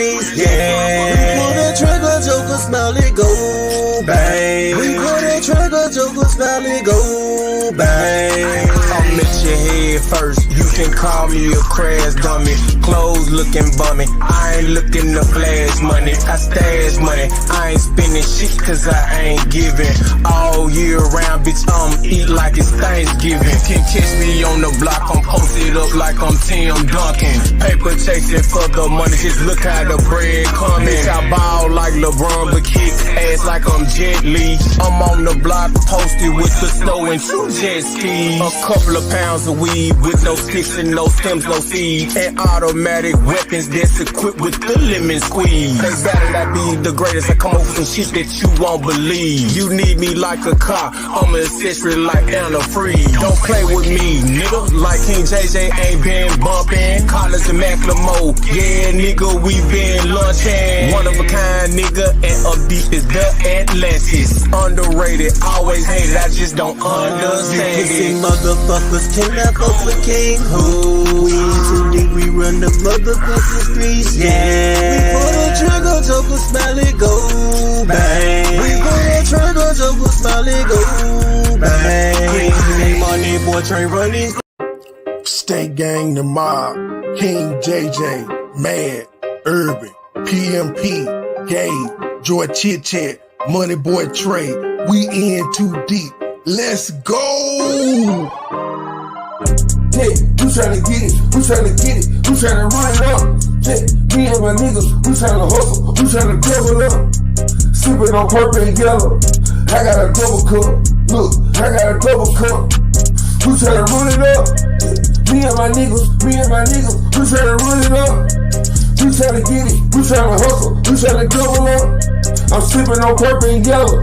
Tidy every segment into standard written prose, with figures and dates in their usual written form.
streets, yeah. We pull the trigger, Joker, smile it go, bang. We pull the trigger, Joker, smile it go, bang. I'm at your head first, you can call me a crash dummy. Clothes looking bummy, I ain't looking to flash money. I stash money, I ain't spending shit cause I ain't giving. All year round, bitch, I'm eat like it's Thanksgiving. Can catch me on the block, I'm posted up like I'm Tim Duncan. Paper chasing for the money, just look how the bread coming. Bitch, I ball like LeBron, but kick ass like I'm Jet Li. I'm on the block, posted with the snow and 2 jet skis. A couple of pounds of weed with no sticks and no stems, no seeds. And automatic weapons that's equipped with the lemon squeeze. They better not be the greatest, I come up with some shit that you won't believe. You need me like a car, I'm an accessory like Anna Free. Don't play with me, nigga, like King JJ ain't been bumping. Collars and Macklemore, yeah, nigga, we been lunching. One of a kind, nigga, and up deep is the Atlantis. Underrated, always hated, I just don't understand it. Motherfuckers cannot fuck with King Who. We in too deep, we run the motherfucking streets, yeah. We pull the trigger, Joker, smile it go, bang. We pull the trigger, Joker, smile it go, bang. MoneyBoy train running. State Gang, the mob, King JJ, Mad, Urban, PMP, Gabe, Joy Chit Chat, MoneyBoy Trey. We in too deep. Let's go! Yeah, we tryna get it, we tryna get it, we tryna run it up. Yeah, me and my niggas, we tryna hustle, we tryna double up. Sippin' on purple and yellow, I got a double cup. Look, I got a double cup. We tryna run it up. Me and my niggas, we tryna run it up. We tryna get it, we tryna hustle, we tryna double up. I'm sippin' on purple and yellow,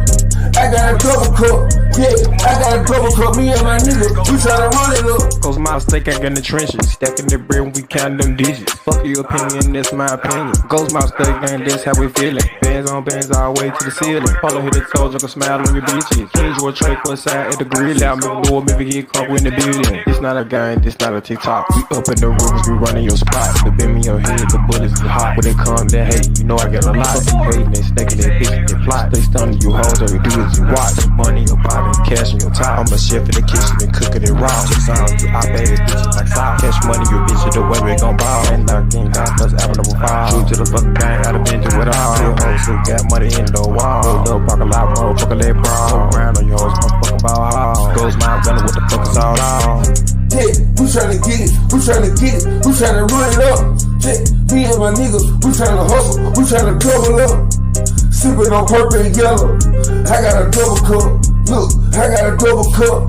I got a double cup. Yeah, I got a double cup, me and my niggas, we tryna run it up. Cause my steak in the trenches, stacking the bread when we count them digits. Fuck your opinion, that's my opinion. Goes my steak gang, that's how we feelin'. Bands on bands all the way to the ceiling. Follow hit the toes, I can smile on your bitches. Change your tray for a side at the grill. Out me door, maybe get caught in the building. This not a game, this not a TikTok. We up in the rooms, we running your spot. The beam in your head, the bullets is hot. When they come, that hate, you know I get a lot. You hating and staking that bitch, they plot. They stunning you hoes, all you do is you watch. Money, your body, cash in your time. I'm a chef in the kitchen and cooking it raw. Just sound you I bad bitches like salt. Cash money, your bitch is the way we gon' ball. Ain't locked in, got plus avenue number 5. True to the fucking gang, out of bench with all. Real hoes who got money in the wall. Hold up, rock a lot, motherfucker, let brawl. Go around on your hoes, motherfucking ball hall. Goes my running, what the fuck is all on? Yeah, we tryna get it, we tryna get it, we tryna run it up. Yeah, me and my niggas, we tryna hustle, we tryna double up. Sippin' on purple and yellow, I got a double cup. Look, I got a double cup.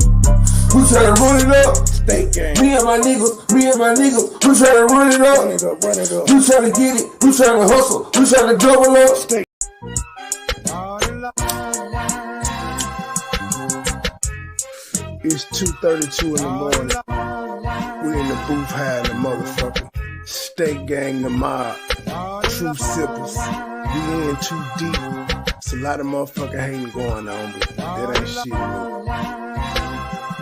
We tryna run it up. State Gang. Me and my niggas, we tryna run it up. Run it up, run it up. We tryna get it, we tryna hustle, we tryna double up. State. It's 2:32 in the morning. We in the booth high in the motherfucker. State Gang, the mob. True sippers. We in too deep. It's a lot of motherfucking hating going on, but that ain't shit, man.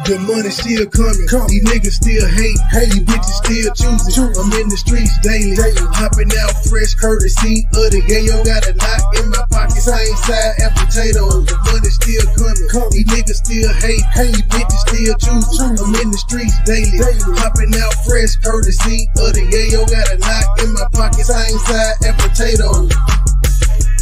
The money still coming, these niggas still hate, these bitches still choosing. I'm in the streets daily, hopping out fresh courtesy of the yayo. Got a knot in my pocket, same side as potatoes. The money still coming, these niggas still hate, these bitches still choosing. I'm in the streets daily, hopping out fresh courtesy of the yayo. Got a knot in my pocket, same side as potatoes.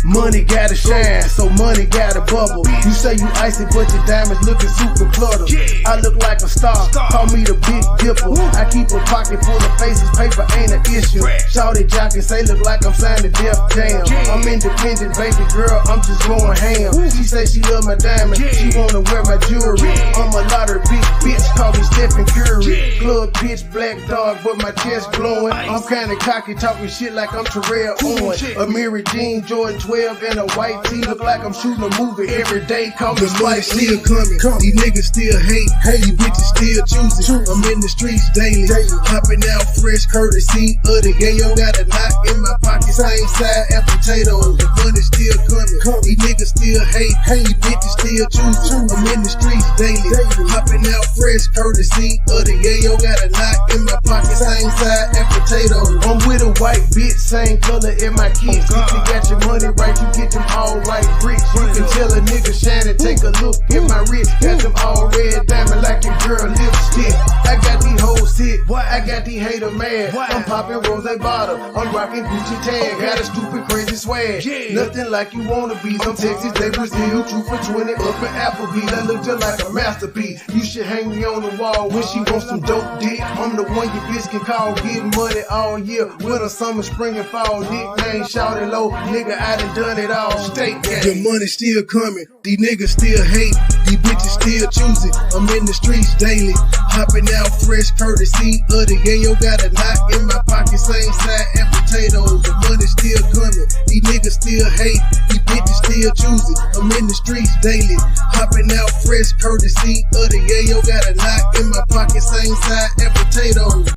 Money gotta shine, so money gotta bubble. You say you icy, but your diamonds looking super cluttered. I look like a star, call me the Big Dipper. I keep a pocket full of faces, paper ain't an issue. Shawty jock and say look like I'm signed to Def Jam. I'm independent, baby girl, I'm just going ham. She say she love my diamonds, she wanna wear my jewelry. I'm a lot of big bitch, call me Stephen Curry. Club pitch black dog, but my chest glowing. I'm kinda cocky, talking shit like I'm Terrell Owens. A Mary Jean, Jordan 12 and a white tee, look like I'm shooting a movie every day. Call me Spike Lee. Still coming, these niggas still hate, these bitches still choosing. I'm in the streets daily, hopping out fresh courtesy of the yayo. Got a knot in my pocket, same side and potatoes. The money still coming. These niggas still hate. These bitches still choose. I'm in the streets daily. Hopping out fresh courtesy of the yayo. Got a knot in my pocket, same side and potatoes. I'm with a white bitch, same color in my kids. If you got your money right, you get them all white bricks. You can tell a nigga shining, take a look at my wrist. Got them all red diamond like your girl lipstick. I got these hoes sick, I got these hater mad. I'm popping rose bottle, I'm rocking Gucci tag. Got a stupid crazy swag, nothing like you wanna be. Some Texas, they Brazil, true for 20 up in Applebee's. I look just like a masterpiece. You should hang me on the wall when she wants some dope dick. I'm the one your bitch can call, getting money all year. Winter, summer, spring, and fall. Nickname, shout it low, nigga, I done it all. State gang. The money still coming, these niggas still hate, these bitches still choosing. I'm in the streets daily, hopping out fresh courtesy of the yayo. Got a knot in my pocket, same side and potatoes. The money still coming, these niggas still hate, these bitches still choosing. I'm in the streets daily, hopping out fresh courtesy of the yayo. Got a knot in my pocket, same side and potatoes.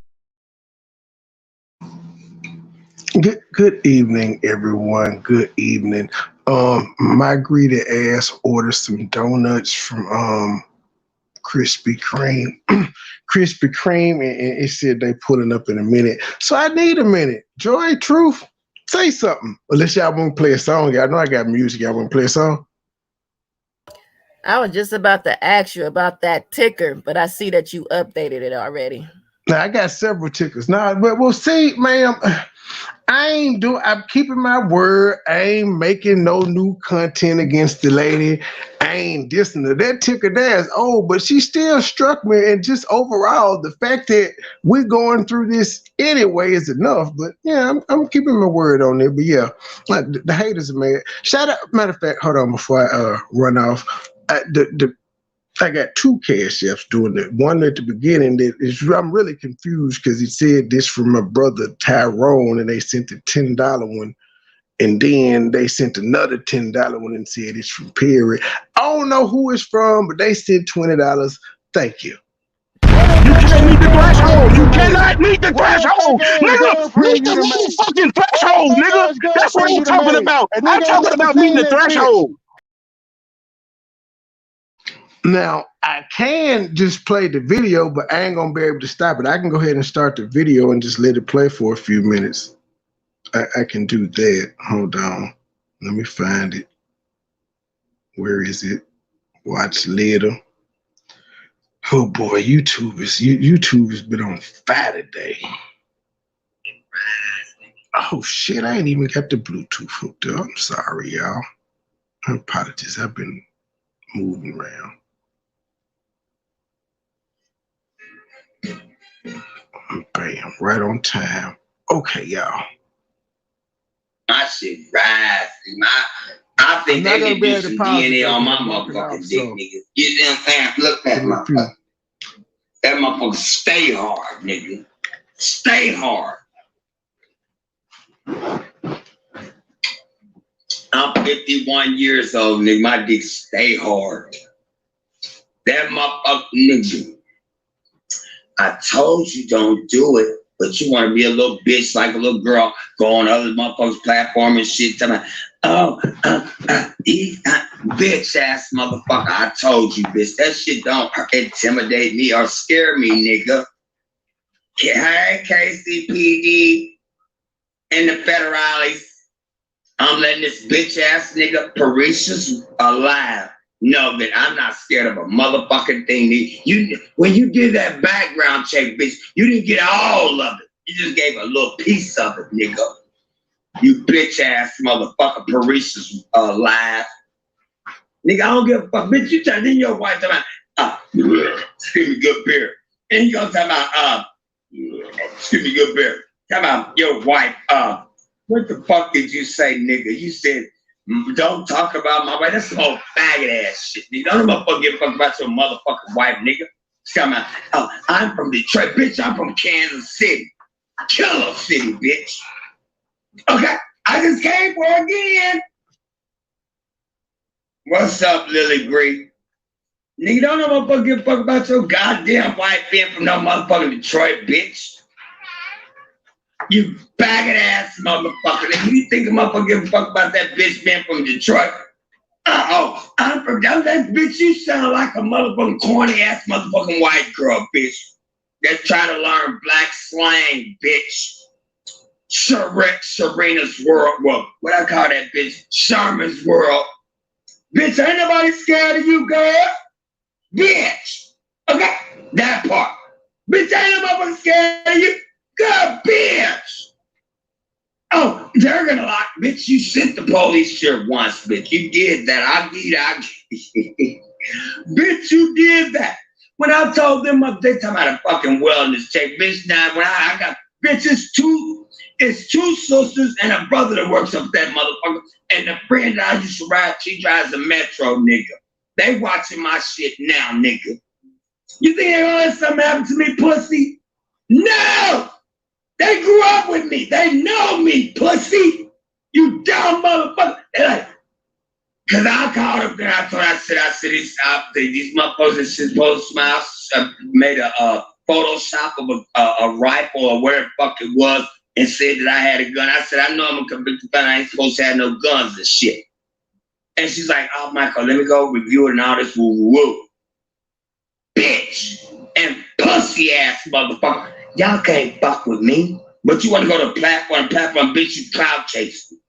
Good evening, everyone. Good evening. My greedy ass ordered some donuts from Krispy Kreme. Krispy Kreme, and it said they pulling up in a minute. So I need a minute. Joy, Truth, say something. Unless y'all want to play a song. Y'all know I got music. Y'all want to play a song? I was just about to ask you about that ticker, but I see that you updated it already. Now I got several tickets. Now, but we'll see, ma'am. I'm keeping my word. I ain't making no new content against the lady. I ain't dissing her. That ticker there is old, but she still struck me. And just overall, the fact that we're going through this anyway is enough. But yeah, I'm keeping my word on it. But yeah, like the haters are mad. Shout out. Matter of fact, hold on before I run off. I got two cash apps doing it. One at the beginning that is, I'm really confused because he said this from my brother Tyrone, and they sent the $10 one, and then they sent another $10 one and said it's from Perry. I don't know who it's from, but they sent $20. Thank you. You can't meet the threshold. You cannot meet the threshold. Nigga, meet the motherfucking threshold, nigga. That's what I'm talking about. I'm talking about meeting the threshold. Now, I can just play the video, but I ain't going to be able to stop it. I can go ahead and start the video and just let it play for a few minutes. I can do that. Hold on. Let me find it. Where is it? Watch later. Oh, boy, YouTube has been on fire today. Oh, shit, I ain't even got the Bluetooth hooked up. I'm sorry, y'all. I apologize. I've been moving around. Bam, right on time. Okay, y'all. My shit rise. I think they can do some DNA on my motherfucking dick, nigga. You see what I'm saying? Look at my motherfucker. That motherfucker stay hard, nigga. Stay hard. I'm 51 years old, nigga. My dick stay hard. That motherfucker, nigga. I told you don't do it, but you want to be a little bitch like a little girl, go on other motherfuckers' platform and shit. Tell me, bitch ass motherfucker. I told you, bitch. That shit don't intimidate me or scare me, nigga. Hey, KCPD and the federales. I'm letting this bitch ass nigga Parisians alive. know that I'm not scared of a motherfucking thing. When you did that background check, bitch, you didn't get all of it. You just gave a little piece of it, nigga. You bitch ass motherfucker, Paris's live. Nigga, I don't give a fuck. Bitch, you turned in your wife talking about, excuse me, good beer. And you gonna talk about, excuse me, good beer. Talk about your wife, what the fuck did you say, nigga? You said, don't talk about my wife. That's some old faggot ass shit. Nigga. Don't motherfucker give a fuck about your motherfucking wife, nigga. Come on. I'm from Detroit, bitch. I'm from Kansas City. Killer City, bitch. Okay, I just came for again. What's up, Lily Bree? Nigga, don't no motherfucker give a fuck about your goddamn wife being from no motherfucking Detroit, bitch. You faggot ass motherfucker. If you think a motherfucker give a fuck about that bitch man from Detroit, I'm from that bitch. You sound like a motherfucking corny ass motherfucking white girl, bitch. That try to learn black slang, bitch. Serena's world. Well, what I call that bitch? Sherman's world. Bitch, ain't nobody scared of you, girl. Bitch. Okay? That part. Bitch, ain't nobody scared of you. Good bitch. Oh, they're gonna lock, bitch. You sent the police here once, bitch. You did that. I did. Bitch, you did that. When I told them they talking about a fucking wellness check, bitch. Now when I got, bitch, it's two sisters and a brother that works up that motherfucker, and the friend that I used to ride, she drives a Metro, nigga. They watching my shit now, nigga. You think they're gonna let something happen to me, pussy? No! They grew up with me. They know me, pussy. You dumb motherfucker. They're like, cause I called up there. I said, these motherfuckers that supposed to smile made a Photoshop of a rifle or whatever the fuck it was and said that I had a gun. I said, I know I'm a convicted felon. I ain't supposed to have no guns and shit. And she's like, oh, Michael, let me go review it and all this woo-woo. Bitch and pussy ass motherfucker. Y'all can't fuck with me. But you want to go to platform, bitch, you cloud chasing.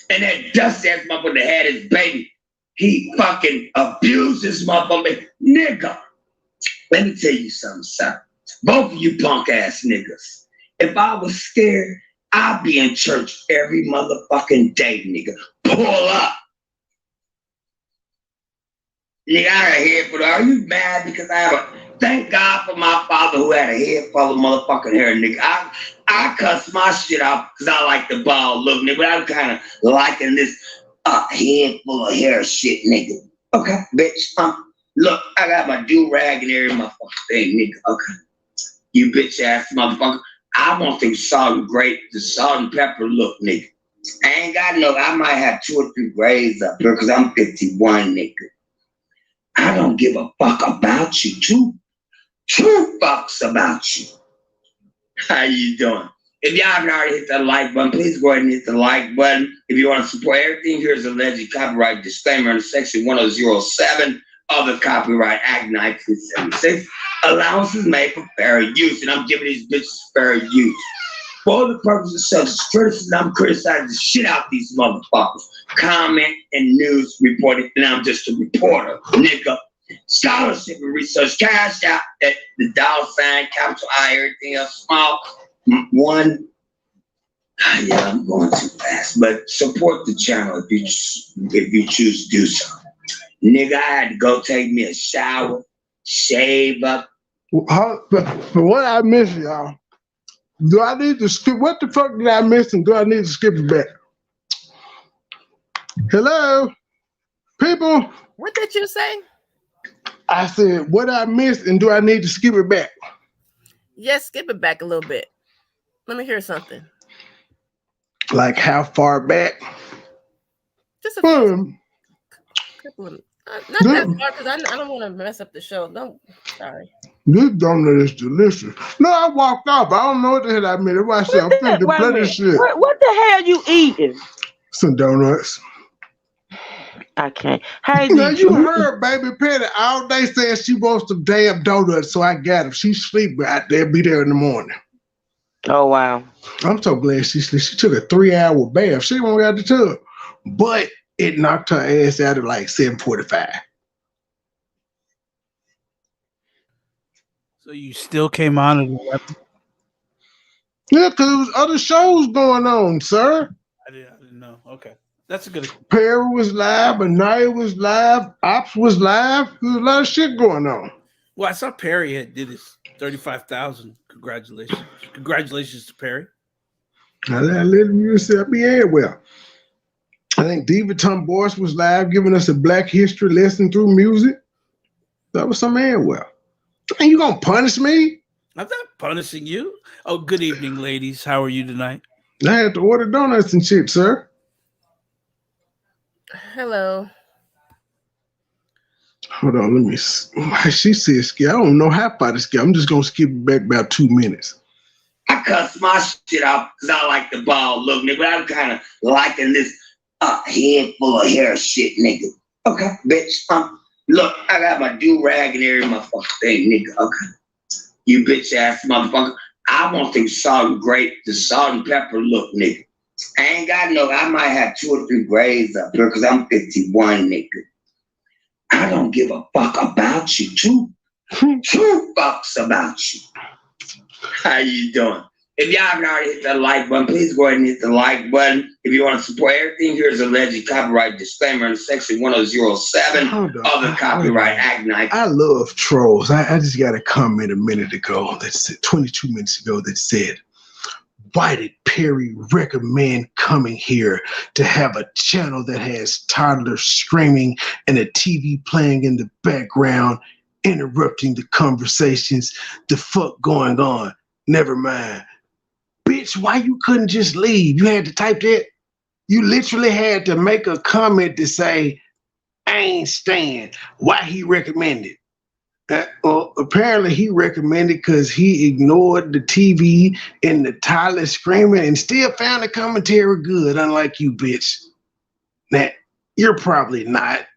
And that dust ass motherfucker that had his baby, he fucking abused this motherfucker. Nigga, let me tell you something, son. Both of you punk ass niggas. If I was scared, I'd be in church every motherfucking day, nigga. Pull up. Nigga, I got a head full of, are you mad because I have thank God for my father who had a head full of motherfucking hair, nigga. I cuss my shit out because I like the bald look, nigga. But I'm kind of liking this head full of hair shit, nigga. Okay, bitch. Look, I got my do-rag and every motherfucking thing, nigga. Okay. You bitch ass motherfucker. I want the salt and pepper look, nigga. I ain't got no, I might have 2 or 3 grades up here because I'm 51, nigga. I don't give a fuck about you. Two fucks about you. How you doing? If y'all haven't already hit that like button, please go ahead and hit the like button. If you want to support everything, here's a alleged copyright disclaimer in section 1007 of the Copyright Act 1976. Allowances made for fair use, and I'm giving these bitches fair use. For the purpose of such criticism, I'm criticizing the shit out these motherfuckers. Comment and news reporting, and I'm just a reporter, nigga. Scholarship and research, cash out at the $, capital I, everything else small. One, yeah, I'm going too fast, but support the channel if you choose to do so. Nigga, I had to go take me a shower, shave up. For what I missed, y'all. Do I need to skip? What the fuck did I miss, and do I need to skip it back? Hello, people. What did you say? I said, what I missed, and do I need to skip it back? Yes, skip it back a little bit. Let me hear something. Like how far back? Just a couple of, not that far, because I don't want to mess up the show. Sorry. This donut is delicious. No, I walked off. I don't know what the hell I meant. I'm thinking the bloody shit. What the hell you eating? Some donuts. I can't. Hey, now you heard Baby Petty all day saying she wants some damn donuts, so I got them. She's sleeping out there. Be there in the morning. Oh, wow. I'm so glad she slept. She took a 3-hour bath. She won't get out the tub. But it knocked her ass out at like 7:45. So you still came on? Yeah, because there was other shows going on, sir. I didn't know. Okay. That's a good. Perry was live, Anaya was live, Ops was live. There's a lot of shit going on. Well, I saw Perry did his 35,000. Congratulations. Congratulations to Perry. Now that little music, I'll be well. I think Diva Tom Boyce was live giving us a Black history lesson through music. That was some well. Ain't you gonna punish me? I'm not punishing you. Oh, good evening, ladies. How are you tonight? I had to order donuts and shit, sir. Hello. Hold on, let me. She said skip. I don't know how far to skip. I'm just gonna skip it back about 2 minutes. I cuss my shit out because I like the bald look, nigga. But I'm kind of liking this head full of hair shit, nigga. Okay, bitch. Look, I got my do-rag and every motherfucking thing, nigga. Okay. You bitch ass motherfucker. I want the salt and pepper look, nigga. I ain't got no, I might have 2 or 3 grades up here because I'm 51, nigga. I don't give a fuck about you, too. 2 fucks about you. How you doing? If y'all haven't already hit that like button, please go ahead and hit the like button. If you want to support everything, here's a alleged copyright disclaimer in section 1007 of the Copyright Act. I love trolls. I just got a comment a minute ago that said 22 minutes ago that said, why did Perry recommend coming here to have a channel that has toddlers screaming and a TV playing in the background, interrupting the conversations? The fuck going on? Never mind. Bitch, why you couldn't just leave? You had to type that? You literally had to make a comment to say, I ain't staying. Why he recommended? Well, apparently he recommended because he ignored the TV and the toddler screaming and still found the commentary good, unlike you, bitch. Now, you're probably not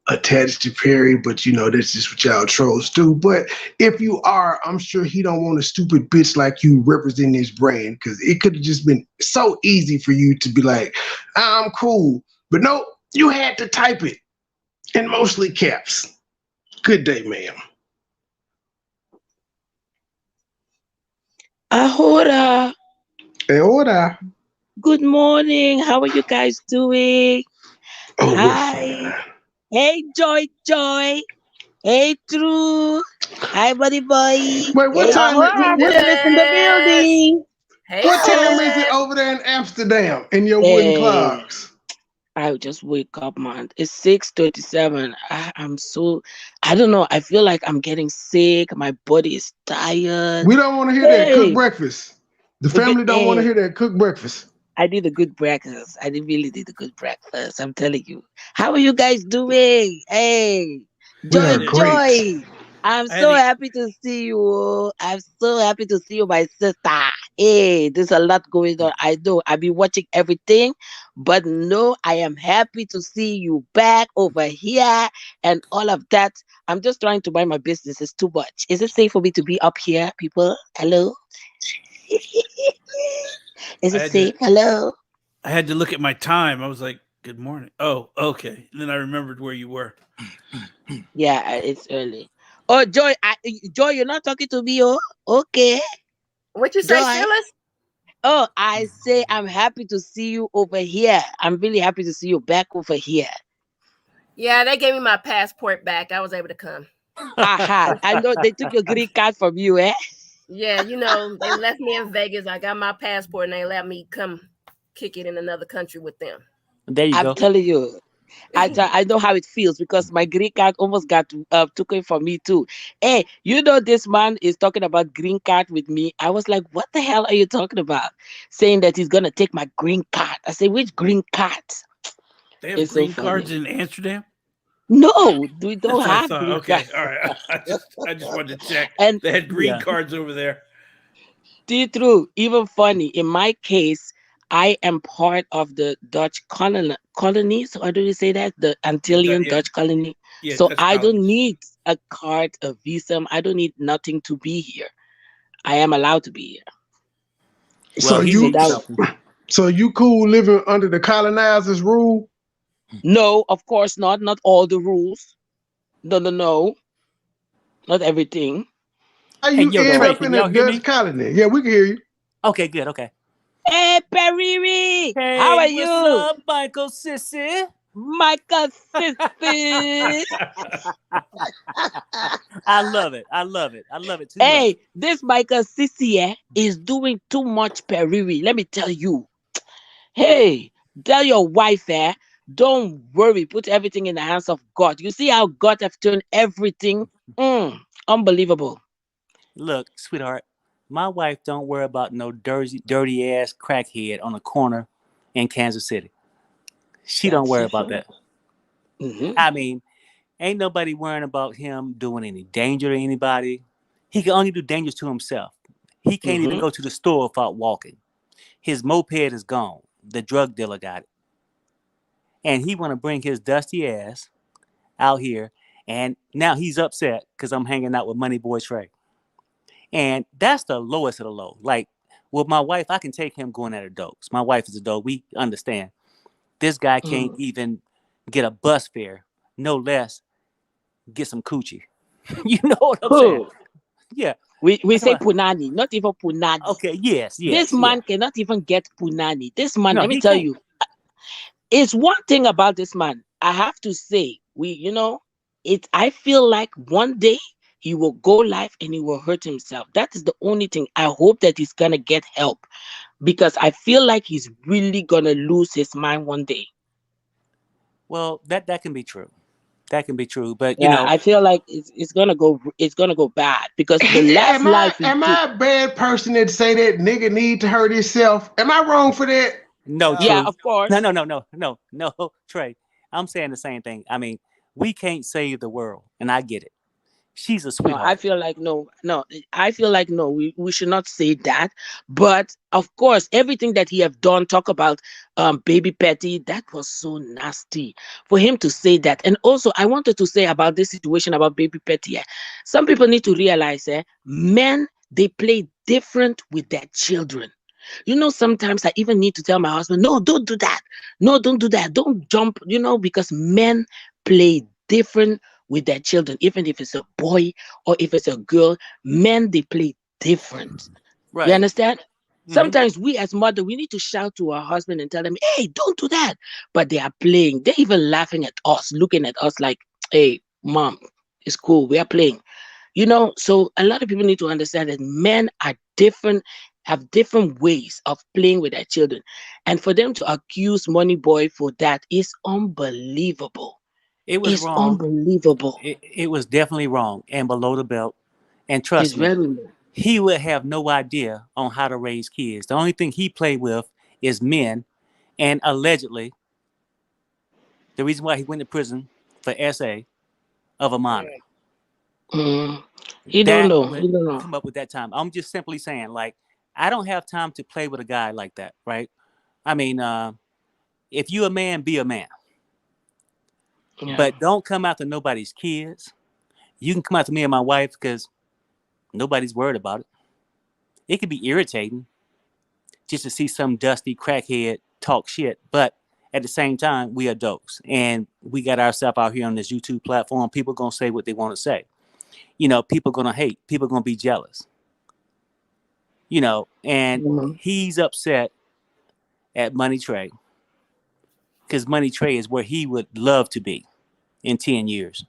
attached to Perry, but you know, that's just what y'all trolls do. But if you are, I'm sure he don't want a stupid bitch like you representing his brand, because it could have just been so easy for you to be like, I'm cool. But no, you had to type it in mostly caps. Good day, ma'am. Ahora. Ahora. Good morning. How are you guys doing? Oh, hi. Hey, Joy. Hey, True. Hi, MoneyBoy. Wait, what time? Witness in the building. Hey, what time is it over there in Amsterdam in your wooden clocks? I just wake up, man. It's 6:37. I'm so, I don't know. I feel like I'm getting sick. My body is tired. We don't want to hear that. Cook breakfast. The family don't want to hear that. Cook breakfast. I did a good breakfast. I really did a good breakfast. I'm telling you. How are you guys doing? Hey, Joy. I'm so happy to see you. I'm so happy to see you, my sister. Hey, there's a lot going on. I know. I've been watching everything, but no, I am happy to see you back over here and all of that. I'm just trying to mind my business. It's too much. Is it safe for me to be up here, people? Hello? Is it safe? Hello? I had to look at my time. I was like, good morning. Oh, okay. And then I remembered where you were. Yeah, it's early. Oh, Joy, you're not talking to me, oh? Okay. What you say, Phyllis? Oh, I say I'm happy to see you over here. I'm really happy to see you back over here. Yeah, they gave me my passport back. I was able to come. I know they took your green card from you, eh? Yeah, you know, they left me in Vegas. I got my passport and they let me come kick it in another country with them. There you go. I'm telling you. I know how it feels because my green card almost got taken from me too. Hey, you know this man is talking about green card with me. I was like, what the hell are you talking about? Saying that he's gonna take my green card. I say, which green card? They have green cards in Amsterdam? No, we don't have green okay, cards. all right. I just wanted to check. And they had green cards over there. True, even funny. In my case, I am part of the Dutch colony. So how do you say that? The Antillean Dutch colony. Yeah, so Dutch I colonies. don't need a card, a visa. I don't need nothing to be here. I am allowed to be here. So you cool living under the colonizers' rule? No, of course not. Not all the rules. No. Not everything. How you end up in a Dutch colony? Yeah, we can hear you. Okay, good. Okay. Hey, Periri! Hey, how are you? What's up, Michael Sissy? Michael Sissy! I love it too much. This Michael Sissy is doing too much, Periri. Let me tell you. Hey, tell your wife, don't worry. Put everything in the hands of God. You see how God have turned everything? Unbelievable. Look, sweetheart. My wife don't worry about no dirty ass crackhead on the corner in Kansas City. She don't worry about that. Mm-hmm. I mean, ain't nobody worrying about him doing any danger to anybody. He can only do dangerous to himself. He can't even go to the store without walking. His moped is gone. The drug dealer got it. And he want to bring his dusty ass out here. And now he's upset because I'm hanging out with MoneyBoy Trey. And that's the lowest of the low. Like, with my wife, I can take him going at her dogs. My wife is a dog. We understand. This guy can't even get a bus fare, no less get some coochie. You know what I'm saying? Yeah. We say punani, not even punani. Okay, yes. This man cannot even get punani. This man, No, let me he tell can't. you, it's one thing about this man. I have to say, I feel like one day he will go live and he will hurt himself. That is the only thing. I hope that he's gonna get help, because I feel like he's really gonna lose his mind one day. Well, that can be true. That can be true, but I feel like it's gonna go bad, because the last life. Am I a bad person that say that nigga need to hurt himself? Am I wrong for that? No, yeah, true. of course. No, Trey. I'm saying the same thing. I mean, we can't save the world, and I get it. She's a sweetheart. I feel like no. I feel like no. We should not say that. But of course, everything that he have done, talk about Baby Petty, that was so nasty for him to say that. And also, I wanted to say about this situation about Baby Petty. Some people need to realize, men, they play different with their children. Sometimes I even need to tell my husband, no, don't do that. No, don't do that. Don't jump, because men play different with their children, even if it's a boy or if it's a girl. Men, they play different. Right. You understand? Sometimes we as mother, we need to shout to our husband and tell them, hey, don't do that. But they are playing. They're even laughing at us, looking at us like, hey, mom, it's cool. We are playing. So a lot of people need to understand that men are different, have different ways of playing with their children. And for them to accuse MoneyBoy for that is unbelievable. It was wrong. Unbelievable. It was definitely wrong and below the belt. And trust me, he would have no idea on how to raise kids. The only thing he played with is men. And allegedly, the reason why he went to prison for SA of a minor. He don't know. Come up with that time. I'm just simply saying, like, I don't have time to play with a guy like that, right? I mean, if you're a man, be a man. Yeah. But don't come after nobody's kids. You can come after me and my wife because nobody's worried about it. It can be irritating just to see some dusty crackhead talk shit. But at the same time, we adults. And we got ourselves out here on this YouTube platform. People going to say what they want to say. People going to hate. People going to be jealous. And he's upset at Money Trey. Because Money Trey is where he would love to be in 10 years.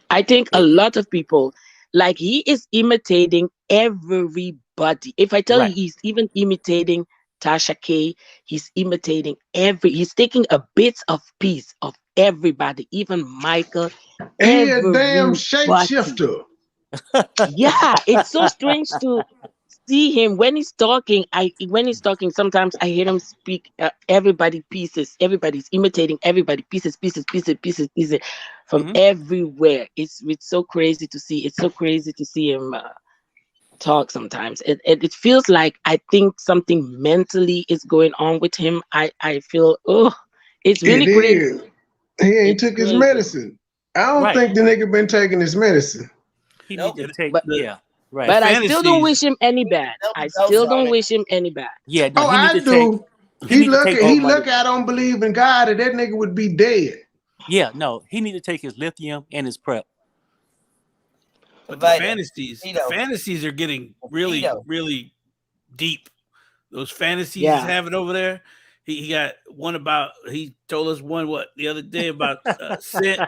I think a lot of people, like, he is imitating everybody. If I tell you, he's even imitating Tasha K, he's imitating he's taking a bit of piece of everybody, even Michael. He a damn shapeshifter. Yeah, it's so strange to see him when he's talking. Sometimes I hear him speak everybody pieces. Everybody's imitating everybody pieces from everywhere. It's so crazy to see. It's so crazy to see him talk sometimes. It feels like, I think something mentally is going on with him. I feel it's really crazy. He ain't took his medicine. I don't think the nigga been taking his medicine. He need to take, right. But I still don't wish him any bad. Yeah. No, I do. He look I don't believe in God, and that nigga would be dead. Yeah, no, he need to take his lithium and his prep. But the fantasies are getting really, really deep. Those fantasies he's having over there. He got one about, he told us one the other day about Sit.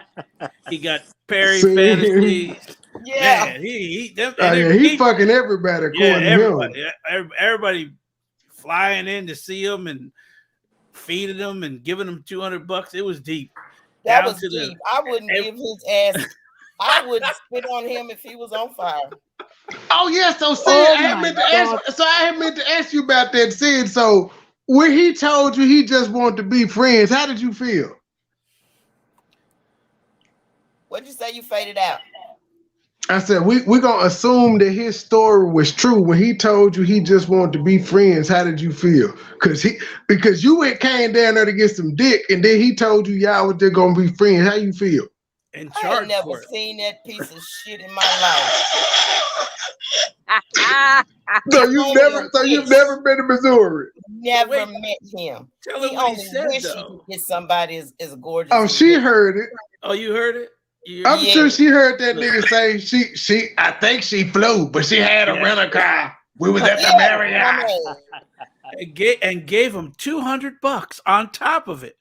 He got Perry fantasies. Yeah. He fucking everybody according to him. Everybody flying in to see him and feeding him and giving him $200. It was deep. That was deep. I wouldn't give his ass. I would spit on him if he was on fire. Oh yeah, so Sid, I had meant to ask you about that, Sid. So when he told you he just wanted to be friends, how did you feel? What'd you say? You faded out. I said we gonna assume that his story was true. When he told you he just wanted to be friends, how did you feel? Because you came down there to get some dick, and then he told you y'all were just gonna be friends. How you feel? I ain't never seen that piece of shit in my life. So you've never been to Missouri? Never met him. Tell He him what he only said, wish he though. could get somebody as gorgeous. Oh, as she him. heard it. Oh, you heard it? I'm sure she heard that nigga say she I think she flew, but she had a rental car. We was at the Marriott. And gave him $200 on top of it.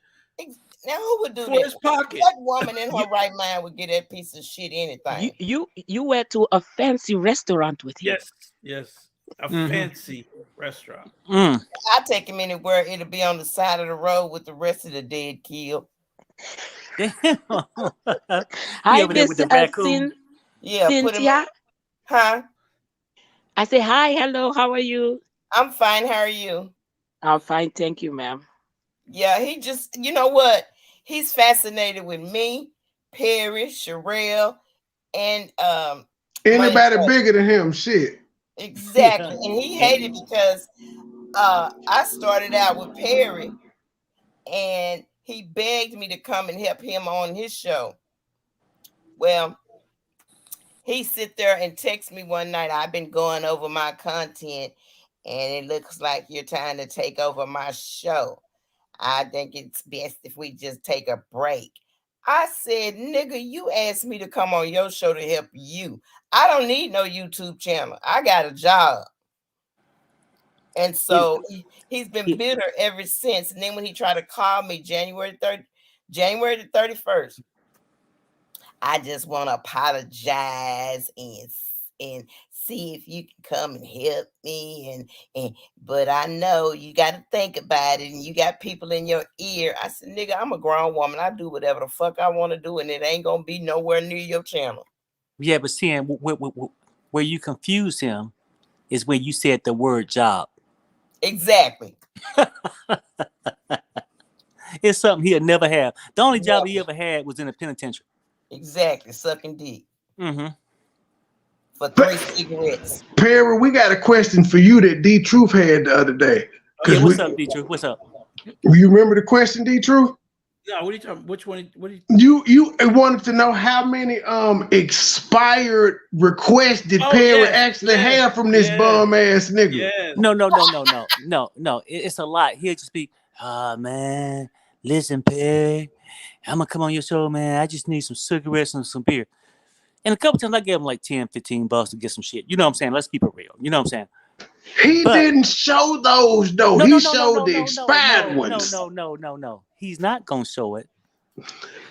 Now who would do For that? his pocket. What woman in her right mind would get that piece of shit anything? You went to a fancy restaurant with him. Yes. A fancy restaurant. I take him anywhere. It'll be on the side of the road with the rest of the dead killed. Hi, over there with the raccoon. Cynthia. Huh? I say hi, hello, how are you? I'm fine. How are you? I'm fine, thank you, ma'am. Yeah, he just, you know what? He's fascinated with me, Perry, Sherelle, and anybody bigger than him, shit. Exactly. And he hated because I started out with Perry and he begged me to come and help him on his show. Well, he sit there and text me one night, I've been going over my content and it looks like you're trying to take over my show. I think it's best if we just take a break. I said, nigga, you asked me to come on your show to help you. I don't need no YouTube channel. I got a job. And so he's been bitter ever since. And then when he tried to call me January the 31st, I just want to apologize and see if you can come and help me. But I know you got to think about it and you got people in your ear. I said, nigga, I'm a grown woman. I do whatever the fuck I want to do and it ain't going to be nowhere near your channel. Yeah, but seeing where you confuse him is when you said the word job. Exactly. It's something he'll never have. The only job he ever had was in a penitentiary. Exactly, sucking dick. Mm-hmm. For 3 cigarettes. Perry, we got a question for you that D Truth had the other day. Oh, yeah, what's up, D Truth? What's up? You remember the question, D Truth? No, what are you talking? Which one? What are you? You wanted to know how many expired requests did Perry actually have from this bum ass nigga? Yes. No. It's a lot. He'll just be, man, listen, Perry, I'm gonna come on your show, man. I just need some cigarettes and some beer. And a couple times I gave him like $10-15 to get some shit. You know what I'm saying? Let's keep it real. You know what I'm saying? He didn't show those though. He showed the expired ones. No. He's not gonna show it.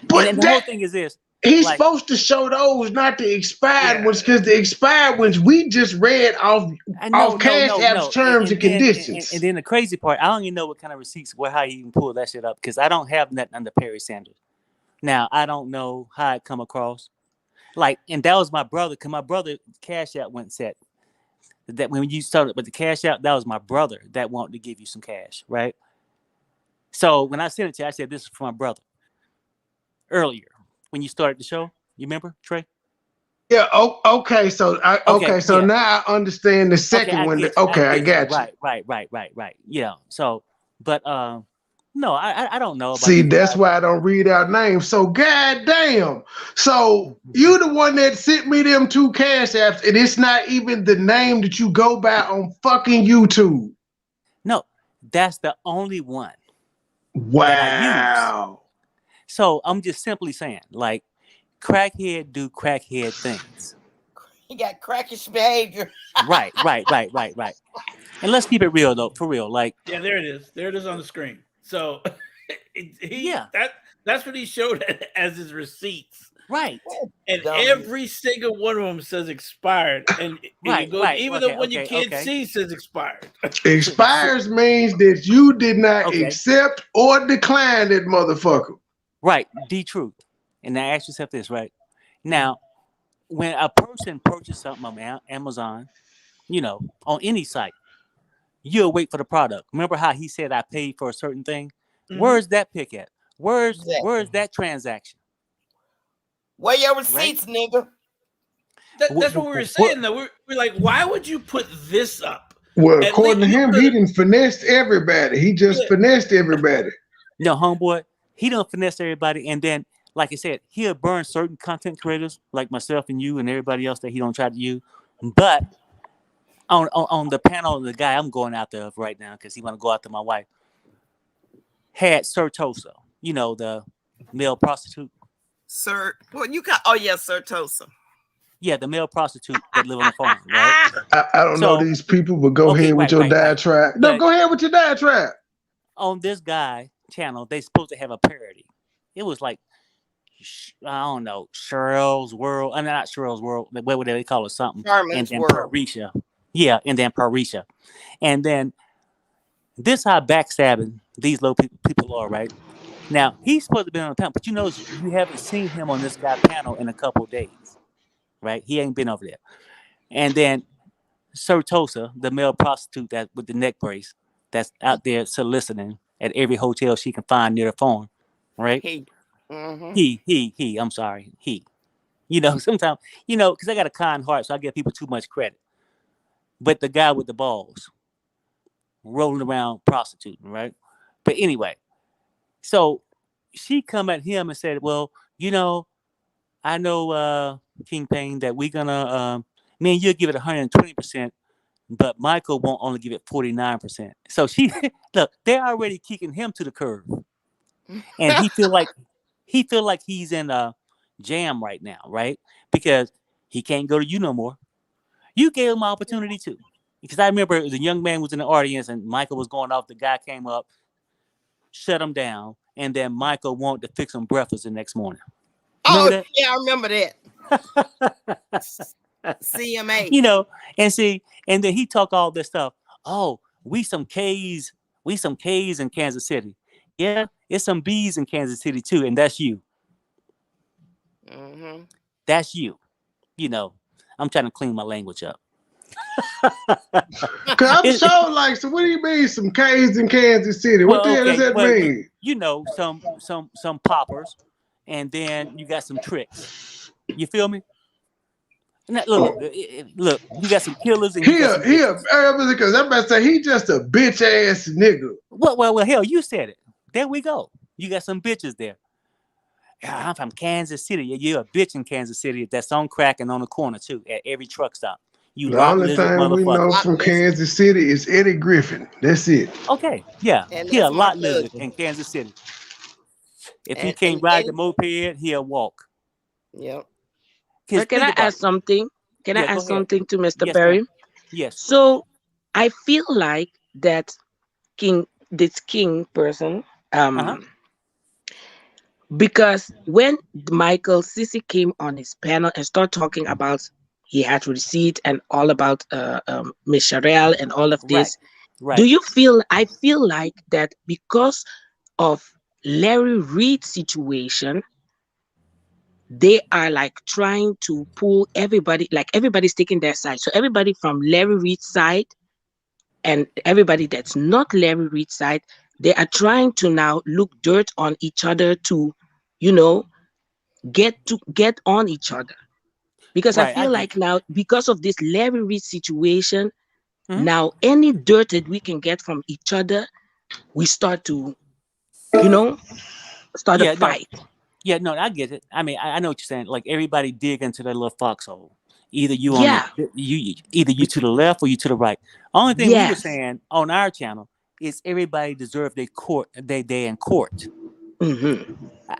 But and the whole thing is this. He's supposed to show those, not the expired ones, because the expired ones we just read off Cash App's terms and conditions. And then the crazy part, I don't even know what kind of receipts, how he even pulled that shit up, because I don't have nothing under Perry Sanders. Now I don't know how it come across. And that was my brother, because my brother Cash App went set. That when you started with the Cash App, that was my brother that wanted to give you some cash, right? So when I sent it to you, I said this is for my brother. Earlier, when you started the show, you remember, Trey? Yeah. Okay. So now I understand the second one. I got you. Right. Yeah. So, but no, I don't know. See, that's why I don't read out names. So goddamn. So you the one that sent me them 2 Cash Apps, and it's not even the name that you go by on fucking YouTube. No, that's the only one. Wow. That I use. So I'm just simply saying, crackhead do crackhead things. He got crackish behavior. Right. And let's keep it real though, for real. Yeah, there it is. There it is on the screen. So that's what he showed as his receipts. Right. And every single one of them says expired. And even the one you can't see says expired. Expires means that you did not accept or decline that motherfucker. Right. D Truth. And now ask yourself this, right? Now, when a person purchases something on Amazon, on any site, you'll wait for the product. Remember how he said I paid for a certain thing? Mm-hmm. Where's that pick at? Where's that transaction? Where your receipts, nigga? That's what we were saying. Though we're like, why would you put this up? Well, according to him, he didn't finesse everybody. He just finessed everybody. No, homeboy, he don't finesse everybody, and then, like I said, he'll burn certain content creators like myself and you and everybody else that he don't try to use. But on the panel, the guy I'm going after of right now because he want to go after my wife had Sir Tosa, the male prostitute. Sir, what you got? Oh yeah, Sir Tosa. Yeah, the male prostitute that live on the farm, right? I don't know these people, but go ahead with your diatribe. No, go ahead with your diatribe. On this guy channel, they supposed to have a parody. It was like, I don't know, Cheryl's World. I mean, not Cheryl's World. What would they call it? Something. Carmen's and then World. Parisha. Yeah, and then Parisha. And then this how backstabbing these low people are, right? Now, he's supposed to be on the panel, but you haven't seen him on this guy panel in a couple of days. Right, he ain't been over there. And then Sir Tosa, the male prostitute that with the neck brace, that's out there soliciting at every hotel she can find near the farm, right? He. I'm sorry, he. Sometimes because I got a kind heart, so I give people too much credit. But the guy with the balls, rolling around prostituting, right? But anyway, so she come at him and said, "Well, I know, King Payne, that we're gonna, me and you'll give it 120%, but Michael won't only give it 49%. So look, they're already kicking him to the curb, and he feel like he's in a jam right now, right? Because he can't go to you no more. You gave him an opportunity too, because I remember the young man was in the audience and Michael was going off. The guy came up, shut him down, and then Michael wanted to fix him breakfast the next morning. Yeah, I remember that. CMA. And then he talk all this stuff. Oh, we some K's in Kansas City. Yeah, it's some B's in Kansas City too, and that's you. Mm-hmm. That's you. I'm trying to clean my language up. Cause I'm so like, so what do you mean some K's in Kansas City? What the hell does that mean? Some poppers. And then you got some tricks. You feel me? Now, look, you got some killers. And because I'm about to say he just a bitch ass nigga. Well, hell, you said it. There we go. You got some bitches there. I'm from Kansas City. You're a bitch in Kansas City. That's on crack and on the corner too at every truck stop. The only thing we know from Kansas City is Eddie Griffin. That's it. Okay, yeah, he a lot lizard in Kansas City. If he can't ride the moped, he'll walk. Yep. Can I ask something? Can I ask something to Mr. Perry? Yes. So I feel like that this King person, because when Michael Sissy came on his panel and started talking about he had receipt and all about Miss Sherelle and all of this, right. Do you feel? I feel like that because of Larry Reid situation, they are like trying to pull everybody, like everybody's taking their side. So everybody from Larry Reid's side and everybody that's not Larry Reid's side, they are trying to now look dirt on each other to, get on each other. Because I feel like now, because of this Larry Reid situation, now any dirt that we can get from each other, we start to start a fight. Yeah, no, I get it. I mean, I know what you're saying. Like everybody dig into their little foxhole. Either you either you to the left or you to the right. Only thing we were saying on our channel is everybody deserves their day in court. Mm-hmm.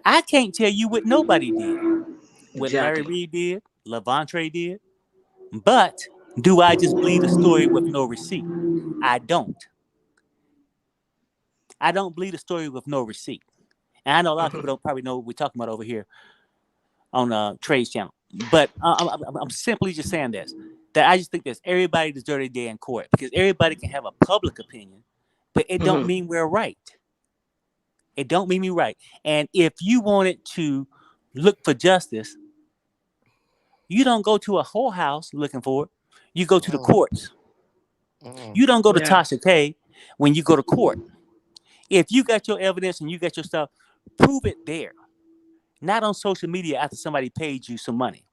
I can't tell you what nobody did. What Larry Reid did, Levante did. But do I just believe the story with no receipt? I don't. I don't believe the story with no receipt. And I know a lot of people don't probably know what we're talking about over here on Trey's channel. But I'm simply just saying this, that I just think that everybody deserves their day in court because everybody can have a public opinion, but it don't mean we're right. It don't mean we're right. And if you wanted to look for justice, you don't go to a whorehouse looking for it. You go to the courts. You don't go to Tasha K when you go to court. If you got your evidence and you got your stuff, prove it there. Not on social media after somebody paid you some money.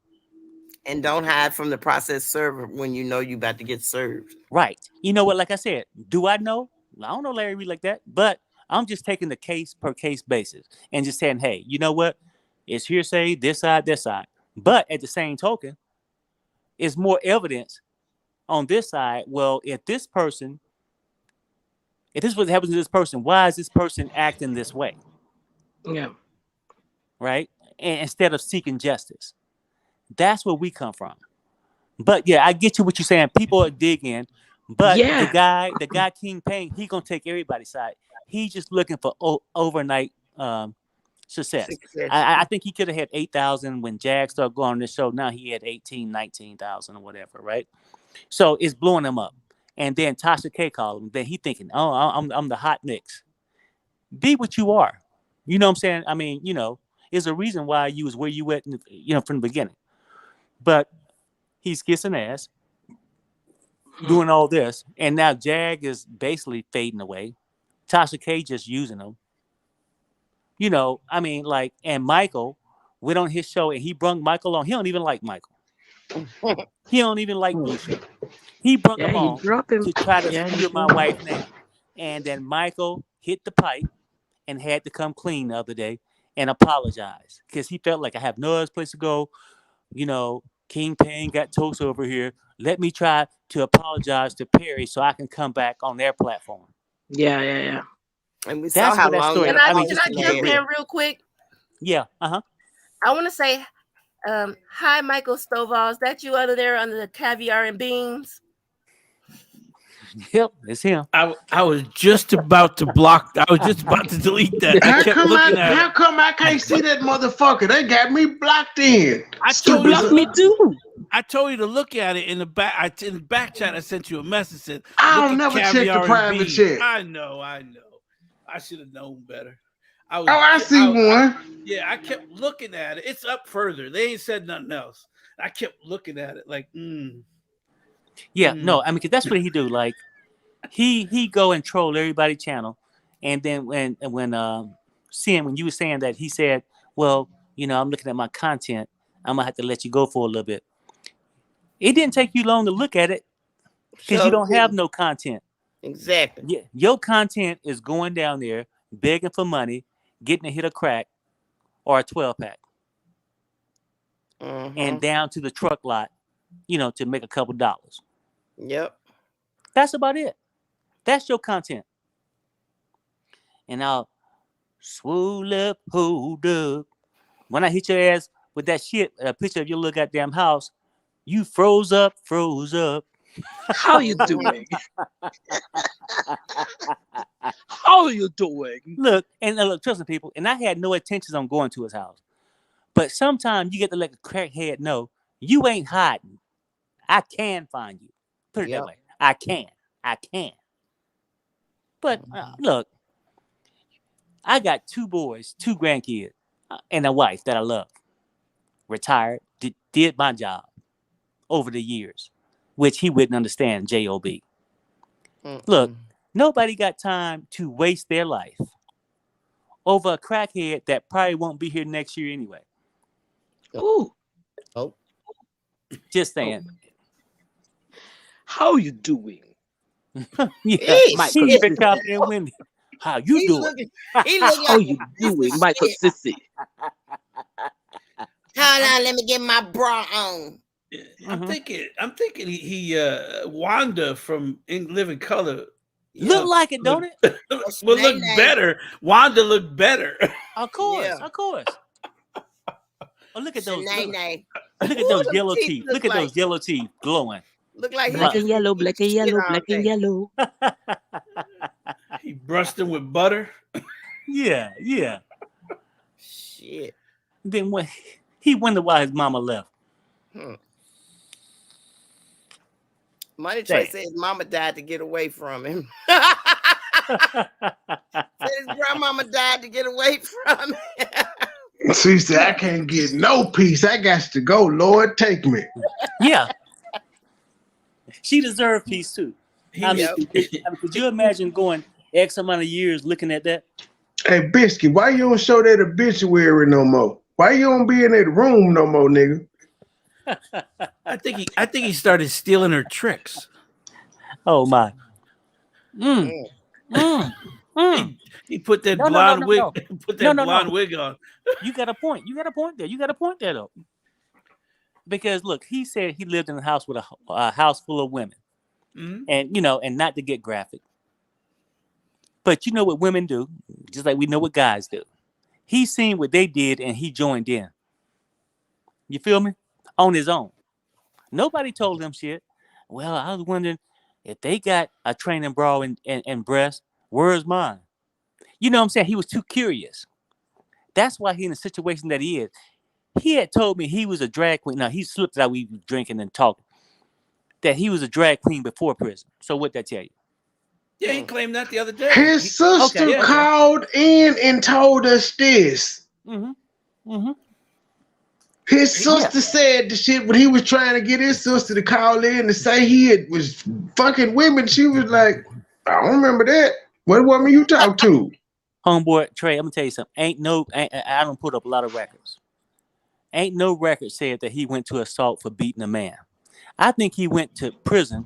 And don't hide from the process server when you know you about to get served. Right. You know what? Like I said, do I know? I don't know Larry Reed like that, but I'm just taking the case per case basis and just saying, hey, you know what? It's hearsay, this side, that side. But at the same token, it's more evidence on this side. Well, if this is what happens to this person, why is this person acting this way? Yeah. Right? And instead of seeking justice. That's where we come from. But yeah, I get you what you're saying. People are digging, but the guy King Payne, he gonna take everybody's side. He's just looking for overnight success. I think he could have had 8,000 when Jag started going on this show. Now he had 18, 19,000 or whatever, right? So it's blowing him up. And then Tasha K called him. Then he thinking, oh, I'm the hot mix. Be what you are. You know what I'm saying? I mean, you know, there's a reason why you was where you went, you know, from the beginning. But he's kissing ass, doing all this, and now Jag is basically fading away. Tasha K just using him. You know, I mean, like, and Michael went on his show and he brung Michael on. He don't even like Michael. He don't even like Bullshit. He brought him on to try to steal my wife's name. And then Michael hit the pipe and had to come clean the other day and apologize because he felt like I have no other place to go. You know, King Payne got toast over here. Let me try to apologize to Perry so I can come back on their platform. Yeah. And we saw how long. Can I jump in real quick? Yeah. I want to say, hi, Michael Stovall. Is that you under there under the caviar and beans? Yep, it's him. I was just about to block. I was just about to delete that. How come I can't see that motherfucker? They got me blocked in. You blocked me too. I told you to look at it in the back. In the back chat, I sent you a message. Said, I don't never check the private chat. I know. I should have known better. I see one. Yeah, I kept looking at it. It's up further. They ain't said nothing else. I kept looking at it like, Yeah, no, I mean, cause that's what he do. Like, he go and troll everybody's channel, and then when you were saying that, he said, well, you know, I'm looking at my content. I'm gonna have to let you go for a little bit. It didn't take you long to look at it because you don't have no content. Exactly. Yeah, your content is going down there begging for money, getting a hit of crack or a 12-pack, and down to the truck lot, you know, to make a couple dollars. Yep. That's about it. That's your content. And I'll swole up, hold up. When I hit your ass with that shit, a picture of your little goddamn house, you froze up. How you doing? How you doing? Look, trust me, people, and I had no intentions on going to his house. But sometimes you get to let a crackhead know you ain't hiding. I can find you. Put it that way. I can. But look, I got 2 boys, 2 grandkids, and a wife that I love. Retired, did my job over the years, which he wouldn't understand, J.O.B. Look, nobody got time to waste their life over a crackhead that probably won't be here next year anyway. Ooh. Oh. Just saying. How you doing? Yeah, Michael, and Wendy. How you doing? How you doing, Michael Sissy? Hold on, let me get my bra on. I'm thinking he Wanda from Living Color. Look like it, don't it? Will look better. Wanda looked better. Of course. Oh, look at those. Look at those yellow teeth. Look at those yellow teeth glowing. Look like black and yellow, black and yellow, black and yellow. He brushed him with butter. Yeah. Shit. Then when he wondered why his mama left. Money Trey said his mama died to get away from him. Said his grandmama died to get away from him. She said, I can't get no peace. I got to go. Lord, take me. Yeah. She deserved peace too. Could you imagine going X amount of years looking at that? Hey, Biscuit, why you don't show that obituary no more? Why you don't be in that room no more, nigga? I think he started stealing her tricks. Oh my. He put that blonde wig. Put that blonde wig on. You got a point. You got a point there, though. Because look, he said he lived in a house with a house full of women, and and not to get graphic, but you know what women do, just like we know what guys do. He seen what they did and he joined in. You feel me? On his own. Nobody told him shit. Well, I was wondering if they got a training bra and breast, where's mine? You know what I'm saying? He was too curious. That's why he in the situation that he is. He had told me he was a drag queen. Now, he slipped out, we drinking and talking, that he was a drag queen before prison. So what that tell you? Yeah, he claimed that the other day. His sister called in and told us this. His sister said the shit when he was trying to get his sister to call in to say was fucking women. She was like, I don't remember that. What woman you talk to? Homeboy, Trey, I'm going to tell you something. I don't put up a lot of records. Ain't no record said that he went to assault for beating a man. I think he went to prison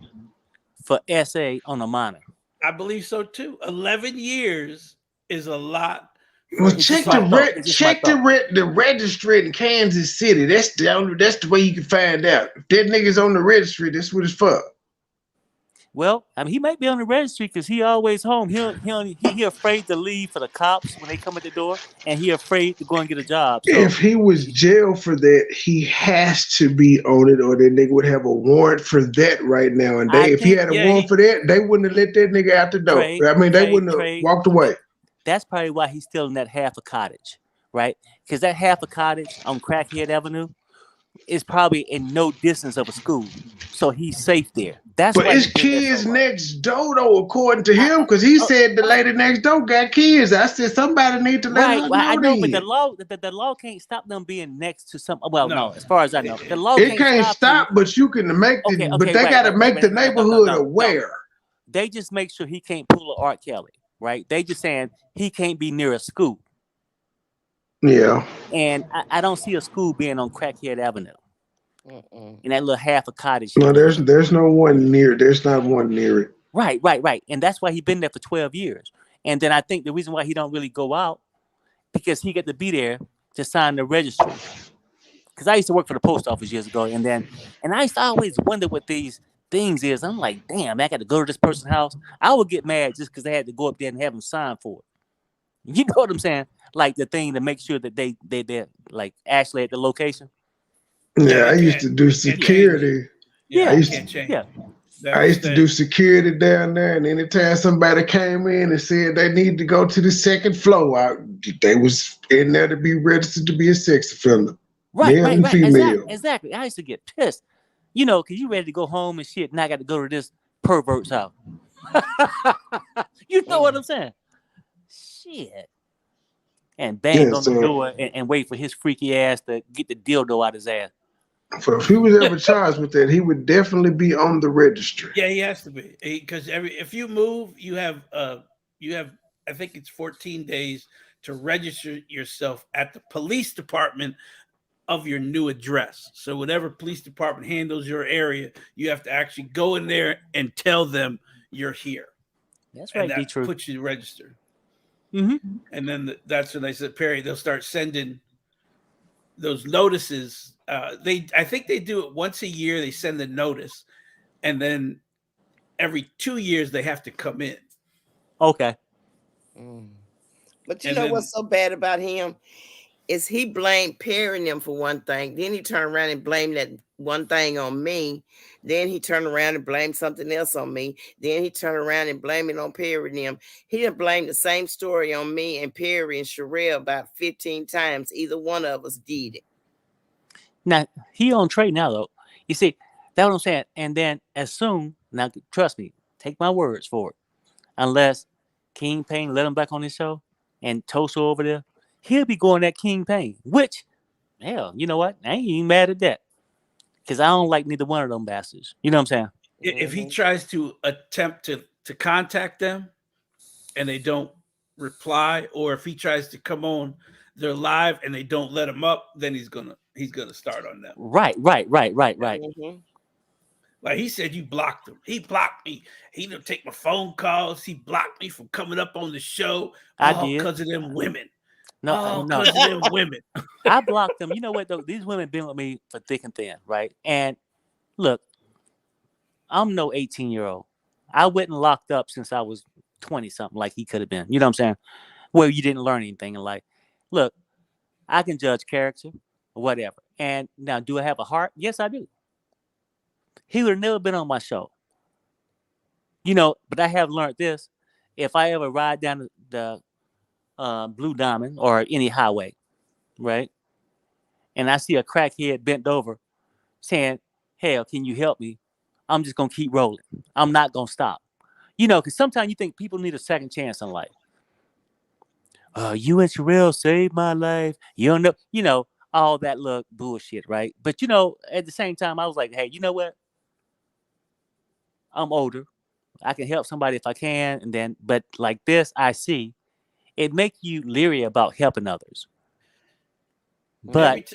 for SA on a minor. I believe so too. 11 years is a lot. Well, check the registry in Kansas City. That's the way you can find out. If that nigga's on the registry, that's what it's for. Well, I mean, he might be on the registry because he always home. He afraid to leave for the cops when they come at the door, and he afraid to go and get a job. So, if he was jailed for that, he has to be on it, or that nigga would have a warrant for that right now. And if he had a warrant for that, they wouldn't have let that nigga out the door. They wouldn't have walked away. That's probably why he's still in that half a cottage, right? Because that half a cottage on Crackhead Avenue is probably in no distance of a school, so he's safe there. That's but his kids next door, though, according to him, because he said the lady next door got kids. I said somebody need to let her know. I know, but the law can't stop them being next to some. Well, no, as far as I know, the law can't stop. But you can make but they got to make the neighborhood aware. They just make sure he can't pull a R. Kelly, right? They just saying he can't be near a school. Yeah, and I don't see a school being on Crackhead Avenue. In that little half a cottage. No, there's no one near. There's not one near it. Right. And that's why he's been there for 12 years. And then I think the reason why he don't really go out, because he got to be there to sign the registry. Because I used to work for the post office years ago, and I used to always wonder what these things is. I'm like, damn, I got to go to this person's house. I would get mad just because they had to go up there and have him sign for it. You know what I'm saying? Like the thing to make sure that they're like actually at the location. Yeah, I used to do security. I used to do security down there, and anytime somebody came in and said they needed to go to the second floor, they was in there to be registered to be a sex offender. Male and female. Exactly. I used to get pissed, because you ready to go home and shit, and I got to go to this pervert's house. You know what I'm saying? Shit. And bang on the door and wait for his freaky ass to get the dildo out his ass. So if he was ever charged with that, he would definitely be on the registry. Yeah, he has to be, because if you move, you have I think it's 14 days to register yourself at the police department of your new address. So whatever police department handles your area, you have to actually go in there and tell them you're here. That's right. And that puts you registered. Mm-hmm. And then that's when they said, Perry, they'll start sending those notices. I think they do it once a year. They send the notice, and then every 2 years they have to come in. Okay. But you know what's so bad about him is he blamed Perry and them for one thing. Then he turned around and blamed that one thing on me. Then he turned around and blamed something else on me. Then he turned around and blamed it on Perry and them. He done blamed the same story on me and Perry and Sherelle about 15 times. Either one of us did it. Now, he on Trey now, though. You see, that's what I'm saying. And then as soon, now, trust me, take my words for it. Unless King Payne let him back on his show and Toso over there, he'll be going at King Payne, which, hell, you know what? I ain't even mad at that. Because I don't like neither one of them bastards. You know what I'm saying? If he tries to attempt to contact them and they don't reply, or if he tries to come on, they're live and they don't let him up, then he's going to he's gonna start on them. Right. Mm-hmm. Like he said, you blocked him. He blocked me. He didn't take my phone calls. He blocked me from coming up on the show. I did Because of them women. No, because of them women. I blocked them. You know what though? These women been with me for thick and thin, right? And look, I'm no 18-year-old. I wasn't locked up since I was 20 something, like he could have been. You know what I'm saying? Where you didn't learn anything in life. Look, I can judge character or whatever. And now, do I have a heart? Yes, I do. He would have never been on my show. You know, but I have learned this. If I ever ride down the Blue Diamond or any highway, right? And I see a crackhead bent over saying, hell, can you help me? I'm just going to keep rolling. I'm not going to stop. You know, because sometimes you think people need a second chance in life. You and Sherelle saved my life. You don't know, all that little bullshit, right? But, at the same time, I was like, hey, you know what? I'm older. I can help somebody if I can. But like this, I see it makes you leery about helping others. But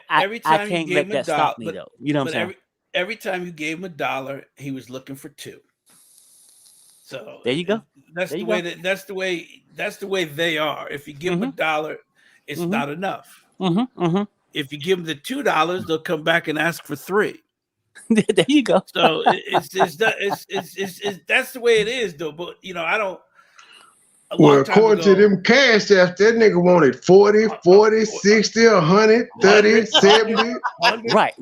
every time I can't let that stop me, though. You know what I'm saying? Every time you gave him $1, he was looking for $2. So there you go. That's the way they are. If you give them $1, it's not enough. If you give them the $2, they'll come back and ask for $3. There you go. So it's that's the way it is, though. But I don't. Well, according to them cash apps, that nigga wanted 40, 60, 100, 30, 70. Right.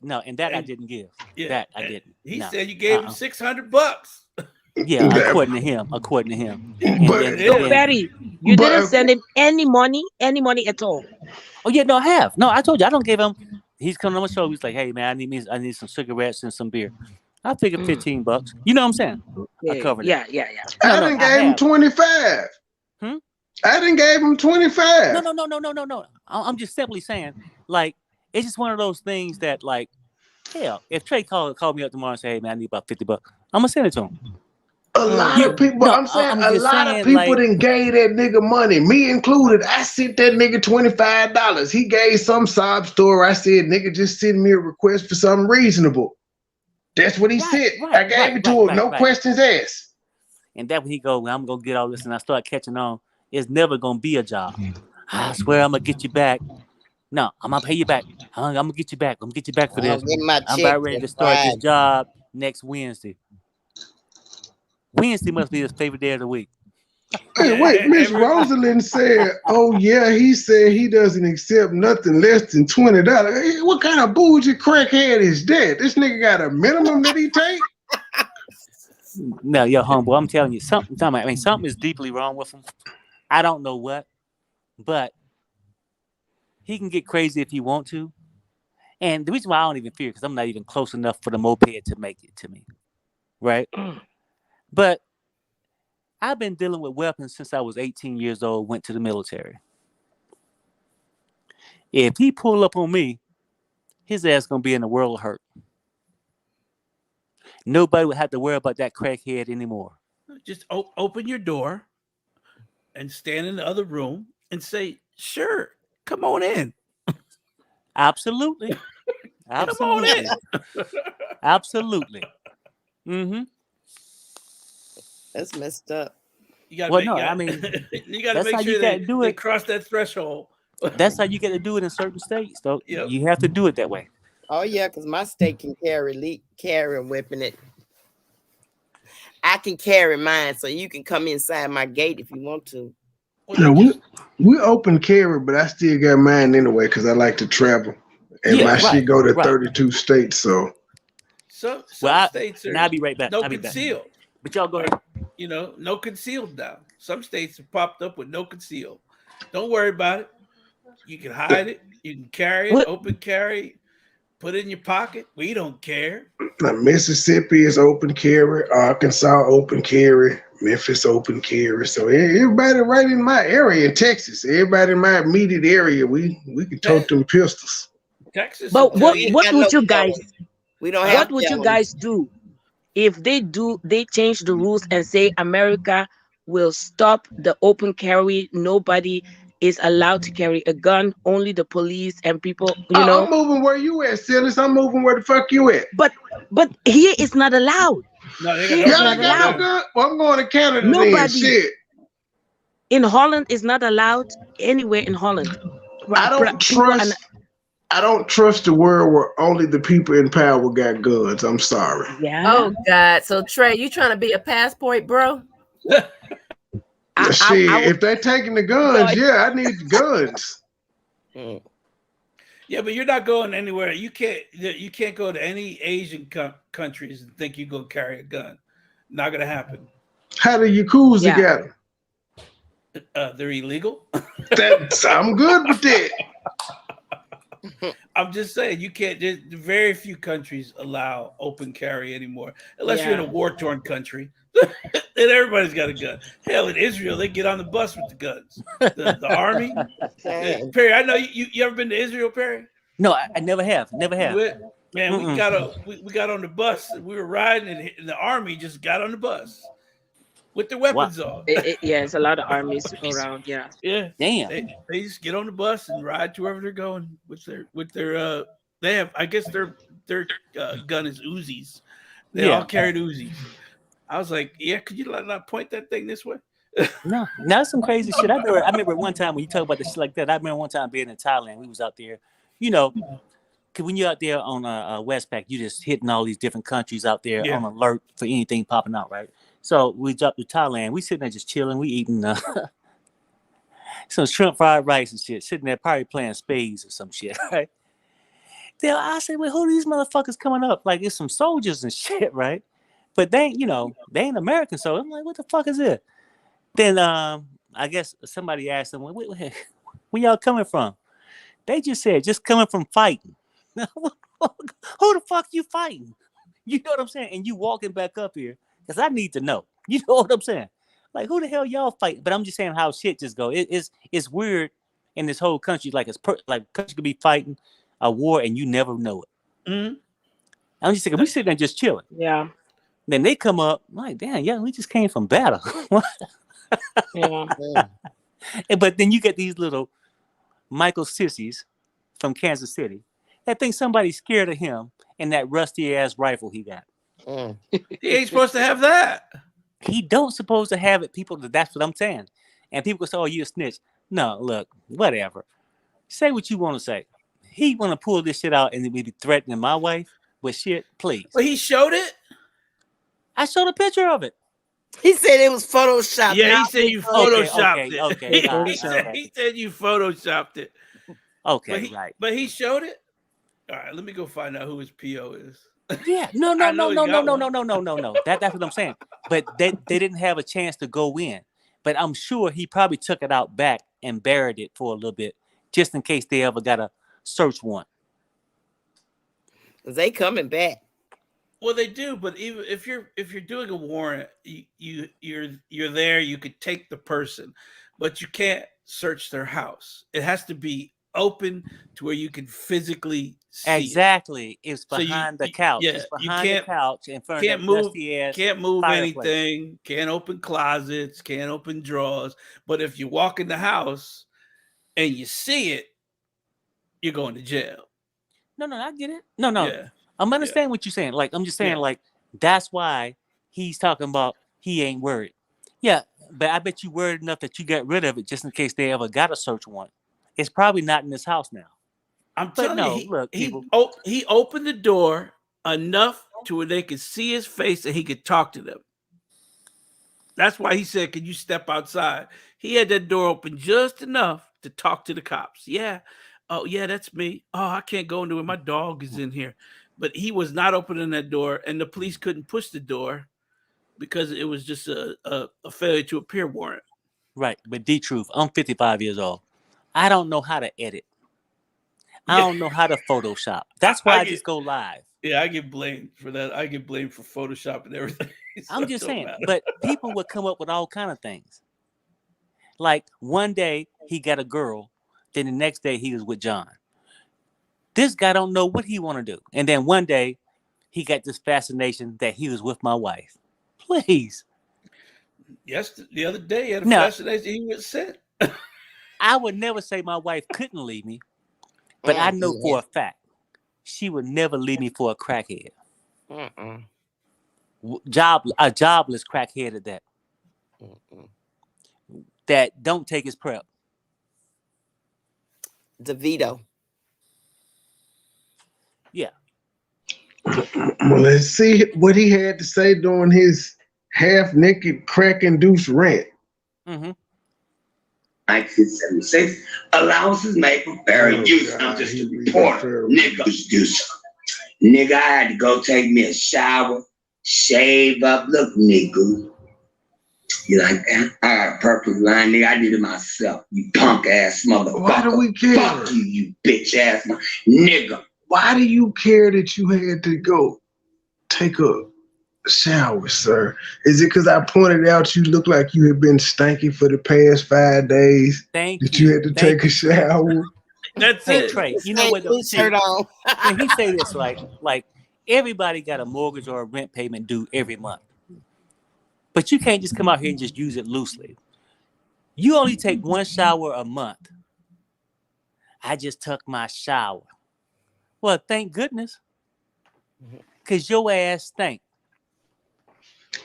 No, and that I didn't give. Yeah, that I didn't. He said you gave him $600. Yeah, according to him. So Barry, you didn't send him any money at all. Oh yeah, no, I have. No, I told you I don't give him. He's coming on my show. He's like, hey man, I need some cigarettes and some beer. I figured $15. You know what I'm saying? I covered it. Yeah. I didn't gave him 25. I didn't gave him 25. No. I'm just simply saying, like, it's just one of those things that, like, hell, if Trey called me up tomorrow and say, hey man, I need about $50, I'm gonna send it to him. A lot of people, a lot of people didn't gave that nigga money, me included. I sent that nigga $25. He gave some sob story. I said, nigga, just send me a request for something reasonable. That's what he said. I gave it to him, no questions asked. And that when he go, well, I'm gonna get all this, and I start catching on. It's never gonna be a job. I swear I'm gonna get you back. No, I'm gonna pay you back. I'm gonna get you back. I'm gonna get you back for this. I'm about ready to start this job next Wednesday. Wednesday must be his favorite day of the week. Hey, wait, Miss Rosalind said, oh yeah, he said he doesn't accept nothing less than $20. Hey, what kind of bullshit crackhead is that? This nigga got a minimum that he take? No, yo, homeboy, I'm telling you, something is deeply wrong with him. I don't know what, but he can get crazy if he want to. And the reason why I don't even fear, because I'm not even close enough for the moped to make it to me. Right? But I've been dealing with weapons since I was 18 years old, went to the military. If he pull up on me, his ass gonna be in a world of hurt. Nobody would have to worry about that crackhead anymore. Just open your door and stand in the other room and say, sure, come on in. Absolutely. Come on in. Absolutely. Mm-hmm. That's messed up. You gotta you gotta make sure they cross that threshold. That's how you get to do it in certain states, though. Yep. You have to do it that way. Oh yeah, because my state can carry a weapon. I can carry mine, so you can come inside my gate if you want to. No, we open carry, but I still got mine anyway because I like to travel, and my shit go to 32 states. So some states are. And I'll be right back. No concealed. But y'all go ahead. No concealed now. Some states have popped up with no concealed. Don't worry about it. You can hide it. You can carry it, open carry, put it in your pocket. We don't care. Now, Mississippi is open carry, Arkansas open carry, Memphis open carry. So everybody right in my area in Texas, everybody in my immediate area, we can tote them pistols. Texas. But what would you guys? We don't have. What would you guys do if they change the rules and say America will stop the open carry? Nobody is allowed to carry a gun. Only the police and people, I'm moving where you at, Silas. I'm moving where the fuck you at. But here it's not allowed. No, they Here got it's no not guns. allowed. Good. Well, I'm going to Canada then. Nobody Shit. in Holland is not allowed anywhere in Holland. I don't trust the world where only the people in power got guns. I'm sorry. Yeah. Oh God. So Trey, you trying to be a passport, bro? If they're taking the guns, I need the guns. Yeah, but you're not going anywhere. You can't go to any Asian countries and think you're gonna carry a gun. Not gonna happen. How the Yakuza got them? They're illegal. I'm good with that. I'm just saying you can't. Very few countries allow open carry anymore, unless you're in a war-torn country. Then everybody's got a gun. Hell, in Israel, they get on the bus with the guns. The army. Perry, I know you ever been to Israel, Perry? No, I never have. Never have. Man, we got on the bus. We were riding, and the army just got on the bus with their weapons on. It's a lot of armies around. Yeah. Yeah. Damn. They just get on the bus and ride to wherever they're going with their. They have. I guess their gun is Uzis. They all carried Uzis. I was like, yeah, could you not point that thing this way? No, that's some crazy shit. I remember one time when you talk about the shit like that. I remember one time being in Thailand. We was out there, because when you're out there on Westpac, you just hitting all these different countries out there on alert for anything popping out, right? So we jumped to Thailand. We sitting there just chilling. We eating some shrimp fried rice and shit. Sitting there probably playing spades or some shit, right? Then I said, well, who are these motherfuckers coming up? Like it's some soldiers and shit, right? But they ain't American, so I'm like, what the fuck is it? Then I guess somebody asked them, where y'all coming from? They just said, just coming from fighting. Who the fuck you fighting? You know what I'm saying? And you walking back up here, because I need to know. You know what I'm saying? Like, who the hell y'all fighting? But I'm just saying how shit just go. It's weird in this whole country. Like, like country could be fighting a war and you never know it. Mm-hmm. I'm just thinking, we sitting there just chilling. Yeah. Then they come up, like, damn, we just came from battle. But then you get these little Michael sissies from Kansas City that think somebody's scared of him and that rusty ass rifle he got. He ain't supposed to have that. He don't supposed to have it. People, that's what I'm saying. And people say, oh, you a snitch. No, look, whatever. Say what you want to say. He want to pull this shit out and be threatening my wife with shit, please. But he showed it? I showed a picture of it. He said it was photoshopped. Yeah, he said you photoshopped it. Okay. He said you photoshopped it. Okay, right. But he showed it? All right, let me go find out who his PO is. Yeah, no. That's what I'm saying. But they didn't have a chance to go in. But I'm sure he probably took it out back and buried it for a little bit, just in case they ever got a search warrant. They coming back. Well, they do, but even if you're doing a warrant, you're there. You could take the person, but you can't search their house. It has to be open to where you can physically see. Exactly, it's behind the couch. Yeah, it's behind the couch in front of the dusty ass. Can't move fireplace. anything. Can't open closets. Can't open drawers. But if you walk in the house and you see it, you're going to jail. No, I get it. No. Yeah. I'm understanding what you're saying. Like, I'm just saying, like, that's why he's talking about he ain't worried. Yeah, but I bet you worried enough that you got rid of it just in case they ever got a search warrant. It's probably not in this house now. I'm telling you, he opened the door enough to where they could see his face and he could talk to them. That's why he said, "Can you step outside?" He had that door open just enough to talk to the cops. Yeah. Oh, yeah, that's me. Oh, I can't go into it. My dog is in here. But he was not opening that door, and the police couldn't push the door because it was just a failure to appear warrant. Right. But D-Truth, I'm 55 years old. I don't know how to edit. I don't know how to Photoshop. That's why I just go live. Yeah, I get blamed for that. I get blamed for Photoshop and everything. So I'm just saying. But people would come up with all kind of things. Like one day he got a girl, then the next day he was with John. This guy don't know what he want to do. And then one day he got this fascination that he was with my wife. Please. Yes, the other day he had a fascination he was sent. I would never say my wife couldn't leave me, but I know for a fact she would never leave me for a crackhead. A jobless crackhead at that. That don't take his prep. DeVito. Yeah. Well, let's see what he had to say during his half-naked crack-induced rant. 1976, allowances made for fair use. I'm just a reporter. Niggas do something. Nigga, I had to go take me a shower, shave up. Look, nigga. You like that? I got a perfect line, nigga. I did it myself. You punk ass motherfucker. Why do we care? Fuck you, you bitch ass nigga. Why do you care that you had to go take a shower, sir? Is it because I pointed out you look like you had been stanky for the past 5 days? That you had to take a shower? That's it. Trey, you know what? Shirt on. And he say this like everybody got a mortgage or a rent payment due every month. But you can't just come out here and just use it loosely. You only take one shower a month. I just took my shower. Well, thank goodness. Because your ass stink.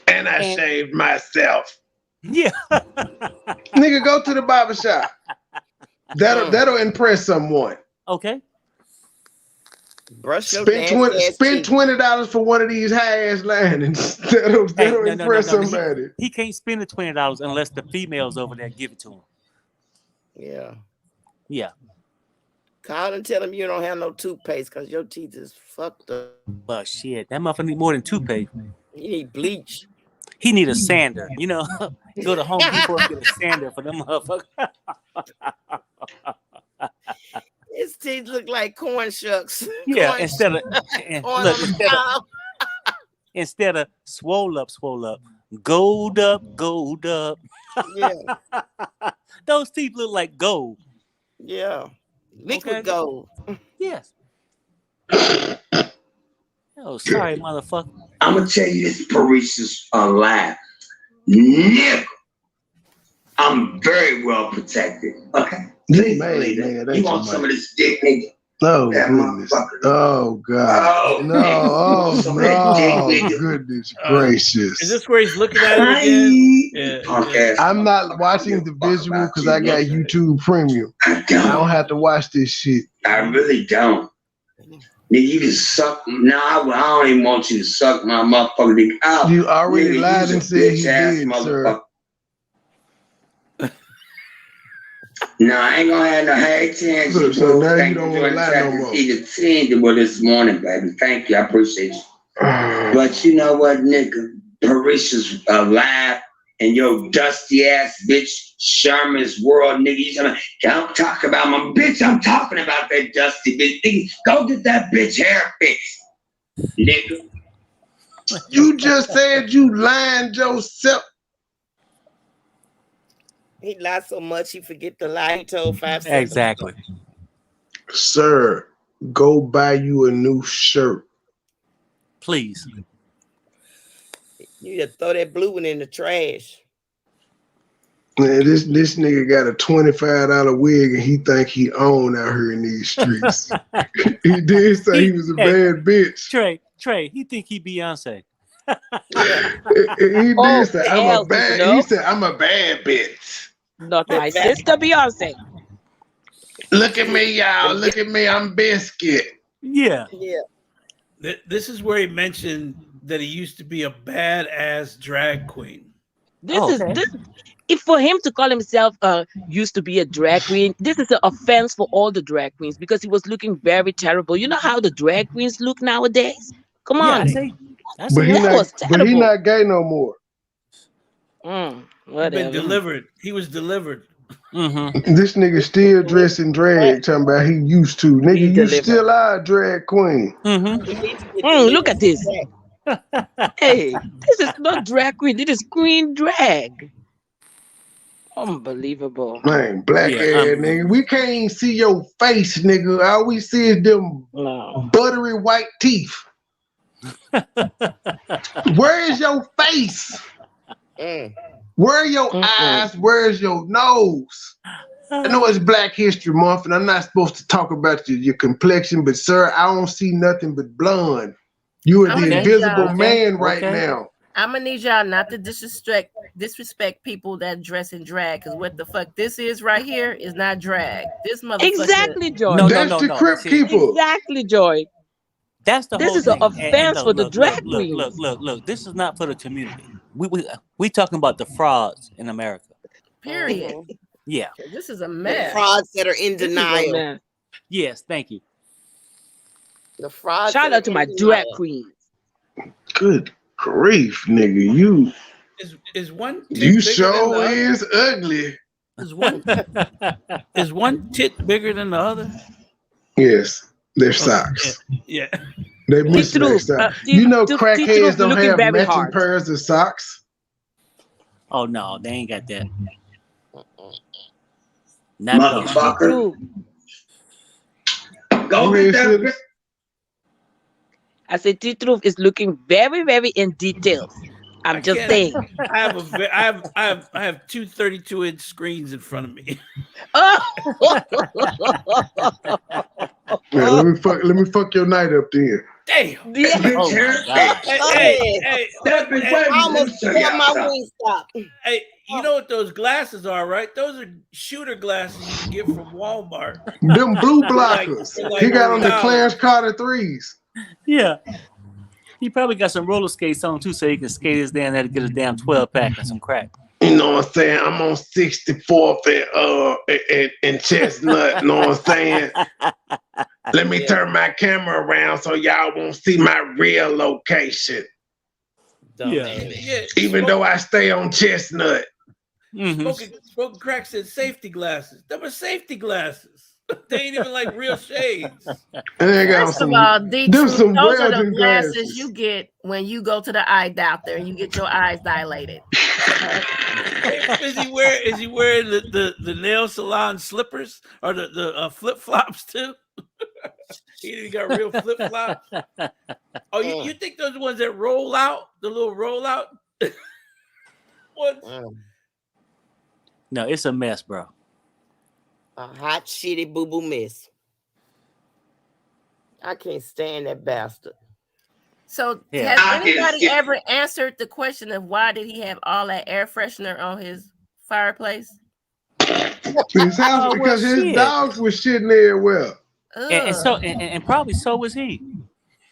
And I shaved myself. Yeah. Nigga, go to the barber shop. That'll impress someone. Okay. Brush your spend $20 for one of these high-ass linings. That'll impress somebody. He can't spend the $20 unless the females over there give it to him. Yeah. Yeah. Call and tell him you don't have no toothpaste because your teeth is fucked up. But shit, that motherfucker need more than toothpaste. You need bleach. He need a sander. You know, go to Home Depot and get a sander for them motherfuckers. His teeth look like corn shucks. Yeah, corn instead of swole up, gold up. Yeah. Those teeth look like gold. Yeah. Liquid gold. Yes. Oh, sorry, motherfucker. I'm gonna tell you this, Parisha's lie. Nigga, I'm very well protected. Okay. Man, you want some of this dick, nigga? Oh, goodness. Oh, God. No, goodness gracious. Is this where he's looking at it again? Yeah. I'm not watching the visual because I got YouTube Premium. I don't have to watch this shit. I really don't. Nigga, you can suck. No, I don't even want you to suck my motherfucking dick out. You already lied and said he did, sir. No, I ain't gonna have no hate chance. Look, so now you don't want to lie no more. Either team with this morning, baby. Thank you, I appreciate you. But you know what, nigga? Parisha's alive, and your dusty ass bitch, Sherman's World, nigga. You don't talk about my bitch. I'm talking about that dusty bitch. Nigga, go get that bitch hair fixed, nigga. You just said you lying yourself. He lied so much he forget the lie he told 5 seconds. Exactly. Sir, go buy you a new shirt. Please. You just throw that blue one in the trash. Man, this nigga got a $25 wig and he think he own out here in these streets. He did say he was a bad bitch. Trey, he think he Beyonce. He did say I'm a bad. He said I'm a bad bitch. Not my sister Beyonce. Look at me, y'all. Look at me. I'm Biscuit. Yeah. This is where he mentioned that he used to be a badass drag queen. This if for him to call himself used to be a drag queen, this is an offense for all the drag queens because he was looking very terrible. You know how the drag queens look nowadays? Come on. But he not gay no more. Been delivered. He was delivered. Mm-hmm. This nigga still dressing drag, talking about he used to. Nigga, you still are a drag queen. Look at this. Hey, this is not drag queen. This is queen drag. Unbelievable. Man, black ass nigga. We can't even see your face, nigga. All we see is them buttery white teeth. Where is your face? Where are your eyes? Where's your nose? I know it's Black History Month, and I'm not supposed to talk about your complexion, but sir, I don't see nothing but blonde. You are the invisible man right now. I'm gonna need y'all not to disrespect people that dress in drag, because what the fuck this is right here is not drag. This motherfucker. Exactly, Joy. No, that's the Crip people. Exactly, Joy. That's the this whole is thing. An offense for the drag queens. Look. This is not for the community. We talking about the frauds in America. Period. Yeah. This is a mess. The frauds that are in denial. Yes, thank you. The frauds. Shout out to my drag queens. Good grief, nigga. You sure is ugly. Is one tit bigger than the other? Yes, they're socks. Yeah. They mismatched socks. You know crackheads don't have matching pairs of socks? Oh no, they ain't got that. Motherfucker. Go get that. I said T-Truth is looking very, very in detail. I'm just saying. I have two 32-inch screens in front of me. Yeah, let me fuck your night up then. Damn. Yeah. Oh my God. Hey, I almost got my wing stop. Hey, you know what those glasses are, right? Those are shooter glasses you can get from Walmart. Them blue blockers. He got on the Clarence Carter 3s. Yeah. He probably got some roller skates on too, so he can skate his damn there to get a damn 12-pack and some crack. You know what I'm saying? I'm on 64th and Chestnut. You know what I'm saying? Let me turn my camera around so y'all won't see my real location. Even though I stay on Chestnut. Smoking crack said safety glasses. Them are safety glasses. They ain't even like real shades. First of all, those are the glasses you get when you go to the eye doctor and you get your eyes dilated. Is he wearing the nail salon slippers or the flip flops too? He even got real flip flops. Oh, you think those are the ones that roll out? The little roll out? What? No, it's a mess, bro. A hot, shitty boo-boo mess. I can't stand that bastard. So has anybody ever answered the question of why did he have all that air freshener on his fireplace? His house, because his dogs were shitting there well. And probably so was he.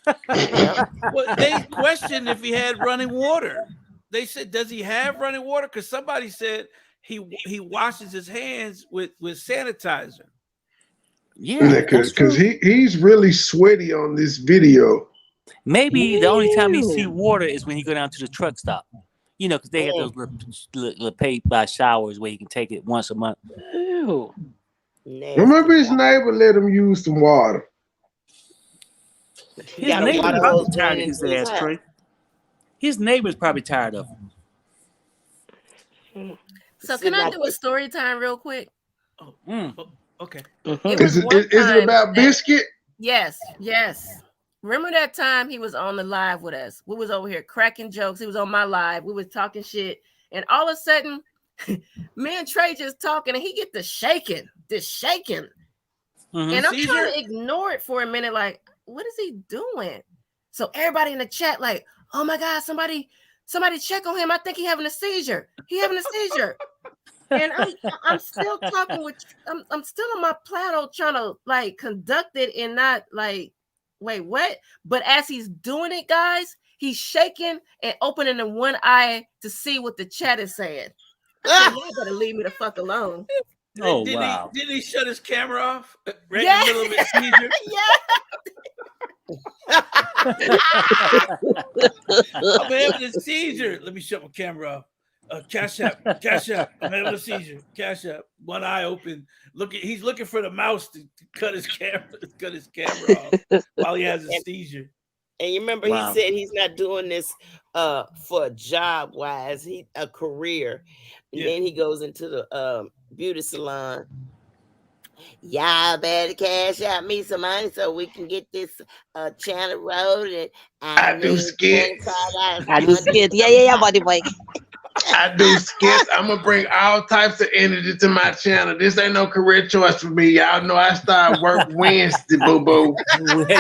Well, they questioned if he had running water. They said, does he have running water? Because somebody said he washes his hands with sanitizer. Yeah, because he's really sweaty on this video. Maybe the only time he see water is when he go down to the truck stop. You know, because they have those little paid by showers where you can take it once a month. Ew. Remember his neighbor let him use some water. His neighbor's probably tired of his ass, Trey. His neighbor's probably tired of him. So can I do a story time real quick? Okay. Is it about Biscuit? Yes. Remember that time he was on the live with us? We was over here cracking jokes. He was on my live. We was talking shit. And all of a sudden, me and Trey just talking and he get the shaking. And I'm trying to ignore it for a minute. Like, what is he doing? So everybody in the chat like, oh my God, somebody check on him. I think he having a seizure. And I'm still talking with, I'm still on my plateau trying to like conduct it and not like, wait, what? But as he's doing it, guys, he's shaking and opening the one eye to see what the chat is saying. Y'all better leave me the fuck alone. Oh, wow. Did he shut his camera off right in the middle of his seizure? I'm having a seizure. Let me shut my camera off. Cash app. I'm having a seizure. Cash app. One eye open. He's looking for the mouse to cut his camera off while he has a seizure. And you remember he said he's not doing this for a job wise, a career. And then he goes into the beauty salon. Y'all better cash out me some money so we can get this channel road. And I do skits. Yeah, buddy boy. I do skits. I'm gonna bring all types of energy to my channel. This ain't no career choice for me. Y'all know I start work Wednesday, boo boo.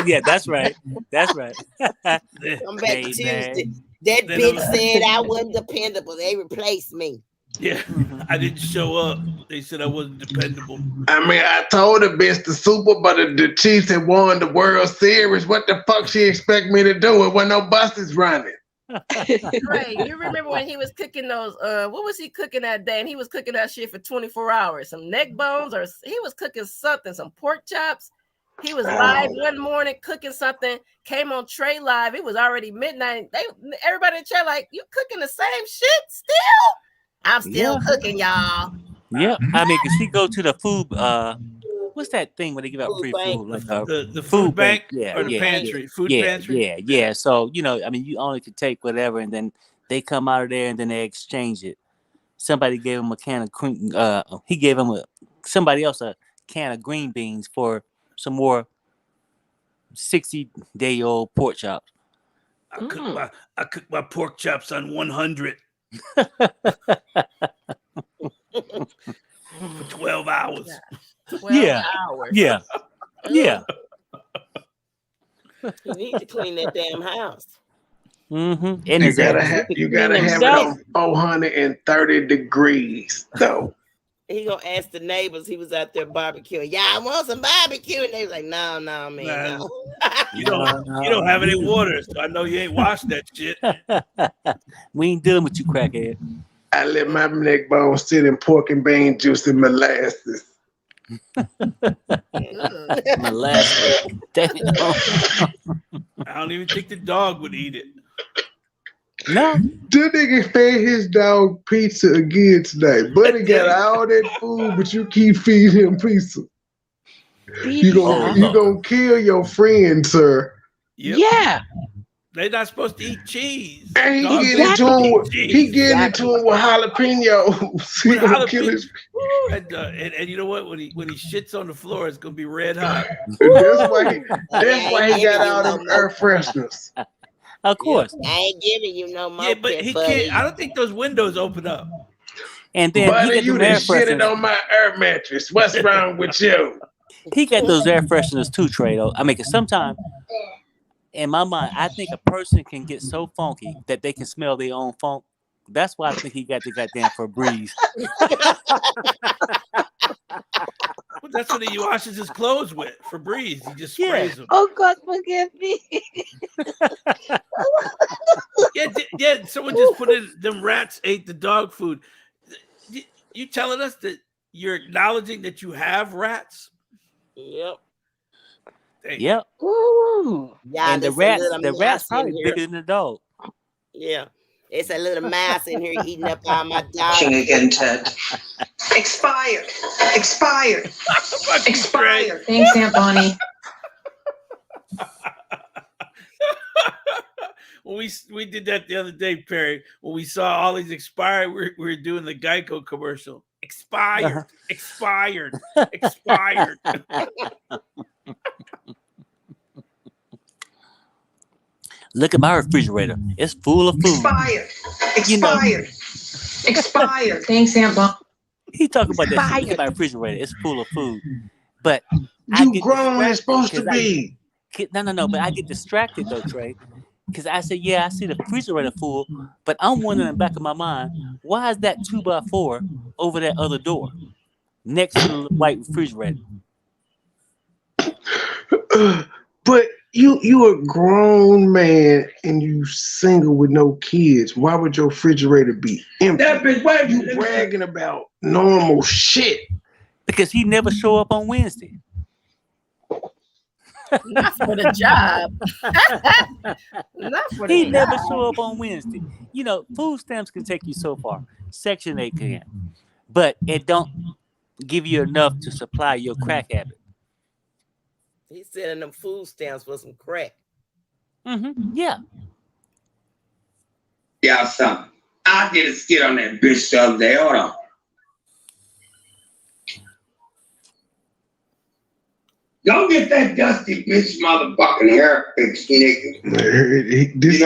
Yeah, that's right. That's right. Come back Tuesday. That bitch said I wasn't dependable. They replaced me. Yeah, I didn't show up. They said I wasn't dependable. I mean, I told the bitch the Super, but the Chiefs had won the World Series. What the fuck she expect me to do? It wasn't no buses running. Right. You remember when he was cooking those, what was he cooking that day? And he was cooking that shit for 24 hours. Some neck bones, or he was cooking something, some pork chops. He was live one morning cooking something, came on Trey Live. It was already midnight. Everybody in the chat like, you cooking the same shit still? I'm still cooking, y'all. Yeah. I mean, cause she go to the food, what's that thing where they give out free food? Like the food bank or the pantry? Food pantry? Yeah. So, you know, I mean, you only could take whatever, and then they come out of there and then they exchange it. Somebody gave him a can of cream. He gave him somebody else a can of green beans for some more 60-day-old pork chops. I cook my pork chops on 100 for 12 hours. 12 hours. Yeah. You need to clean that damn house. Mm-hmm. And you gotta have it on 430 degrees, though. He gonna ask the neighbors. He was out there barbecuing. Yeah, I want some barbecue, and they was like, "No, man, no." You don't have any water, so I know you ain't washed that shit. We ain't dealing with you, crackhead. I let my neck bones sit in pork and bean juice and molasses. Molasses. I don't even think the dog would eat it. No. The nigga fed his dog pizza again today. Buddy got all that food, but you keep feeding him pizza. You gonna kill your friend, sir. Yep. Yeah. They're not supposed to eat cheese. And he getting into him with jalapenos. He gonna kill his. And you know what? When he shits on the floor, it's gonna be red hot. That's why he got all them air fresheners. Of course. I ain't giving you no more. Yeah, but he can't. I don't think those windows open up. And then Buddy, he you done shitted on my air mattress. What's wrong with you? He got those air fresheners too, Trey. Though I mean, cause sometimes in my mind, I think a person can get so funky that they can smell their own funk. That's why I think he got the goddamn Febreze. Well, that's what he washes his clothes with. Febreze. He just sprays them. Oh God, forgive me. Yeah. Someone just put in them rats ate the dog food. You telling us that you're acknowledging that you have rats? Yep. Yep. Ooh. Yeah, and the rat's probably bigger than the dog. Yeah. It's a little mouse in here eating up all my dog. Again, Ted. Expired. Thanks, Aunt Bonnie. When we did that the other day, Perry, when we saw all these expired, we were doing the Geico commercial. Expired. Look at my refrigerator. It's full of food. Expired. Thanks, Aunt Bonnie. He talking about that. Look at my refrigerator. It's full of food. But you grown as supposed to be. No. But I get distracted though, Trey. Because I said, yeah, I see the refrigerator full, but I'm wondering in the back of my mind, why is that 2x4 over that other door next to the white refrigerator? But you a grown man and you single with no kids. Why would your refrigerator be empty? That bitch, why you bragging about normal shit? Because he never show up on Wednesday. Not for the job. He never show up on Wednesday. You know, food stamps can take you so far. Section 8 can. But it don't give you enough to supply your crack habit. He's sending them food stamps for some crack. Mm-hmm. Yeah. Y'all something. I did a skit on that bitch the other day. Hold on. Go get that dusty bitch motherfucking hair fixed, nigga. This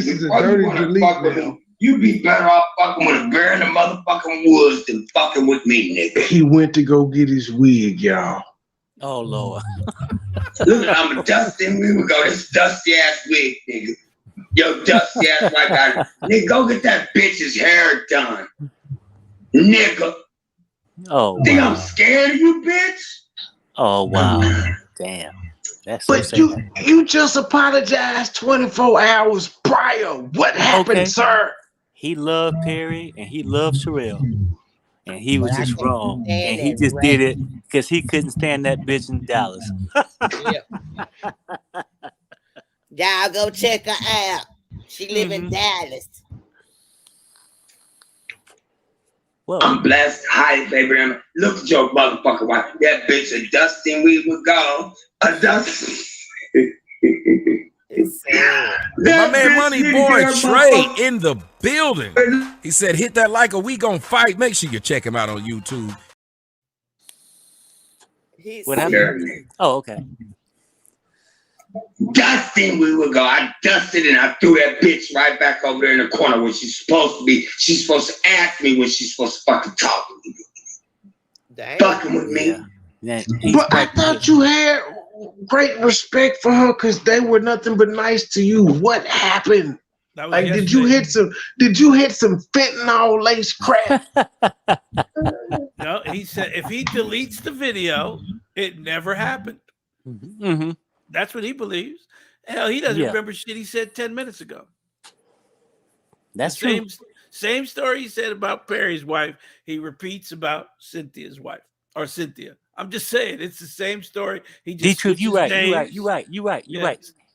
is a dirty delete now. You be better off fucking with a bear in the motherfucking woods than fucking with me, nigga. He went to go get his wig, y'all. Oh Lord. Look, I'm a Dustin. We would go this dusty ass wig, nigga. Yo, dusty ass white guy. Nigga, go get that bitch's hair done. Nigga. Oh Think wow. I'm scared of you, bitch? Oh wow. Damn. That's so But sad. you just apologized 24 hours prior. What happened, sir? He loved Perry and he loved Sherelle. And he was just wrong. And he stand just that did it because he couldn't stand that bitch in Dallas. Yep. Y'all go check her out. She live in Dallas. Whoa. I'm blessed. Hi, baby. Look at your motherfucking wife. That bitch a Dustin we would go. A Dustin. My man MoneyBoy Trey in the building. He said, hit that like or we gon' fight. Make sure you check him out on YouTube. What happened? Oh, okay. Dustin we would go. I dusted and I threw that bitch right back over there in the corner where she's supposed to be. She's supposed to ask me when she's supposed to fucking talk to me. Dang. Fucking with me. Yeah. But I thought you had great respect for her because they were nothing but nice to you. What happened? Like, did you hit some fentanyl lace crap? No, he said if he deletes the video, it never happened. Mm-hmm. That's what he believes. Hell, he doesn't remember shit he said 10 minutes ago. That's the true. Same story he said about Perry's wife, he repeats about Cynthia's wife or Cynthia. I'm just saying, it's the same story. He just D-Truth, you're right. names. You're right.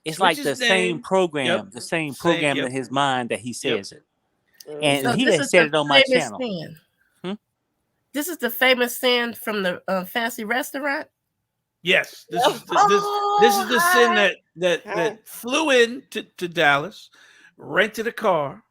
It's like the same program, in his mind that he says it. And So he this had is said the it on my famous channel. sin. This is the famous sin from the fancy restaurant. Yes, this is the sin that flew in to Dallas, rented a car,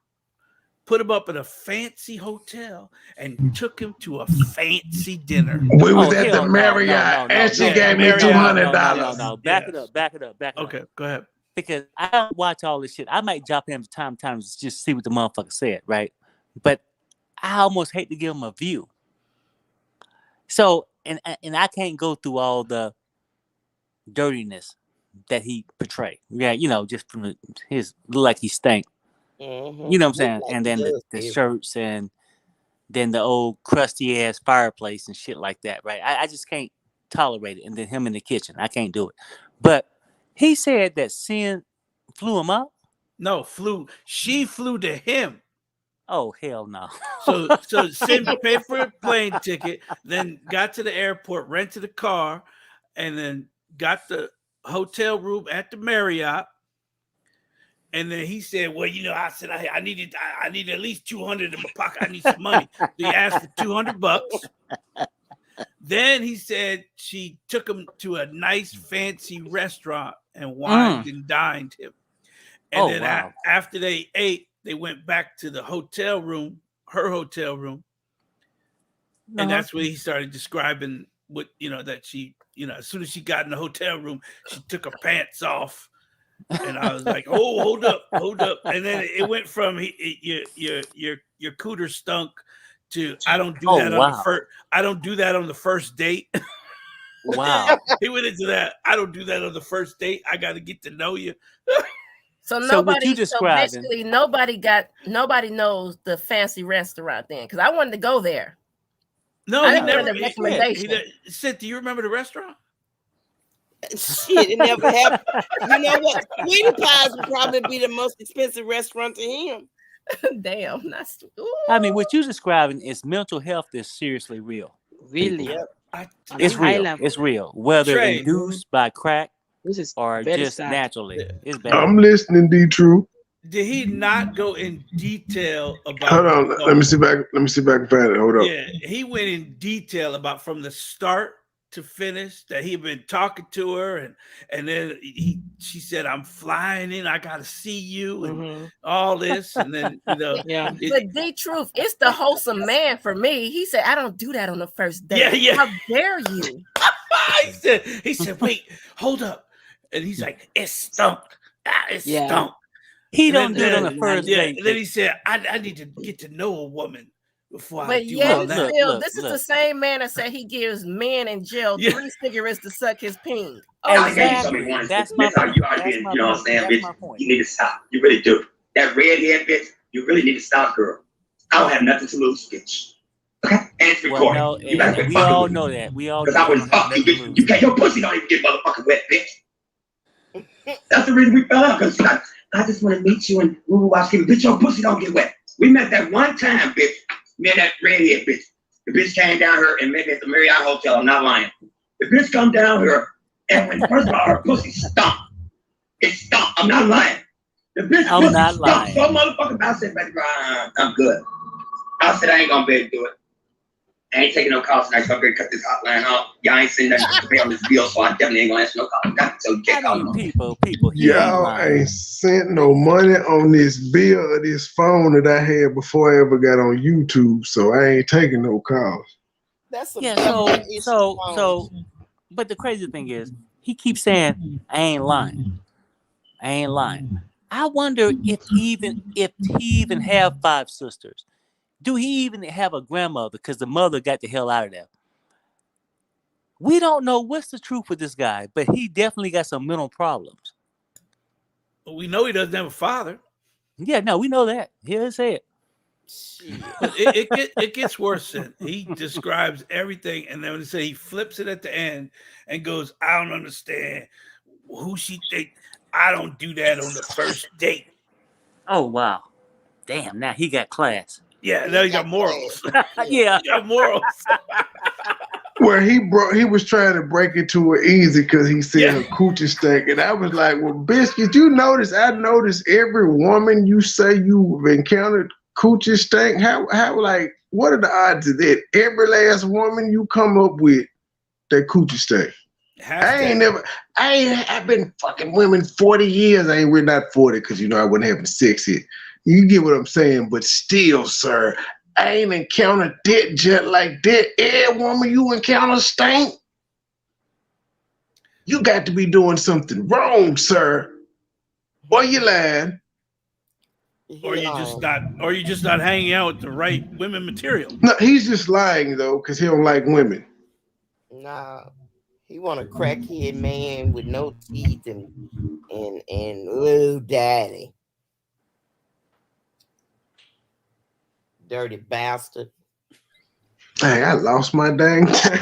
put him up in a fancy hotel, and took him to a fancy dinner. We was at the Marriott, and she gave me $200. No. Back it up. Okay, go ahead. Because I don't watch all this shit. I might drop him from time to just see what the motherfucker said, right? But I almost hate to give him a view. So, and I can't go through all the dirtiness that he portrayed. Yeah, just from his look like he stank. Mm-hmm. You know what I'm saying? And then the shirts and then the old crusty ass fireplace and shit like that, right? I just can't tolerate it. And then him in the kitchen, I can't do it. But he said that Sin flew him up. No, she flew to him. Oh, hell no. So Sin paid for a plane ticket, then got to the airport, rented a car, and then got the hotel room at the Marriott. And then he said, well, I said, I need at least 200 in my pocket. I need some money. So he asked for $200. Then he said she took him to a nice fancy restaurant and wined and dined him. And after they ate, they went back to the hotel room, her hotel room. And that's when he started describing what, that she, as soon as she got in the hotel room, she took her pants off. And I was like, oh, hold up. And then it went from your cooter stunk to I don't do that on the first. I don't do that on the first date. Wow. He went into that. I don't do that on the first date. I got to get to know you. So basically nobody knows the fancy restaurant then, because I wanted to go there. No, he never. Sid, do you remember the restaurant? Shit, it never happened. You know what? Sweetie Pies would probably be the most expensive restaurant to him. Damn, that's. I mean, what you're describing is mental health is seriously real. Really? Yep. It's real. It's real. Whether induced by crack or just naturally. It's bad. I'm listening, D-True. Did he not go in detail about? Hold on. Let me see back. Let me see back and find it. Hold up. Yeah, he went in detail about from the start to finish that he had been talking to her, and then she said, "I'm flying in. I got to see you," and all this, and then yeah. But D-Truth, it's the wholesome man for me. He said, "I don't do that on the first date." Yeah. How dare you? he said, "Wait, hold up," and he's like, "It stunk. It stunk." He don't do it on the first date. And then he said, I need to get to know a woman before I But do yet all that. still, this is the same man that said he gives men in jail 3 cigarettes to suck his ping. Exactly. That's my point. You are being, you know what I'm saying, bitch? You need to stop. You really do. That redhead bitch, you really need to stop, girl. I don't have nothing to lose, bitch. Okay? And it's recording. No, you better quit we fucking all with know me. that. We all Because I wouldn't fuck you, bitch. You can't, your pussy don't even get motherfucking wet, bitch. That's the reason we fell out, because I just want to meet you and we will watch TV. Bitch, your pussy don't get wet. We met that one time, bitch. Me and that redhead bitch. The bitch came down here and met me at the Marriott Hotel. I'm not lying. The bitch come down here and when first of all her pussy stunk. It stunk. I'm not lying. The bitch I'm pussy not stunk lying. so motherfucking bad. I said, baby, I'm good. I said I ain't gonna be able to do it. I ain't taking no calls tonight, so I'm gonna cut this hotline off. Y'all ain't sending nothing to pay on this bill, so I definitely ain't gonna answer no calls. So you can't call me. People. Y'all ain't sent no money on this bill or this phone that I had before I ever got on YouTube, so I ain't taking no calls. That's some so. But the crazy thing is, he keeps saying, "I ain't lying. I ain't lying." I wonder if he even have 5 sisters. Do he even have a grandmother? Because the mother got the hell out of there. We don't know what's the truth with this guy, but he definitely got some mental problems. We know he doesn't have a father. Yeah, no, we know that. He'll say it. But it gets worse. Then he describes everything, and then when he say he flips it at the end and goes, "I don't understand who she think. I don't do that on the first date." Oh wow, damn! Now he got class. Yeah, now he got morals. Yeah, he got morals. Where he was trying to break it to her easy because he said her coochie stank, and I was like, "Well, Biscuit, I noticed every woman you say you've encountered coochie stank. How like what are the odds of that? Every last woman you come up with that coochie stank." I've been fucking women 40 years. I ain't really not 40 because I wasn't having sex yet. You get what I'm saying, but still, sir. I ain't encountered that jet like that. Every woman you encounter stink. You got to be doing something wrong, sir. Or you lying. Or you just not hanging out with the right women material. No, he's just lying though, because he don't like women. Nah. He want a crackhead man with no teeth and little daddy. Dirty bastard. Dang, I lost my dang time.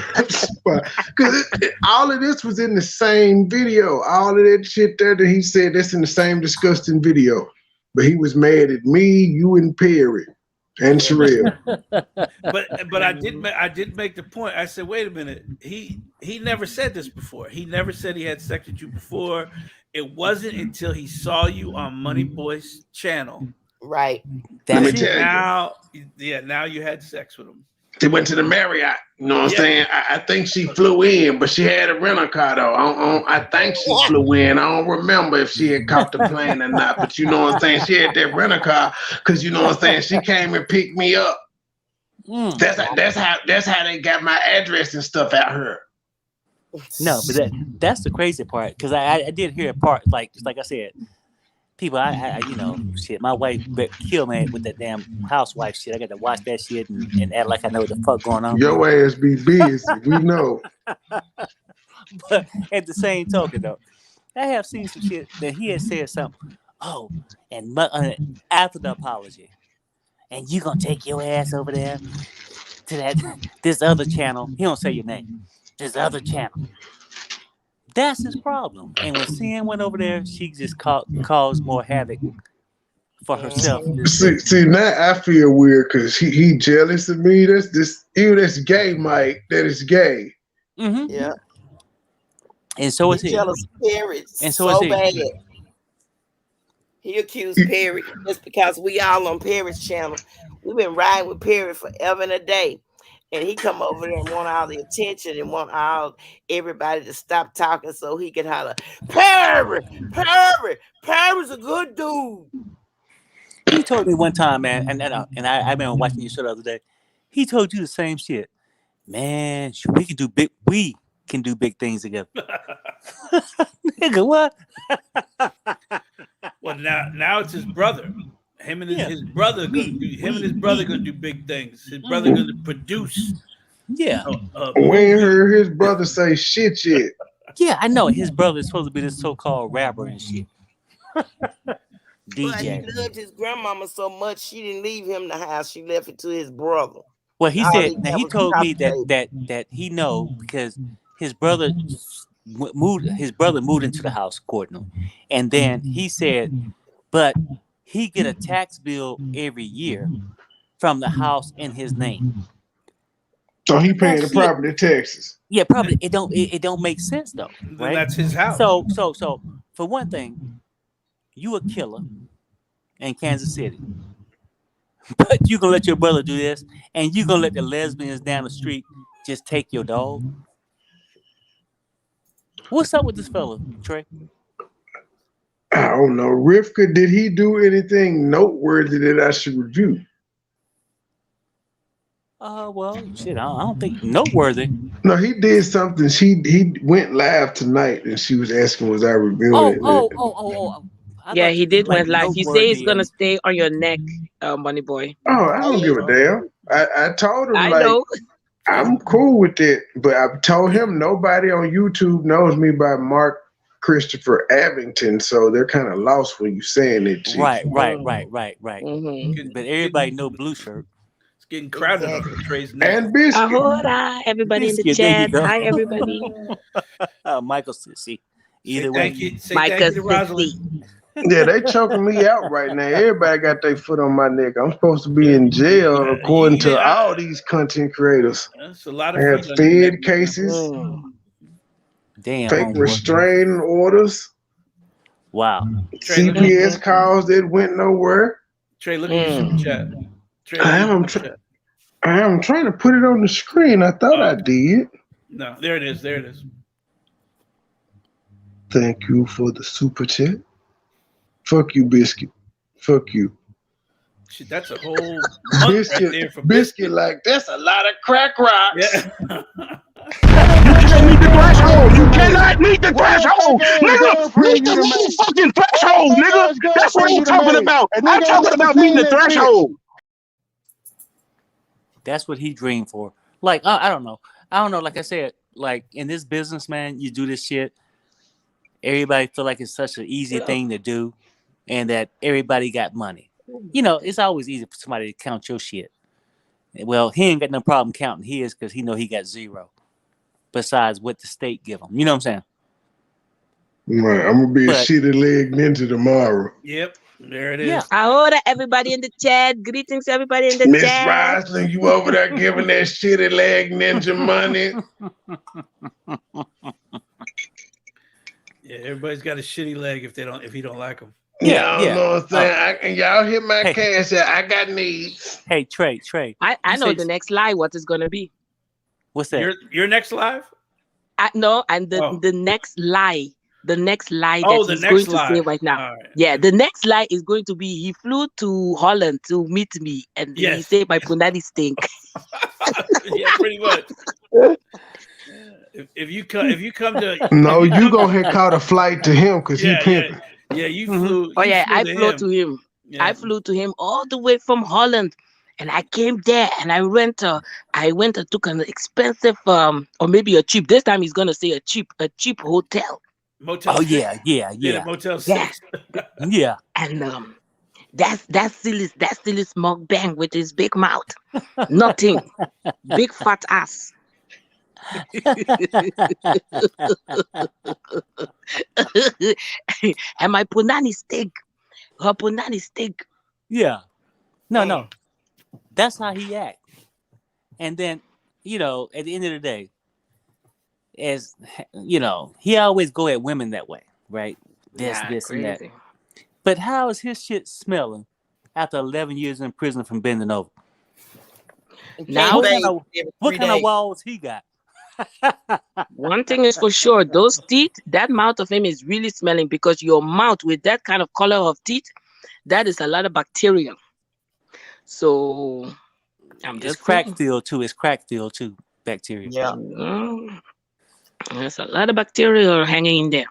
Because all of this was in the same video. All of that shit there that he said, that's in the same disgusting video. But he was mad at me, you, and Perry, and Sherelle. But I did make the point. I said, wait a minute. He never said this before. He never said he had sex with you before. It wasn't until he saw you on MoneyBoy's channel. Right. Let me tell you. Now you had sex with him. They went to the Marriott. You know what I'm saying? I think she flew in, but she had a rental car though. I think she flew in. I don't remember if she had caught the plane or not. But you know what I'm saying? She had that rental car because you know what I'm saying? She came and picked me up. That's how they got my address and stuff out here. No, but that's the crazy part because I did hear a part like I said. People, I shit. My wife killed me with that damn housewife shit. I got to watch that shit and act like I know what the fuck going on. Your ass be busy, we know. But at the same token, though, I have seen some shit that he had said something. Oh, and after the apology, and you gonna take your ass over there to this other channel. He don't say your name. This other channel. That's his problem. And when CN went over there, she just caused more havoc for herself. See, now I feel weird because he jealous of me. That's gay, Mike. That is gay. Mm-hmm. Yeah. And so is he. Jealous Perry. And so is he. Bad. He accused Perry just because we all on Perry's channel. We've been riding with Perry forever and a day. And he come over there and want all the attention and want everybody to stop talking so he could holler, Perry's a good dude. He told me one time, man, and I remember watching your show the other day. He told you the same shit, man. We can do big things together. Nigga, what? Well, now it's his brother. Him and his brother gonna do big things. His brother gonna produce. Yeah. We ain't heard his brother say shit yet. Yeah, I know. His brother is supposed to be this so-called rapper and shit. DJ. But he loved his grandmama so much, she didn't leave him the house. She left it to his brother. Well, he said. Now he told me that he know because his brother moved. His brother moved into the house, according, and then he said, but he get a tax bill every year from the house in his name. So he paying the property taxes. Yeah, probably it don't make sense though, right? That's his house. So for one thing, you a killer in Kansas City, but you gonna let your brother do this, and you gonna let the lesbians down the street just take your dog? What's up with this fella, Trey? I don't know. Rivka, did he do anything noteworthy that I should review? Well, shit, I don't think noteworthy. No, he did something. He went live tonight, and she was asking, "Was I reviewing it?" Oh. Yeah, he did went live. He said he's gonna stay on your neck, MoneyBoy. Oh, I don't give a damn. I told him, I like, know. I'm cool with it, but I told him nobody on YouTube knows me by Mark Christopher Abington, so they're kind of lost when you saying it. Chief. Right. Mm-hmm. But everybody know Blue Shirt. It's getting crowded on Trey's neck. And Biscuit. Ahola, everybody in the chat. Hi, everybody. Michael Sissy. Either say way. thank you to Rosalind. Yeah, they choking me out right now. Everybody got their foot on my neck. I'm supposed to be in jail according to all these content creators. That's a lot of I have Fed cases. Damn. Fake restraining orders. Wow. CPS calls that went nowhere. Trey, look at your super chat. Trey, I am trying to put it on the screen. I thought I did. No, there it is. There it is. Thank you for the super chat. Fuck you, Biscuit. Fuck you. Shit, that's a whole month right there for Biscuit. Like, that's a lot of crack rocks. Yeah. You can't meet the threshold. You cannot meet the threshold. Nigga, meet the motherfucking threshold, nigga. That's what I'm talking about. I'm talking about meeting the threshold. That's what he dreamed for. Like, I don't know. Like I said, like in this business, man, you do this shit. Everybody feel like it's such an easy thing to do, and that everybody got money. You know, it's always easy for somebody to count your shit. Well, he ain't got no problem counting his because he know he got zero. Besides what the state give him. You know what I'm saying? Right. I'm going to be a shitty leg ninja tomorrow. Yep. There it is. Yeah. Ahola, everybody in the chat. Greetings, everybody in the Miss chat. Rosalind, you over there giving that shitty leg ninja money? Yeah, everybody's got a shitty leg if he don't like them. Yeah, you know what I'm saying? Y'all hit my cash out. I got needs. Hey, Trey. I know the next live what is gonna be. What's that? Your next live? No, and the next lie. The next lie that he's going to say right now. Right. Yeah, the next lie is going to be he flew to Holland to meet me and he said my punani stink. Yeah, pretty much. If you come to no, you gonna have caught a flight to him because he pimping. Yeah, you flew. I flew to him. Yeah. I flew to him all the way from Holland, and I came there and I went and took an expensive or maybe a cheap. This time he's gonna say a cheap hotel. Motel. Oh yeah. Motel 6. Yeah. And that's silly smug bang with his big mouth. Nothing. Big fat ass. And my punani steak. Her punani steak. Yeah. No. That's how he act. And then, you know, at the end of the day, as you know, he always go at women that way, right? This crazy. and that. But how is his shit smelling after 11 years in prison from bending over? Now, what kind of walls he got? One thing is for sure, those teeth, that mouth of him is really smelling because your mouth with that kind of color of teeth, that is a lot of bacteria. So it's crack filled too. It's crack filled too, bacteria. Yeah. There's a lot of bacteria hanging in there.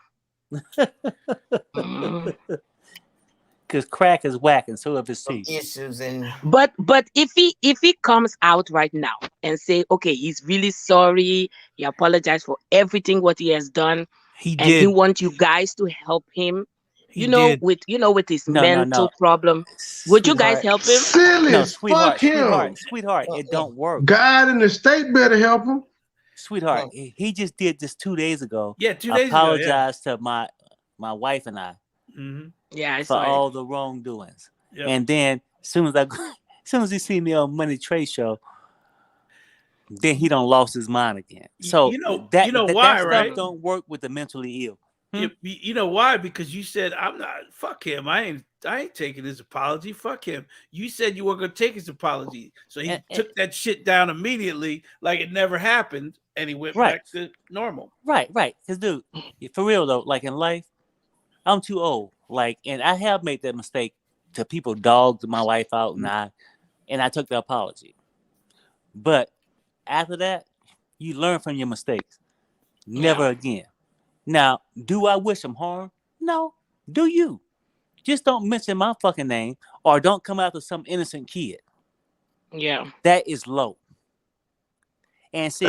because crack is whack, and so if it's seeds. Issues and. But if he comes out right now and say, okay, he's really sorry, he apologized for everything what he has done, he wants you guys to help him. With his mental problem. Would you guys help him? Silly, no, sweetheart, fuck him. Sweetheart, it don't work. God in the state better help him. Sweetheart, he just did this 2 days ago. Yeah, 2 days ago. Apologized to my wife and I. Mm-hmm. Yeah, for all the wrongdoings. Yep. And then as soon as he see me on Money Trade Show, then he done lost his mind again. So that why, right? Stuff don't work with the mentally ill. You know why? Because you said, I'm not, fuck him. I ain't taking his apology. Fuck him. You said you weren't going to take his apology. So he took that shit down immediately like it never happened, and he went back to normal. Right. Because, dude, for real, though, like in life, I'm too old. Like, and I have made that mistake to people dogged my wife out, and I took the apology. But after that, you learn from your mistakes. Never again. Now, do I wish him harm? No. Do you? Just don't mention my fucking name or don't come after some innocent kid. Yeah. That is low. And see,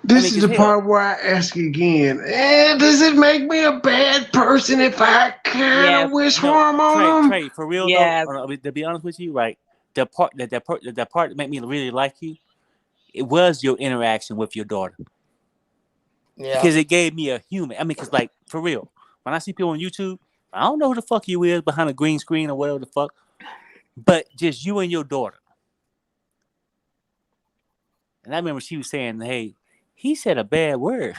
this is the part where I ask you again, does it make me a bad person if I kind of wish harm on him? Trey, for real though, to be honest with you, right? The part that made me really like you, it was your interaction with your daughter. Yeah. Because it gave me a human. I mean, because like for real, when I see people on YouTube, I don't know who the fuck you is behind a green screen or whatever the fuck, but just you and your daughter. And I remember she was saying, "Hey, he said a bad word."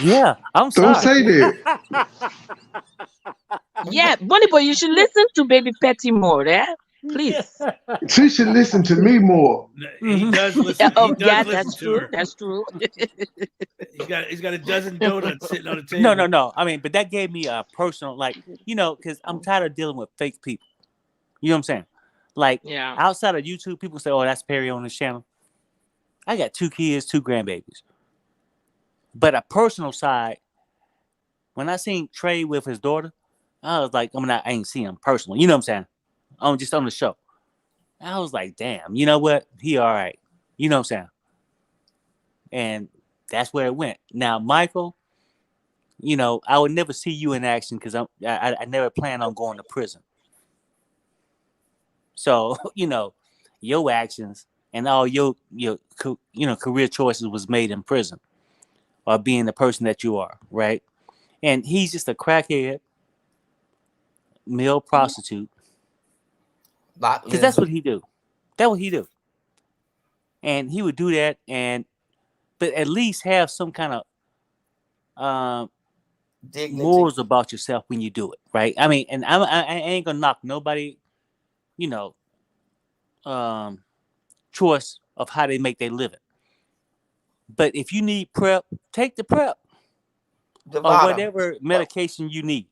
Yeah, I'm sorry. Don't say that. Yeah, MoneyBoy, you should listen to Baby Petty more, please. She should listen to me more. He does listen. That's true. That's true. He's got a dozen donuts sitting on the table. No. I mean, but that gave me a personal, like, because I'm tired of dealing with fake people. You know what I'm saying? Like, outside of YouTube, people say, "Oh, that's Perry on his channel." I got 2 kids, 2 grandbabies. But a personal side, when I seen Trey with his daughter, I was like, I ain't seen him personally. You know what I'm saying? I'm just on the show. I was like, damn, you know what? He all right. You know what I'm saying? And that's where it went. Now, Michael, I would never see you in action because I never plan on going to prison. So, your actions and all your career choices was made in prison or being the person that you are, right? And he's just a crackhead, male prostitute. Because that's what he do. That's what he do. And he would do that, but at least have some kind of morals about yourself when you do it, right? I mean, and I ain't gonna knock nobody, choice of how they make their living. But if you need prep, take the prep or whatever medication you need.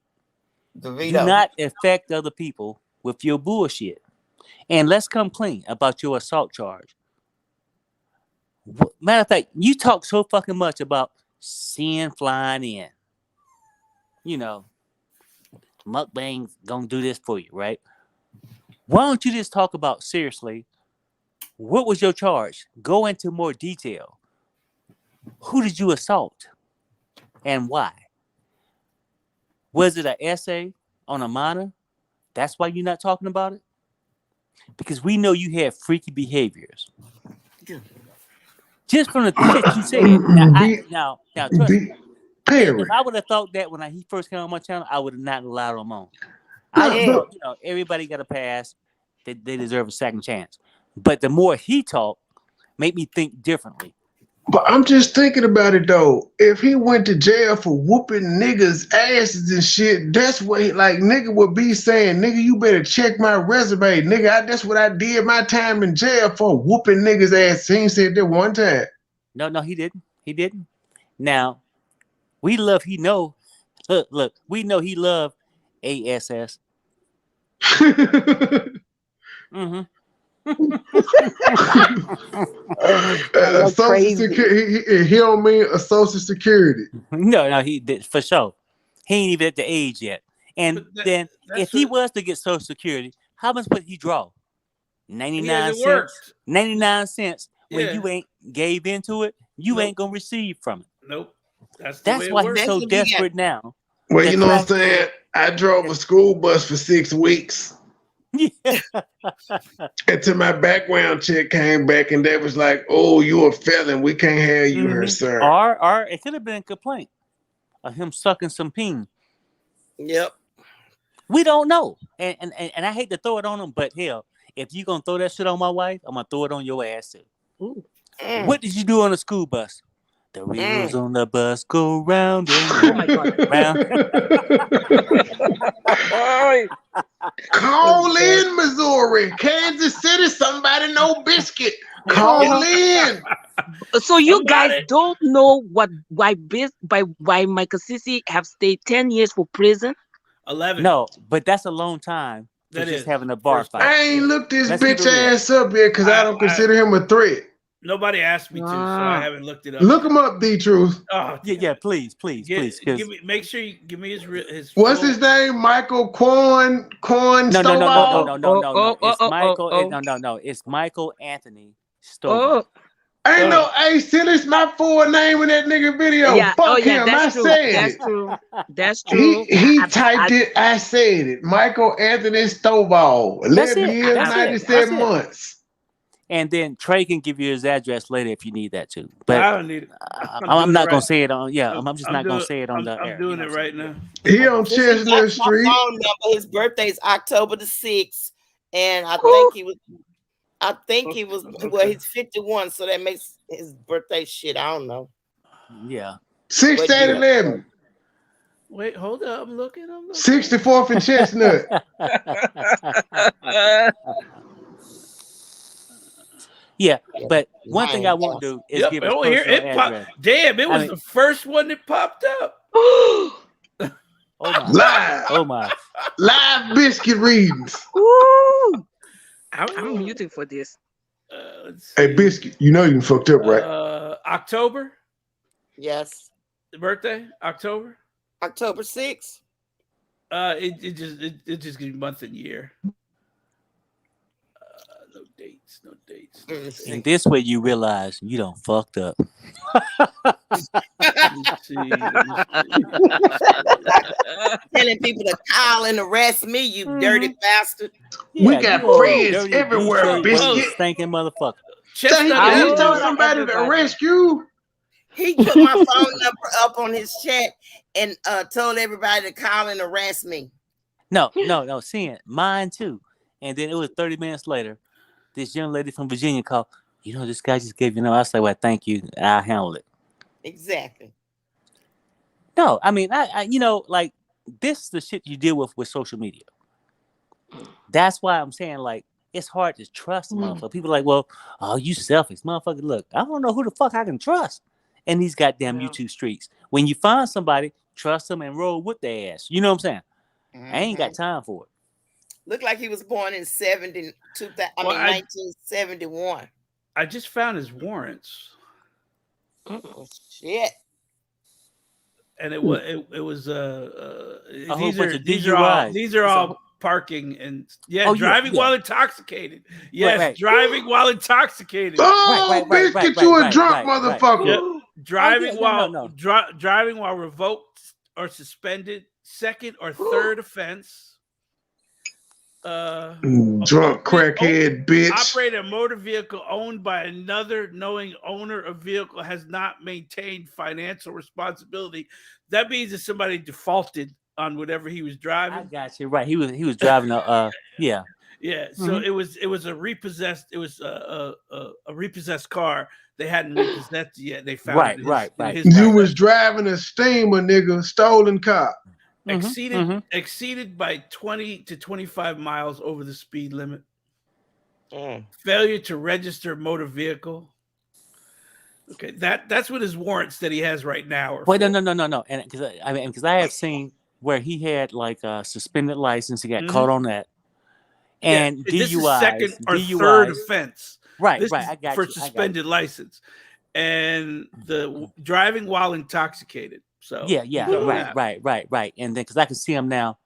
Do not affect other people with your bullshit. And let's come clean about your assault charge. Matter of fact, you talk so fucking much about sin flying in. Mukbang's gonna do this for you, right? Why don't you just talk about seriously? What was your charge? Go into more detail. Who did you assault? And why? Was it an essay on a minor? That's why you're not talking about it? Because we know you had freaky behaviors. Just from the shit you said. Now, trust me. If I would have thought that when he first came on my channel, I would have not allowed him on. I thought, everybody got a pass. They deserve a second chance. But the more he talked, made me think differently. But I'm just thinking about it though. If he went to jail for whooping niggas' asses and shit, that's what nigga would be saying, nigga, you better check my resume. Nigga, that's what I did my time in jail for, whooping niggas' ass. He ain't said that one time. No, he didn't. He didn't. Now, we know he ASS. Mm-hmm. Social Security. He don't mean a Social Security. No, he did for sure. He ain't even at the age yet. And then if he was to get Social Security, how much would he draw? 99 cents. 99 cents. When you ain't gave into it, you ain't gonna receive from it. Nope. That's why he's so desperate now. Well, you know what I'm saying? I drove a school bus for 6 weeks. Until my background check came back and they was like, "Oh, you a felon. We can't have you here, sir." Or it could have been a complaint of him sucking some peen. Yep. We don't know. And I hate to throw it on him, but hell, if you gonna throw that shit on my wife, I'm gonna throw it on your ass too. What did you do on the school bus? The wheels on the bus go round and round. Call in, Missouri, Kansas City. Somebody know Biscuit. Call in. So you guys don't know why Michael Sissy have stayed 10 years for prison? 11. No, but that's a long time. That is having a bar fight. I ain't looked this bitch ass up yet because I don't consider him a threat. Nobody asked me to, so I haven't looked it up. Look him up, D-Truth. Oh, yeah, please. Make sure you give me his. What's his name? Michael Corn No. It's Michael. No. It's Michael Anthony Stovall. Ain't no A. Silly's my full name in that nigga video. Yeah. Fuck him. That's I true. said That's it. true. That's true. He typed it. I said it. Michael Anthony Stovall. 11 years, 97 months. And then Trey can give you his address later if you need that too. But I don't need it. I'm not gonna say it on. Yeah, I'm just not gonna say it on the air. I'm doing it right now. He on Chestnut Street. My phone number. His birthday's October the 6th, and I think he was. Well, he's 51, so that makes his birthday shit. I don't know. Yeah. 6th and 11. Wait, hold up. I'm looking. 64th and Chestnut. Yeah, but one thing I won't do is give his personal address. Damn, it was the first one that popped up. Oh my! Live. Oh my! Live Biscuit readings. Woo! I'm muting for this. Hey, Biscuit, you know you fucked up, right? October. Yes. The birthday, October 6th. It just gives you month and year. No dates. And this way you realize you don't fucked up. Telling people to call and arrest me, you dirty bastard. Yeah, we got friends everywhere, Biscuit. Stinking motherfucker. He told somebody to arrest you. He put my phone number up on his chat and told everybody to call and arrest me. No, seeing mine too. And then it was 30 minutes later. This young lady from Virginia called. You know, this guy just gave you. I was like, well, thank you. I'll handle it. Exactly. No, I mean, I like this is the shit you deal with social media. That's why I'm saying, like, it's hard to trust motherfuckers. People are like, well, oh, you selfish, motherfucker. Look, I don't know who the fuck I can trust in these goddamn YouTube streets. When you find somebody, trust them and roll with their ass. You know what I'm saying? I ain't got time for it. Looked like he was born in 1971. I just found his warrants. Oh, shit. And it was these are all parking and driving while intoxicated. Yes, right. Driving while intoxicated. Oh, Biscuit, you a drunk motherfucker. Yep. Driving while revoked or suspended, second or third offense. Drunk crackhead bitch. Operate a motor vehicle owned by another knowing owner of vehicle has not maintained financial responsibility. That means that somebody defaulted on whatever he was driving. I got you right. He was driving yeah. So it was a repossessed. It was a repossessed car. They hadn't repossessed it yet. They found right. You was driving a steamer, nigga, stolen car. Exceeded by 20 to 25 miles over the speed limit. Failure to register motor vehicle. Okay, that's what his warrants that he has right now are. Wait, no. And because I have seen where he had like a suspended license, he got caught on that, and DUI, this is second or third offense. Right. I got for suspended license, and the driving while intoxicated. So right. And then because I can see him now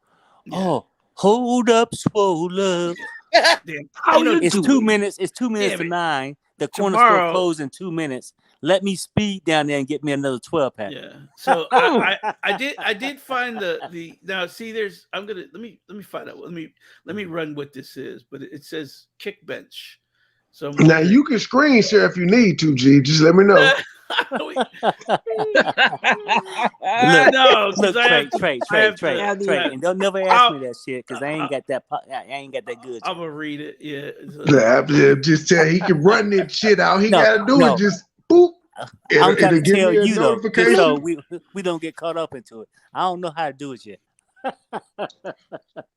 Oh, hold up, swole up. It's 2 minutes. It's 2 minutes to 9. The corner store closed in 2 minutes. Let me speed down there and get me another 12 pack. Yeah. So I did find the now see there's let me find out. Let me run what this is, but it says kick bench. So now you can screen share if you need to, G. Just let me know. Look, Trey, and they'll never ask me that shit because I ain't got that good. I'm gonna read it. Yeah. Just tell he can run that shit out. He gotta do it. Just boop. I'm trying to tell you though, so we don't get caught up into it. I don't know how to do it yet.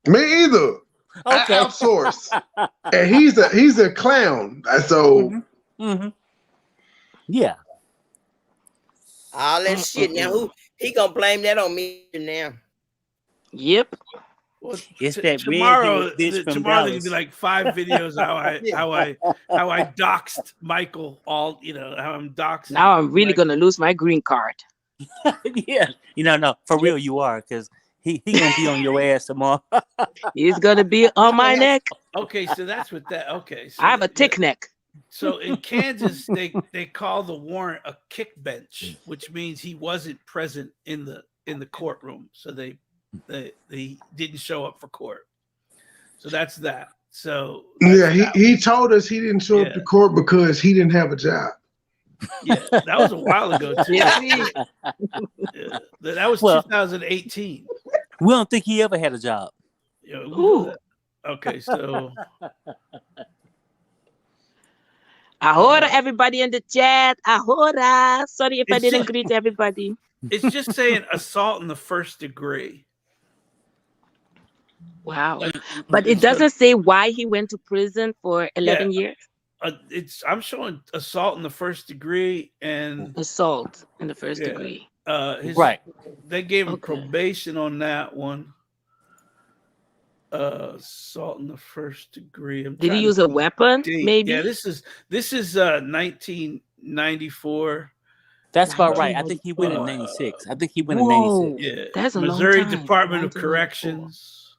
Me either. Okay. I outsource, and he's a clown. So yeah. All that shit. Now who he gonna blame that on me now? Yep. Well, it's that tomorrow. Bitch from Tomorrow Dallas. there's gonna be like 5 videos how I doxed Michael. All how I'm doxed. Now I'm really gonna lose my green card. Yeah, no, for real you are, because he gonna be on your ass tomorrow. He's gonna be on my neck. Okay, so that's what that. Okay, so I have a thick neck. So in Kansas, they call the warrant a kick bench, which means he wasn't present in the courtroom. So they didn't show up for court. So that's that. So yeah, he told us he didn't show up to court because he didn't have a job. Yeah, that was a while ago too. That was 2018. We don't think he ever had a job. Okay, so. Ahora, everybody in the chat. Ahora. Sorry if I didn't greet everybody. It's just saying assault in the first degree. Wow. But it doesn't say why he went to prison for 11 years. I'm showing assault in the first degree and assault in the first degree. Right. They gave him probation on that one. Assault in the first degree. Did he use a weapon? Maybe. Yeah, this is 1994. That's about right. I think he went in 96. I think he went in 96. Yeah, that's a Missouri long time. Department of Corrections.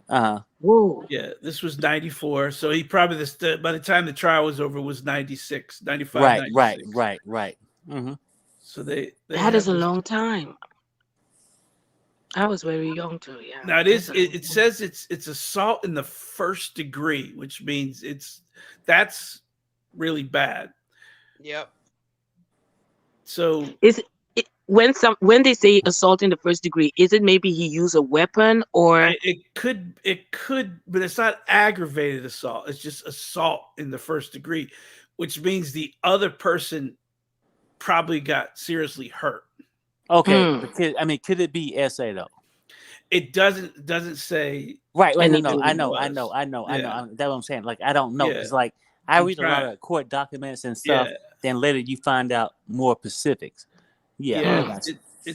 Whoa. Yeah, this was 94. So he probably by the time the trial was over was 96, 95. Right. 96. Right. Mm-hmm. So they that is a long time. I was very young too. Yeah. Now it says it's assault in the first degree, which means that's really bad. Yep. So is it when they say assault in the first degree, is it maybe he used a weapon or it could, but it's not aggravated assault. It's just assault in the first degree, which means the other person probably got seriously hurt. Okay, could it be SA though? It doesn't say. Right. No. I know. That's what I'm saying. Like I don't know. It's like I read a lot of court documents and stuff. Then later you find out more specifics. It's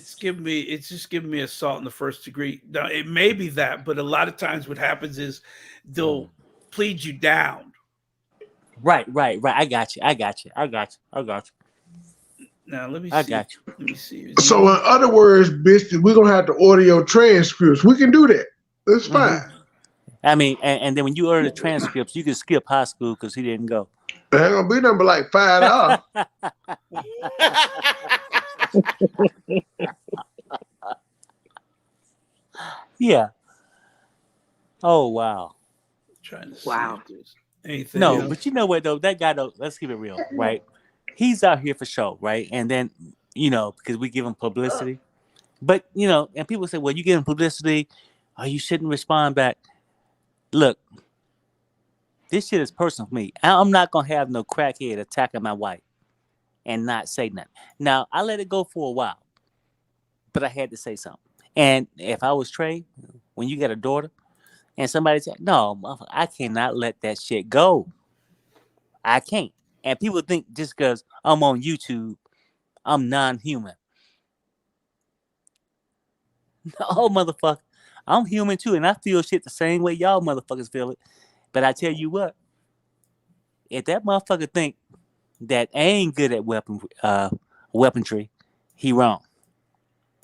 just giving me assault in the first degree. Now it may be that, but a lot of times what happens is they'll plead you down. Right. I got you. Now let me see. I got you. Let me see. So in other words, Biscuit, we're gonna have to order your transcripts. We can do that. That's fine. I mean, and then when you order the transcripts, you can skip high school because he didn't go. It ain't gonna be number like $5. Yeah. Oh wow. Trying to see wow. if there's anything. No, but you know what though? That guy though, let's keep it real, right? He's out here for show, right? And then, because we give him publicity. But, and people say, well, you give him publicity, you shouldn't respond back. Look, this shit is personal for me. I'm not going to have no crackhead attacking my wife and not say nothing. Now, I let it go for a while, but I had to say something. And if I was Trey, when you got a daughter and somebody said, no, I cannot let that shit go. I can't. And people think just because I'm on YouTube, I'm non-human. No, motherfucker. I'm human too, and I feel shit the same way y'all motherfuckers feel it. But I tell you what, if that motherfucker think that I ain't good at weaponry, he wrong.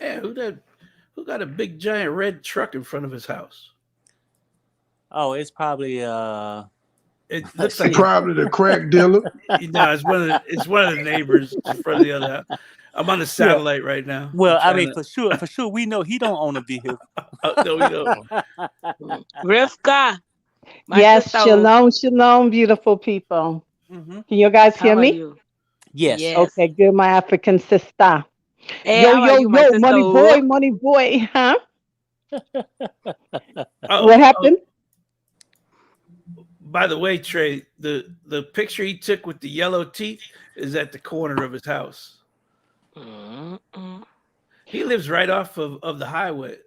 Yeah, who Who got a big giant red truck in front of his house? Oh, it's probably It looks like Probably the crack dealer. No, it's one of the neighbors in front of the other house. I'm on the satellite right now. Well, I mean, for sure, we know he don't own a vehicle. No, we don't. Rivka. Yes, shalom, beautiful people. Mm-hmm. Can you guys hear me? Yes. Okay, good, my African sister. Hey, yo, money boy, huh? What happened? By the way, Trey, the picture he took with the yellow teeth is at the corner of his house. He lives right off of the highway,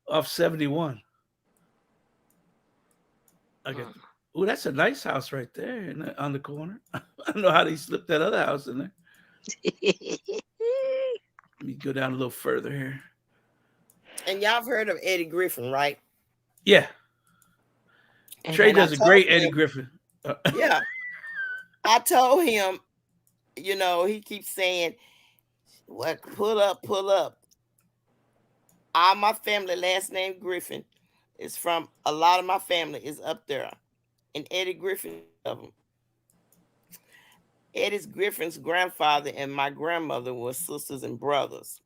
off 71. Oh, that's a nice house right there on the corner. I don't know how they slipped that other house in there. Let me go down a little further here. And y'all have heard of Eddie Griffin, right? Yeah. Trey does a great Eddie Griffin. Yeah. I told him, he keeps saying, "What? Pull up. All my family, last name Griffin, is from a lot of my family is up there. And Eddie Griffin of them. Eddie Griffin's grandfather and my grandmother were sisters and brothers.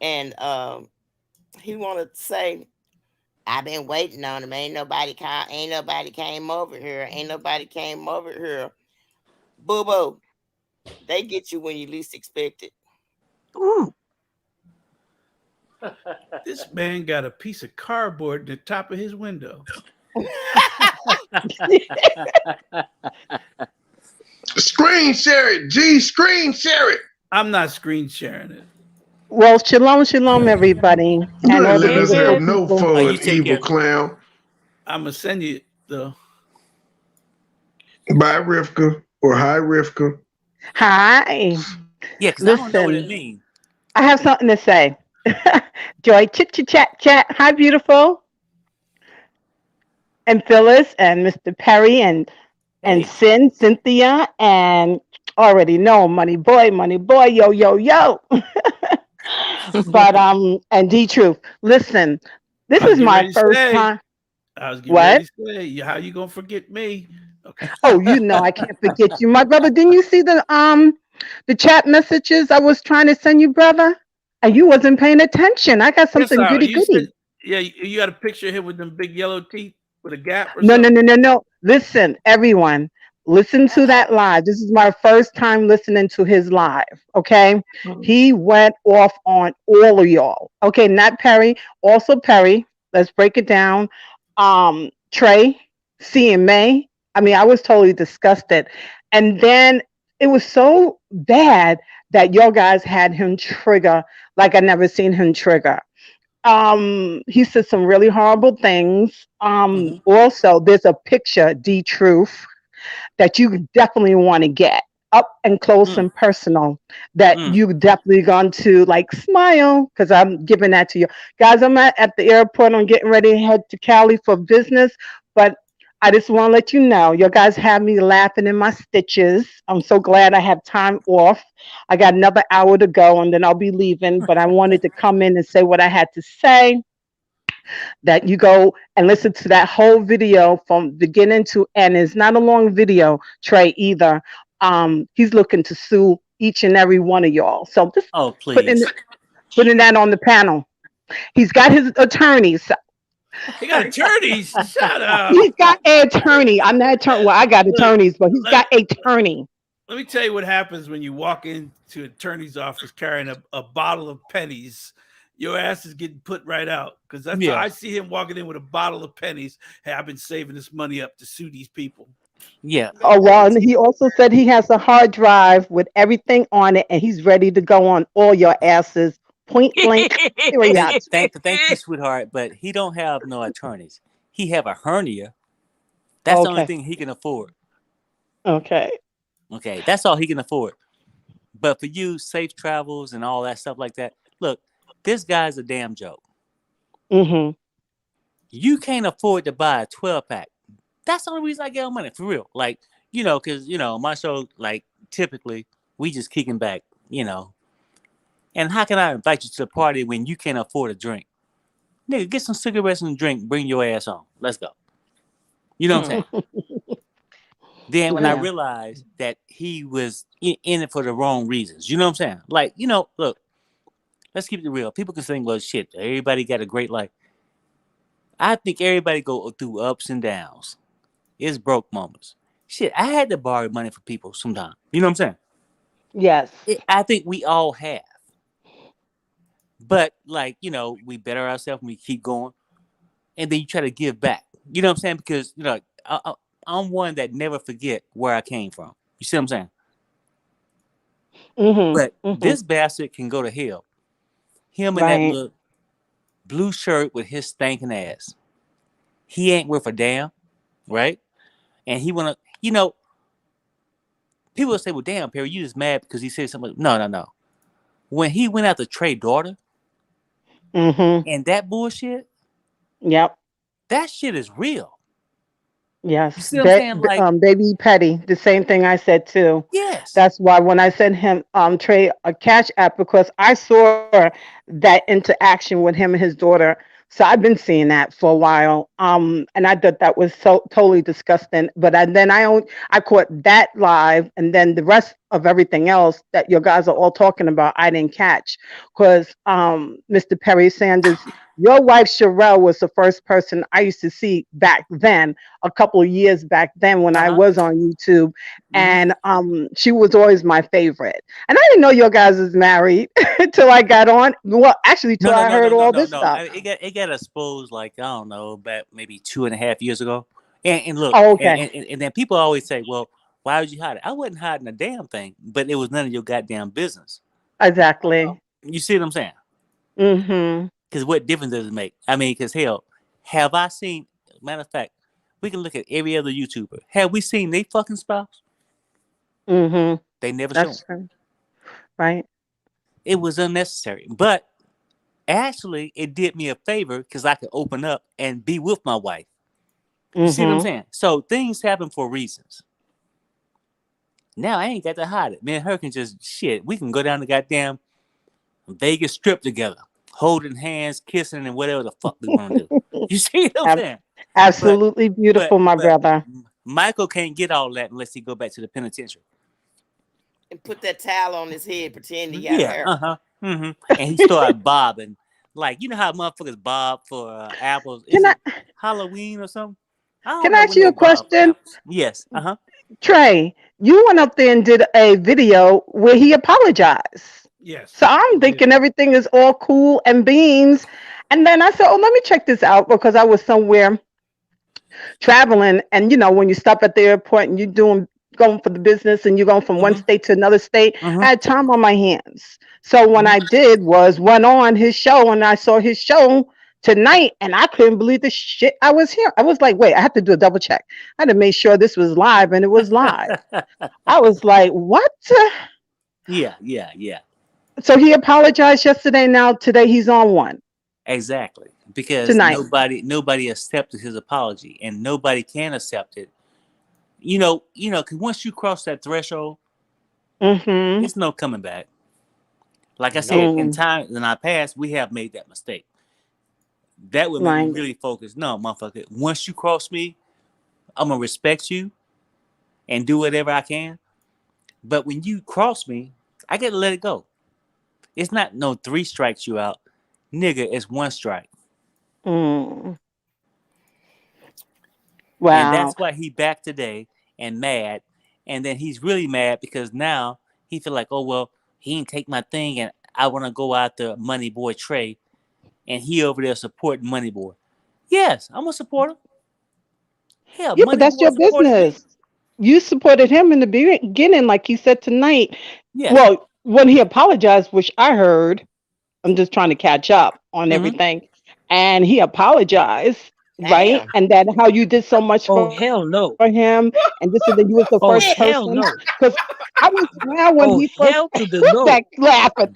And he wanted to say, I've been waiting on him. Ain't nobody came over here. Boo-boo. They get you when you least expect it. Ooh. This man got a piece of cardboard in the top of his window. Screen share it, G. Screen share it. I'm not screen sharing it. Well, shalom, everybody. And all let us have no fun, evil clown. I'm gonna send you though. Bye, Rivka, or hi, Rivka. Hi. Yeah, because I don't know what it means. I have something to say. Joy, chat. Hi, beautiful. And Phyllis and Mr. Perry and Cynthia, and already know MoneyBoy, yo. But and D Truth. Listen, this is my first time. I was getting ready to say, how you gonna forget me? Okay. Oh, I can't forget you, my brother. Didn't you see the chat messages I was trying to send you, brother? And you wasn't paying attention. I got something goody. Yeah, you got a picture of him with them big yellow teeth with a gap. Or No. Listen, everyone. Listen to that live. This is my first time listening to his live. Okay. He went off on all of y'all. Okay. Not Perry. Also Perry. Let's break it down. Trey, C and May. I mean, I was totally disgusted. And then it was so bad that y'all guys had him trigger like I never seen him trigger. He said some really horrible things. Also, there's a picture, D Truth, that you definitely want to get up and close and personal, that you definitely going to like smile, because I'm giving that to you guys. I'm at the airport. I'm getting ready to head to Cali for business, but I just want to let you know, you guys have me laughing in my stitches. I'm so glad I have time off. I got another hour to go and then I'll be leaving, but I wanted to come in and say what I had to say. That you go and listen to that whole video from beginning to end. It's not a long video, Trey, either. He's looking to sue each and every one of y'all. So just putting that on the panel. He's got his attorneys. He got attorneys. Shut up. He's got an attorney. I'm not attorney. Well, I got attorneys, but he's got an attorney. Let me tell you what happens when you walk into an attorney's office carrying a bottle of pennies. Your ass is getting put right out, because that's how I see him walking in with a bottle of pennies. Hey, I've been saving this money up to sue these people. Yeah. Oh, well, and he also said he has a hard drive with everything on it, and he's ready to go on all your asses. Point blank. Thank you, sweetheart. But he don't have no attorneys. He have a hernia. That's the only thing he can afford. Okay. That's all he can afford. But for you, safe travels and all that stuff like that. Look, this guy's a damn joke. You can't afford to buy a 12-pack. That's the only reason I get money, for real. Like, because my show, like, typically we just kicking back, And how can I invite you to the party when you can't afford a drink? Nigga, get some cigarettes and a drink. Bring your ass on. Let's go. You know what I'm saying? Then when I realized that he was in it for the wrong reasons, you know what I'm saying? Like, look, let's keep it real. People can think, well, shit, everybody got a great life. I think everybody go through ups and downs. It's broke moments. Shit, I had to borrow money from people sometimes. You know what I'm saying? Yes. I think we all have. But, like, we better ourselves and we keep going. And then you try to give back. You know what I'm saying? Because, I'm one that never forget where I came from. You see what I'm saying? But this bastard can go to hell. Him and that little blue shirt with his stinking ass. He ain't worth a damn, right? And he wanna, people will say, well, damn, Perry, you just mad because he said something. No. When he went after Trey's daughter and that bullshit, that shit is real. Yes. You see what I'm saying? Like, Baby Petty, the same thing I said too. Yes. That's why when I sent him Trey a Cash App, because I saw that interaction with him and his daughter. So I've been seeing that for a while. And I thought that was so totally disgusting. But then I caught that live, and then the rest of everything else that you guys are all talking about, I didn't catch. Because Mr. Perry Sanders, your wife Sherelle was the first person I used to see back then, a couple of years back then when I was on YouTube, and she was always my favorite. And I didn't know your guys was married until I got on. Well, actually, till I heard all this stuff. It got exposed, like, I don't know, about maybe 2.5 years ago. And look, and then people always say, well, why would you hide it? I wasn't hiding a damn thing, but it was none of your goddamn business. Exactly. You see what I'm saying? Mm-hmm. Because what difference does it make? I mean, because hell, have I seen, matter of fact, we can look at every other YouTuber. Have we seen they fucking spouse? Mm-hmm. They never That's shown. true. Right. It was unnecessary. But actually, it did me a favor because I could open up and be with my wife. You see what I'm saying? So things happen for reasons. Now I ain't got to hide it. Me and her can just we can go down the goddamn Vegas Strip together, holding hands, kissing, and whatever the fuck we want to do. You see what I'm saying? Absolutely beautiful, my brother. Michael can't get all that unless he go back to the penitentiary. And put that towel on his head, pretend he got hair. And he started bobbing. Like, you know how motherfuckers bob for apples? Is it Halloween or something? Can I ask you a question? Yes. Trey, you went up there and did a video where he apologized. Yes. So I'm thinking everything is all cool and beans. And then I said, oh, let me check this out, because I was somewhere traveling. And, when you stop at the airport and you're going for the business and you're going from one state to another state, I had time on my hands. So what I did was went on his show, and I saw his show tonight, and I couldn't believe the shit I was hearing. I was like, wait, I have to do a double check. I had to make sure this was live, and it was live. I was like, what? Yeah. So he apologized yesterday. Now today he's on one. Exactly. Because tonight nobody accepted his apology, and nobody can accept it. Because once you cross that threshold, there's no coming back. Like I said, in our past, we have made that mistake. That would make me really focus. No, motherfucker. Once you cross me, I'm gonna respect you and do whatever I can. But when you cross me, I gotta let it go. It's not no 3 strikes you out, nigga. It's 1 strike. Wow. And that's why he back today and mad. And then he's really mad because now he feel like, oh well, he didn't take my thing, and I want to go after MoneyBoy Trey, and he over there supporting MoneyBoy. Yes, I'm gonna support him. Hell, yeah, but that's your business. You supported him in the beginning, like he said tonight. Yeah. Well, when he apologized, which I heard, I'm just trying to catch up on everything, and he apologized. Right, and then how you did so much for him, and this is that you was the first person, because I was around when he first put that laughing.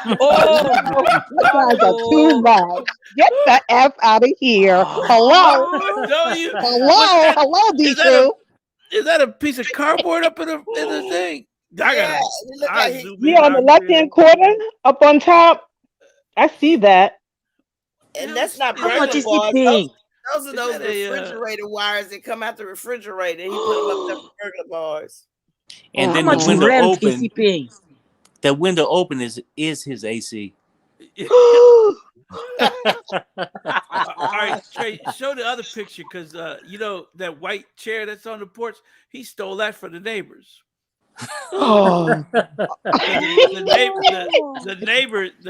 You guys are too much. Get the F out of here. Hello, hello, D2. Is that a piece of cardboard up in the thing? I on the left-hand corner, up on top. I see that. And that's not How much burglar is he bars. paying? Those are those refrigerator wires that come out the refrigerator. He put them up there for burglar bars. And How then much the window rent is open. he paying? The window open is his AC. All right, Trey, show the other picture because you know that white chair that's on the porch. He stole that from the neighbors. Oh. The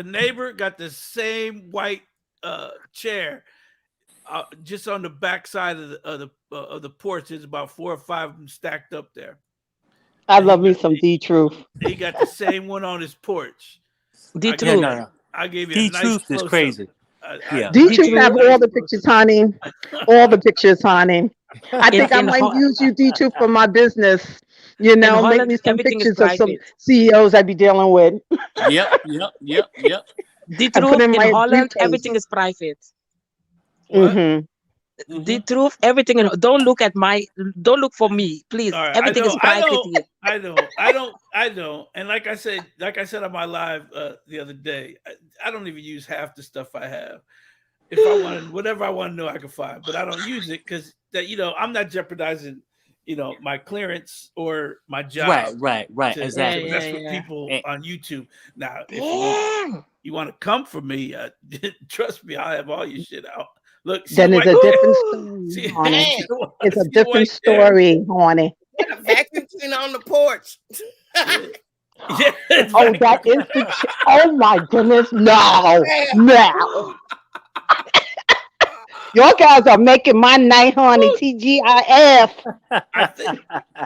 neighbor got the same white chair just on the back side of the porch. There's about 4 or 5 of them stacked up there. I love me some D-Truth. He got the same one on his porch. D-Truth. I gave you a nice D-Truth is close-up. crazy. Yeah. D-Truth have all the pictures, honey. All the pictures, honey. I think I might use you, D-Truth, for my business. You know, make Holland, me some everything is pictures of some private. CEOs I be dealing with. Yep. D-Truth in Holland, everything is private. The truth, everything. Don't look for me, please. Right, everything is private here. I know. And like I said on my live the other day, I don't even use half the stuff I have. If I wanted whatever I want to know, I can find, but I don't use it because that I'm not jeopardizing my clearance or my job. Right. Exactly. That's for people on YouTube. Now, if you want to come for me, trust me, I'll have all your shit out. Look, then it's a different story, honey. It's a different story, honey. A vacuum cleaner on the porch. Oh, that is the. Oh my goodness! No. Y'all guys are making my night, honey. TGIF.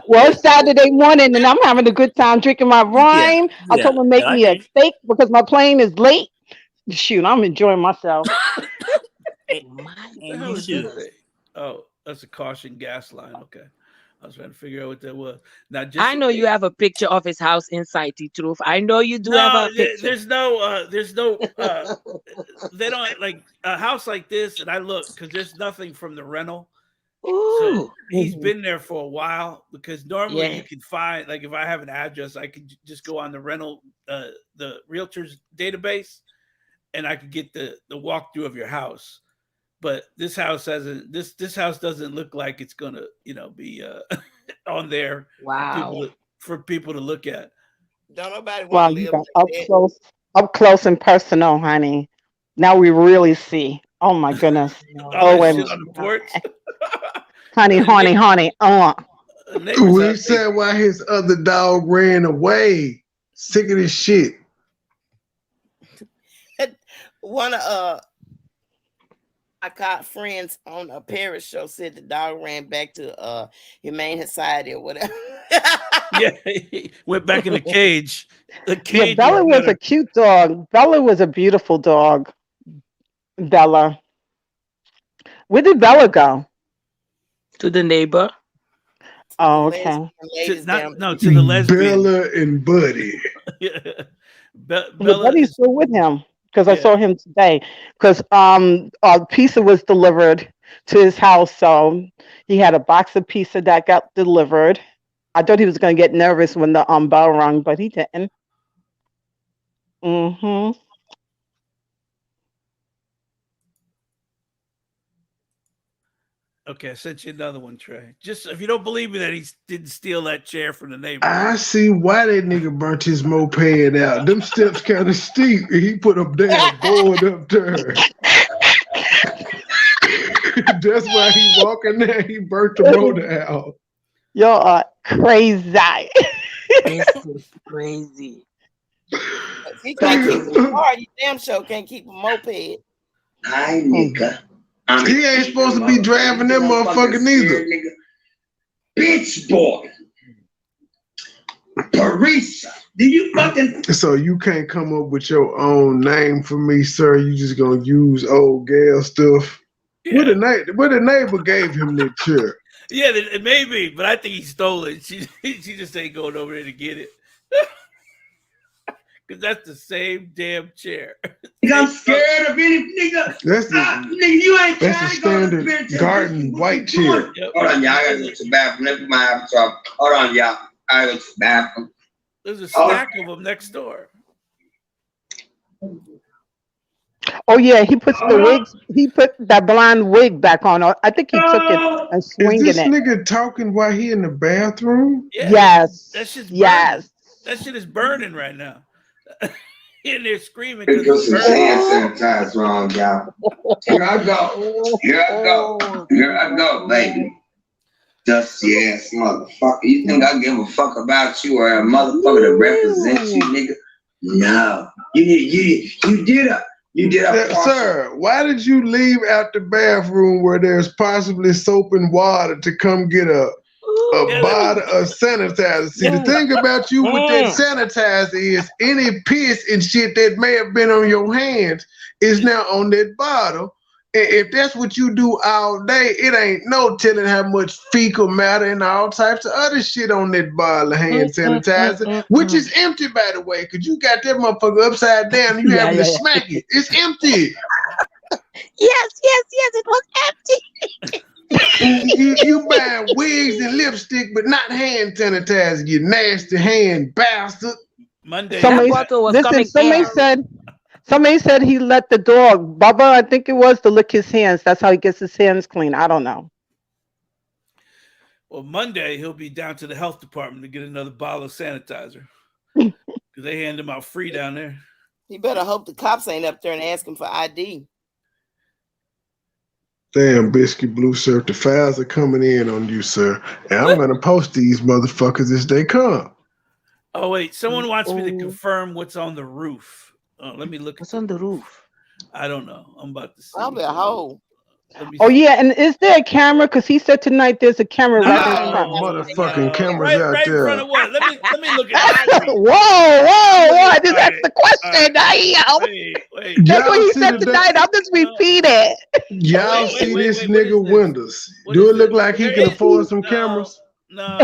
Well, it's Saturday morning, and I'm having a good time drinking my wine. I told them to make me a steak because my plane is late. Shoot, I'm enjoying myself. Oh, that's a caution gas line. Okay. I was trying to figure out what that was. Now, I know you have a picture of his house inside the truth. I know you do have a picture. There's no they don't like a house like this, and I look because there's nothing from the rental. So he's been there for a while because normally you can find, like, if I have an address, I can just go on the rental, the realtor's database, and I could get the walkthrough of your house. But this house hasn't. This house doesn't look like it's gonna, be on there. Wow. For people to look at. Don't nobody want Wow, to you live got up close and personal, honey. Now we really see. Oh my goodness. Shit on the porch. honey. We said why his other dog ran away. Sick of this shit. One of I got friends on a Paris show said the dog ran back to Humane Society or whatever. Yeah, he went back in the cage. Yeah, Bella was a cute dog. Bella was a beautiful dog. Bella. Where did Bella go? To the neighbor. Oh, okay. To the lesbian. Bella and Buddy. Buddy's still with him. Because I saw him today. Because a pizza was delivered to his house, so he had a box of pizza that got delivered. I thought he was going to get nervous when the bell rung, but he didn't. Okay, I sent you another one, Trey. Just if you don't believe me that he didn't steal that chair from the neighbor. I see why that nigga burnt his moped out. Them steps kind of steep. And he put a damn board up there. That's why he walking there. He burnt the motor out. Y'all are crazy. This is crazy. He can't keep a car. You damn sure can't keep a moped. Hi, nigga. He ain't supposed to be driving that motherfucker neither. Bitch boy. Parisa. Did you fucking... So you can't come up with your own name for me, sir. You just gonna use old gal stuff. Yeah. What the neighbor gave him that chair. Yeah, it may be, but I think he stole it. She just ain't going over there to get it. Because that's the same damn chair. I'm scared of any nigga. Nigga, you ain't that's a standard garden white chair. Yep. Hold on, y'all. I gotta go to the bathroom. Never mind. Hold on, y'all. I gotta go to the bathroom. There's a stack of them next door. Oh yeah, he puts the wigs. He put that blonde wig back on. I think he took it and Is swinging this it. nigga talking while he in the bathroom? Yeah, Yes. that shit's burning. Yes. That shit is burning right now. In there screaming They because put it's some burning. hand sanitizer on, y'all. Here I go. Here I go. Here I go, baby. Dusty ass motherfucker. You think I give a fuck about you or a motherfucker to represent you, nigga? No. You did a Sir, why did you leave out the bathroom where there's possibly soap and water to come get a bottle of sanitizer? See, the thing about you with that sanitizer is any piss and shit that may have been on your hands is now on that bottle. And if that's what you do all day, it ain't no telling how much fecal matter and all types of other shit on that bottle of hand sanitizer, which is empty, by the way, because you got that motherfucker upside down and you having to smack it. It's empty. Yes, it was empty. you buying wigs and lipstick, but not hand sanitizer, you nasty hand bastard. Monday. Somebody said he let the dog, Bubba, I think it was, to lick his hands. That's how he gets his hands clean. I don't know. Well, Monday he'll be down to the health department to get another bottle of sanitizer because they hand them out free down there. He better hope the cops ain't up there and ask him for ID. Damn, Biscuit Blue Shirt, the files are coming in on you, sir. And I'm going to post these motherfuckers as they come. Oh, wait. Someone wants me to confirm what's on the roof. Let me look. What's on the roof? I don't know. I'm about to see. Probably a hole. Oh, yeah. And is there a camera? Because he said tonight there's a camera right in front. Motherfucking cameras out right there. in front of what? Let me look at it. Whoa. I just asked the question. Wait. That's what he said tonight. I'll just repeat it. Y'all see this nigga windows. Do it look like he can afford some cameras? No,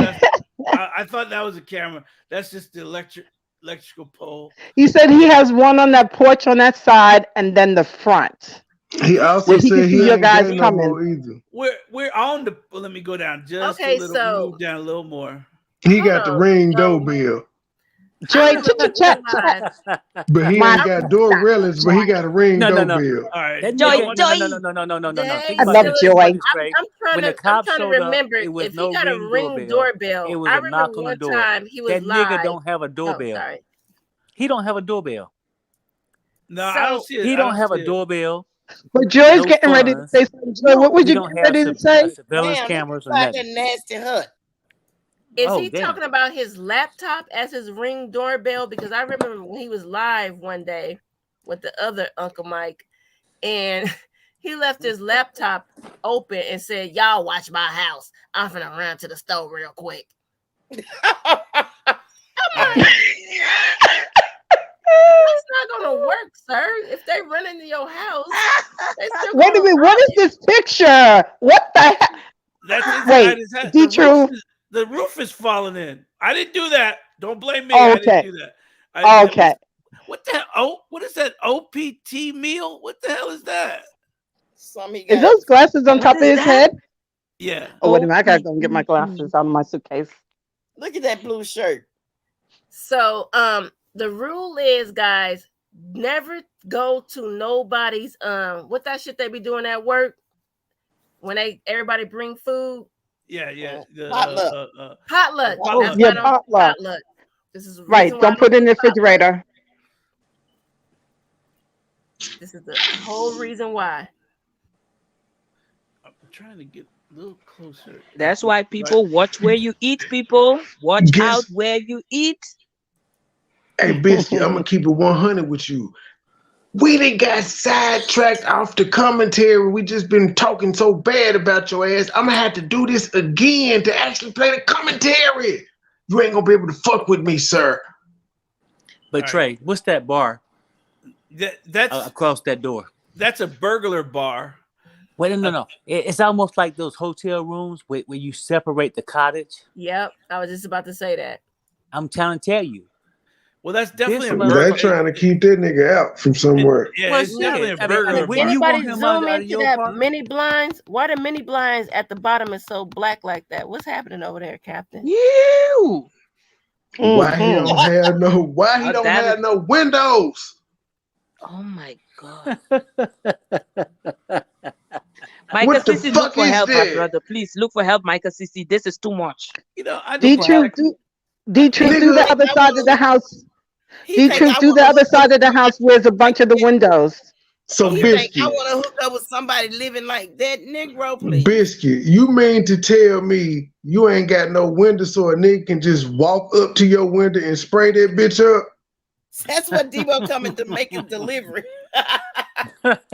I thought that was a camera. That's just the electrical pole. He said he has one on that porch on that side and then the front. He also said he ain't guys coming. No either. We're on the. Well, let me go down just a little. So move down a little more. He got the Ring doorbell. Joy, but he ain't got door railings, but he got a Ring doorbell. All right. Joy. No. I love Joy. I'm trying to remember if he got a Ring doorbell. It was I a knock on the door. Time he was that live. nigga don't have a doorbell. He don't have a doorbell. No, I don't see it. He don't have a doorbell. But Joy's getting ready to say something. Joy, what was you getting ready to say? Surveillance cameras or like nothing. a nasty hut. Is he talking about his laptop as his Ring doorbell? Because I remember when he was live one day with the other Uncle Mike, and he left his laptop open and said, "Y'all watch my house. I'm finna run to the store real quick." That's not gonna work, sir. If they run into your house, wait a minute. What is this picture? What the heck? Wait, D-True. The roof is falling in. I didn't do that. Don't blame me. Oh, I okay. didn't do that. Okay. What the hell? What is that? OPT meal? What the hell is that? Is those glasses on top of his head? Yeah. Oh, wait a minute. I gotta go get my glasses out of my suitcase. Look at that blue shirt. So, the rule is, guys, never go to nobody's what that shit they be doing at work when everybody bring food. Yeah. Potluck. Potluck. Potluck. This is right. Don't put it in the refrigerator. This is the whole reason why. I'm trying to get a little closer. That's why people watch where you eat. People watch out where you eat. Hey, Biscuit, I'm gonna keep it 100 with you. We done got sidetracked off the commentary. We just been talking so bad about your ass. I'm gonna have to do this again to actually play the commentary. You ain't gonna be able to fuck with me, sir. But Trey, what's that bar? That's across that door. That's a burglar bar. Wait, no. It's almost like those hotel rooms where you separate the cottage. Yep, I was just about to say that. I'm trying to tell you. Well, that's definitely a burglar. They're trying to keep that nigga out from somewhere. Yeah, it's definitely a burglar. When anybody zoom into that mini blinds? Why the mini blinds at the bottom is so black like that? What's happening over there, Captain? You. Why he don't have no? Why he don't that have is- no windows? Oh my God. What Michael the Sissy, look fuck for is help, my that? brother. Please look for help, Michael Sissy. This is too much. You know, I just D-Truth, D-Truth, do the other side of the house. D-Truth, do the other side of the house where there's a bunch of the windows. So He think I Biscuit, want to hook up with somebody living like that, Negro, please. Biscuit, you mean to tell me you ain't got no window so a nigga can just walk up to your window and spray that bitch up? That's what Debo coming to make his delivery.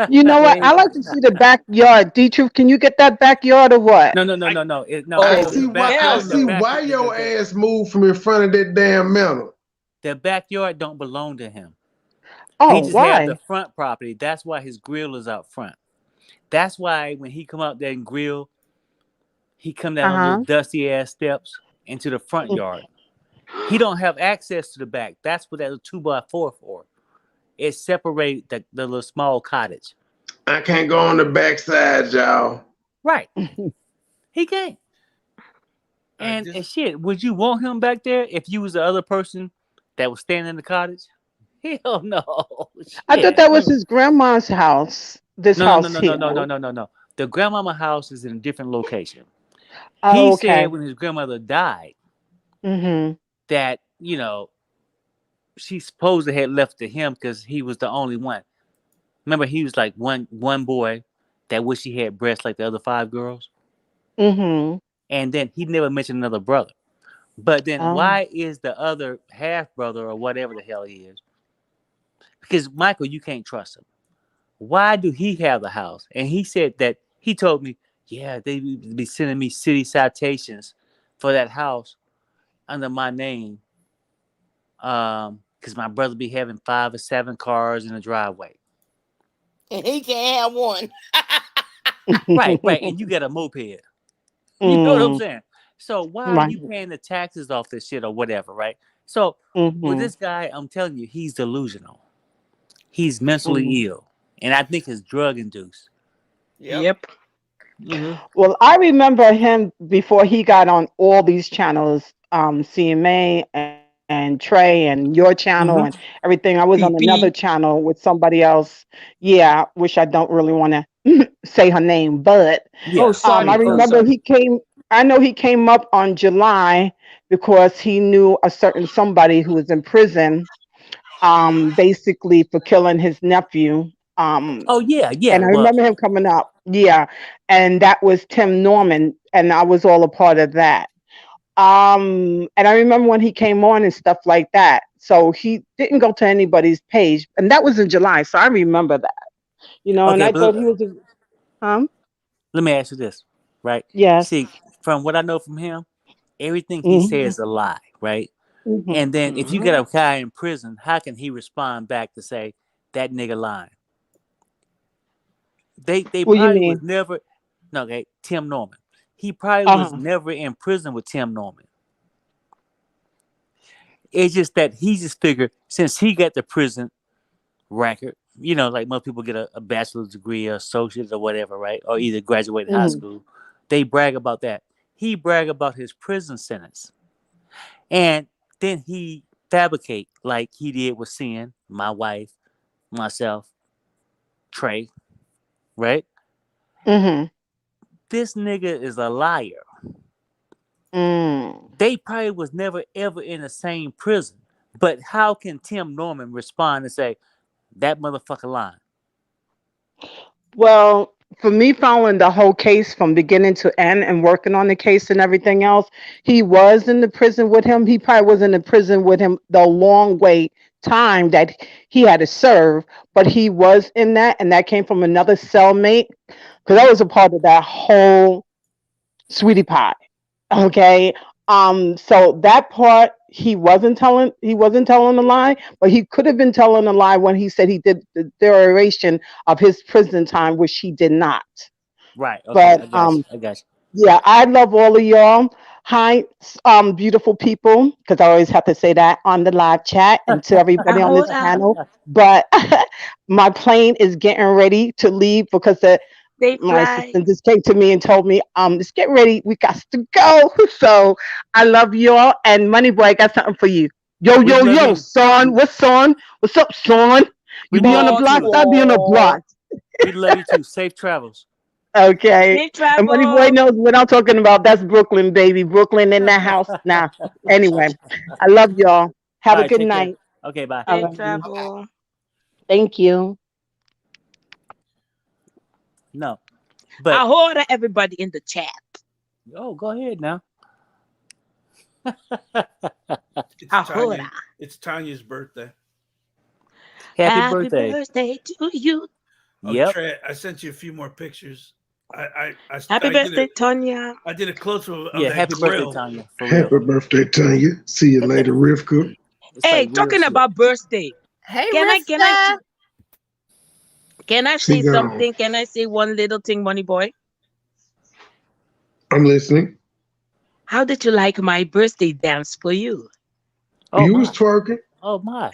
You know what? I like to see the backyard. D-Truth, can you get that backyard or what? No. No. I The see why. back- I the see back- why the- your the- ass moved from in front of that damn manor. The backyard don't belong to him. Oh, He just had the why? front property. That's why his grill is out front. That's why when he come out there and grill, he come down on those dusty ass steps into the front yard. He don't have access to the back. That's what that 2x4 for. It separates the little small cottage. I can't go on the backside, y'all. Right. He can't. And shit, would you want him back there if you was the other person that was staying in the cottage? Hell no. I thought that was his grandma's house. This house here. No. The grandmama house is in a different location. Oh, He okay. said when his grandmother died Mm-hmm. that, she supposedly had left to him because he was the only one. Remember, he was like one boy that wished he had breasts like the other 5 girls. Mm-hmm. And then he never mentioned another brother. But then Oh. why is the other half brother or whatever the hell he is? Because Michael, you can't trust him. Why do he have the house? And he said that he told me, yeah, they be sending me city citations for that house under my name. Because my brother be having 5 or 7 cars in the driveway. And he can't have one. Right. And you got a moped. You know what I'm saying? So why are you paying the taxes off this shit or whatever, right? So with this guy, I'm telling you, he's delusional. He's mentally ill. And I think it's drug induced. Yep. Well, I remember him before he got on all these channels, CMA and Trey and your channel and everything. I was on another channel with somebody else. Yeah, which I don't really want to say her name, but I remember he came. I know he came up on July because he knew a certain somebody who was in prison, basically for killing his nephew. Oh yeah. And I remember him coming up. Yeah. And that was Tim Norman. And I was all a part of that. And I remember when he came on and stuff like that. So he didn't go to anybody's page. And that was in July. So I remember that. And I thought he was Let me ask you this, right? Yes. See, from what I know from him, everything he says is a lie, right? And then if you get a guy in prison, how can he respond back to say that nigga lying? They probably was never Tim Norman. He probably was never in prison with Tim Norman. It's just that he just figured since he got the prison record, like most people get a bachelor's degree or associate or whatever, right? Or either graduate high school. They brag about that. He brag about his prison sentence. And then he fabricate like he did with Sin, my wife, myself, Trey, right? This nigga is a liar. They probably was never ever in the same prison. But how can Tim Norman respond and say, that motherfucker lying? Well, for me following the whole case from beginning to end and working on the case and everything else, he was in the prison with him. He probably was in the prison with him the long way time that he had to serve, but he was in that, and that came from another cellmate because I was a part of that whole sweetie pie. Okay. So that part he wasn't telling a lie, but he could have been telling a lie when he said he did the duration of his prison time, which he did not. Right. Okay. But I got you. yeah, I love all of y'all. Hi, beautiful people, because I always have to say that on the live chat and to everybody on this panel. But my plane is getting ready to leave because My assistant just came to me and told me, just get ready. We got to go. So I love y'all. And MoneyBoy, I got something for you. Yo, We yo, love yo, you. son. What's on? What's up, son? We You be on the love you block, too. I be on the block. We love you too. Safe travels. Okay. Safe And travel. MoneyBoy knows what I'm talking about. That's Brooklyn, baby. Brooklyn in the house now. Anyway, I love y'all. Have All a right, good take care. night. Okay, bye. I Safe love you. travel. Thank you. No, but Ahora, everybody in the chat. oh, go ahead now. Ahora. It's Tanya's birthday. Happy Happy birthday. birthday to you. Oh, Yep. Trey, I sent you a few more pictures. Happy birthday, Tonya. I did a close of Yeah, that happy grill. birthday, Tanya. For Happy real. birthday, Tanya. See you later, Rivka. It's Hey, like real talking shit. about birthday. Hey, Can I Rivka. say She gone. something? Can I say one little thing, MoneyBoy? I'm listening. How did you like my birthday dance for you? Oh You my. was twerking. Oh my.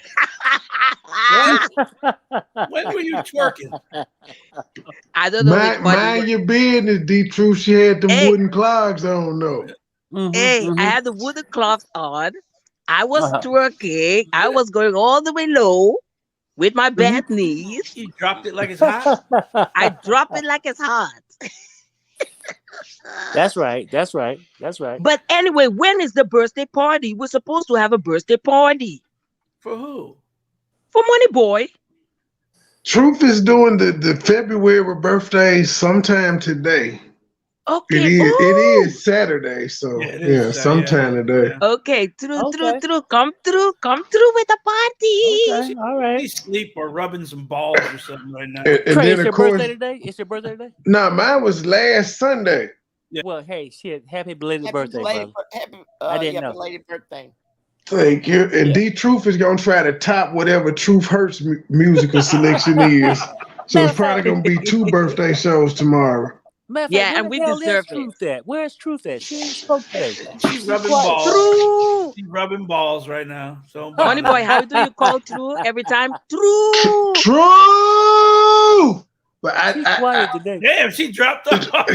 When were you twerking? I don't know which body. Mind your business, D Truth. She had them wooden clogs on though. Hey, I had the wooden cloth on. I was twerking. I was going all the way low with my bad knees. You dropped it like it's hot. I drop it like it's hot. That's right. That's right. That's right. But anyway, when is the birthday party? We're supposed to have a birthday party. For who? For MoneyBoy. Truth is doing the February birthday sometime today. Okay. It is Saturday, so yeah, sometime today. Okay, true. Come through with the party. Okay, all right. He's asleep or rubbing some balls or something right now. And Trey, then it's your of course, birthday today? It's your birthday today? no, mine was last Sunday. Yeah. Well, hey, shit. Happy belated birthday, brother. I didn't know. belated birthday. Thank you. And D Truth is gonna try to top whatever Truth Hurts musical selection is. So it's probably gonna be 2 birthday shows tomorrow. Matter of Yeah, fact, and we where the hell deserve is Truth at? Where's Truth at? She ain't spoke today. She's rubbing balls. True. She's rubbing balls right now. So MoneyBoy, how do you call true every time? True. True. But She's quiet today. Damn, she dropped off.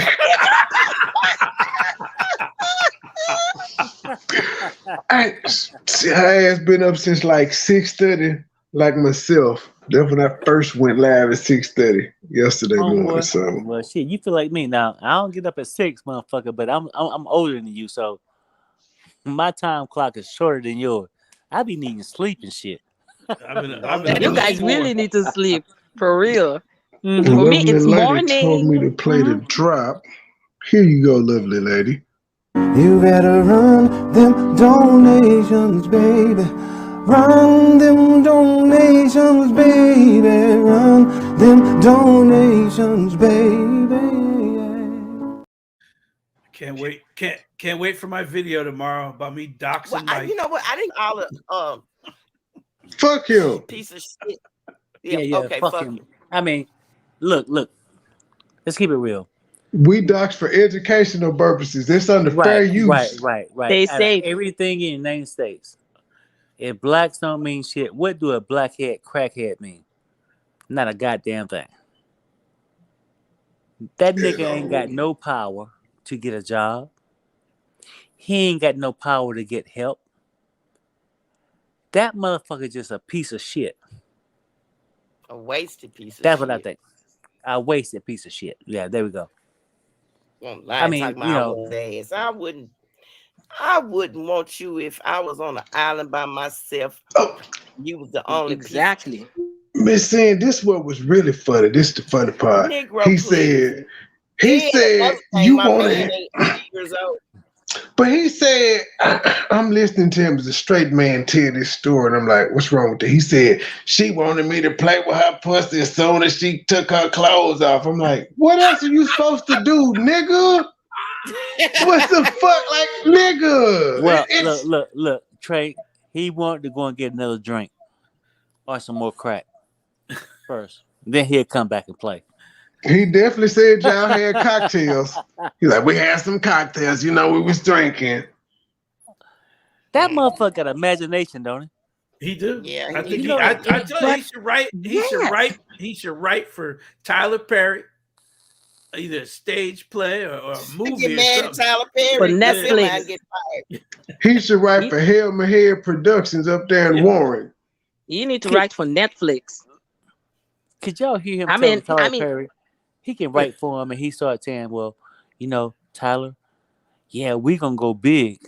Her ass been up since like 6:30, like myself. That's when I first went live at 6:30 yesterday morning. So Well, shit, you feel like me now. I don't get up at 6, motherfucker, but I'm older than you, so my time clock is shorter than yours. I be needing sleep and shit. You guys really need to sleep for real. For me, lovely it's lady morning. told me to play the drop. Here you go, lovely lady. You better run them donations, baby. Run them donations, baby. Run them donations, baby. Can't wait for my video tomorrow about me doxing Mike. You know what? I didn't all the Fuck you. piece of shit. Yeah. Okay, Fuck fuck him. you. I mean, look. Let's keep it real. We dox for educational purposes. It's under fair use. Right. Stay safe. Everything in the United States. If blacks don't mean shit, what do a blackhead crackhead mean? Not a goddamn thing. That nigga ain't got no power to get a job. He ain't got no power to get help. That motherfucker just a piece of shit. A wasted piece of That's shit. what I think. A wasted piece of shit. Yeah, there we go. I mean, I wouldn't want you if I was on an island by myself. You was the only exactly. Miss Sin, this what was really funny. This is the funny part. Negro, he said you wanted, years old. but he said, I'm listening to him as a straight man tell this story, and I'm like, what's wrong with that? He said she wanted me to play with her pussy as soon as she took her clothes off. I'm like, what else are you supposed to do, nigga? What the fuck, like, nigga? Well, look, Trey, he wanted to go and get another drink or some more crack first. Then he'll come back and play. He definitely said y'all had cocktails. He's like, we had some cocktails, we was drinking. That motherfucker got imagination, don't he? He do. Yeah, I think I tell you, he should write. He should write for Tyler Perry. either a stage play or a movie. Get mad at Tyler Perry for Netflix. Get fired. He should write for Helmet Head Productions up there in Warren. You need to write for Netflix. Could y'all hear him Tyler Perry? He can write for him, and he started saying, "Well, Tyler, yeah, we gonna go big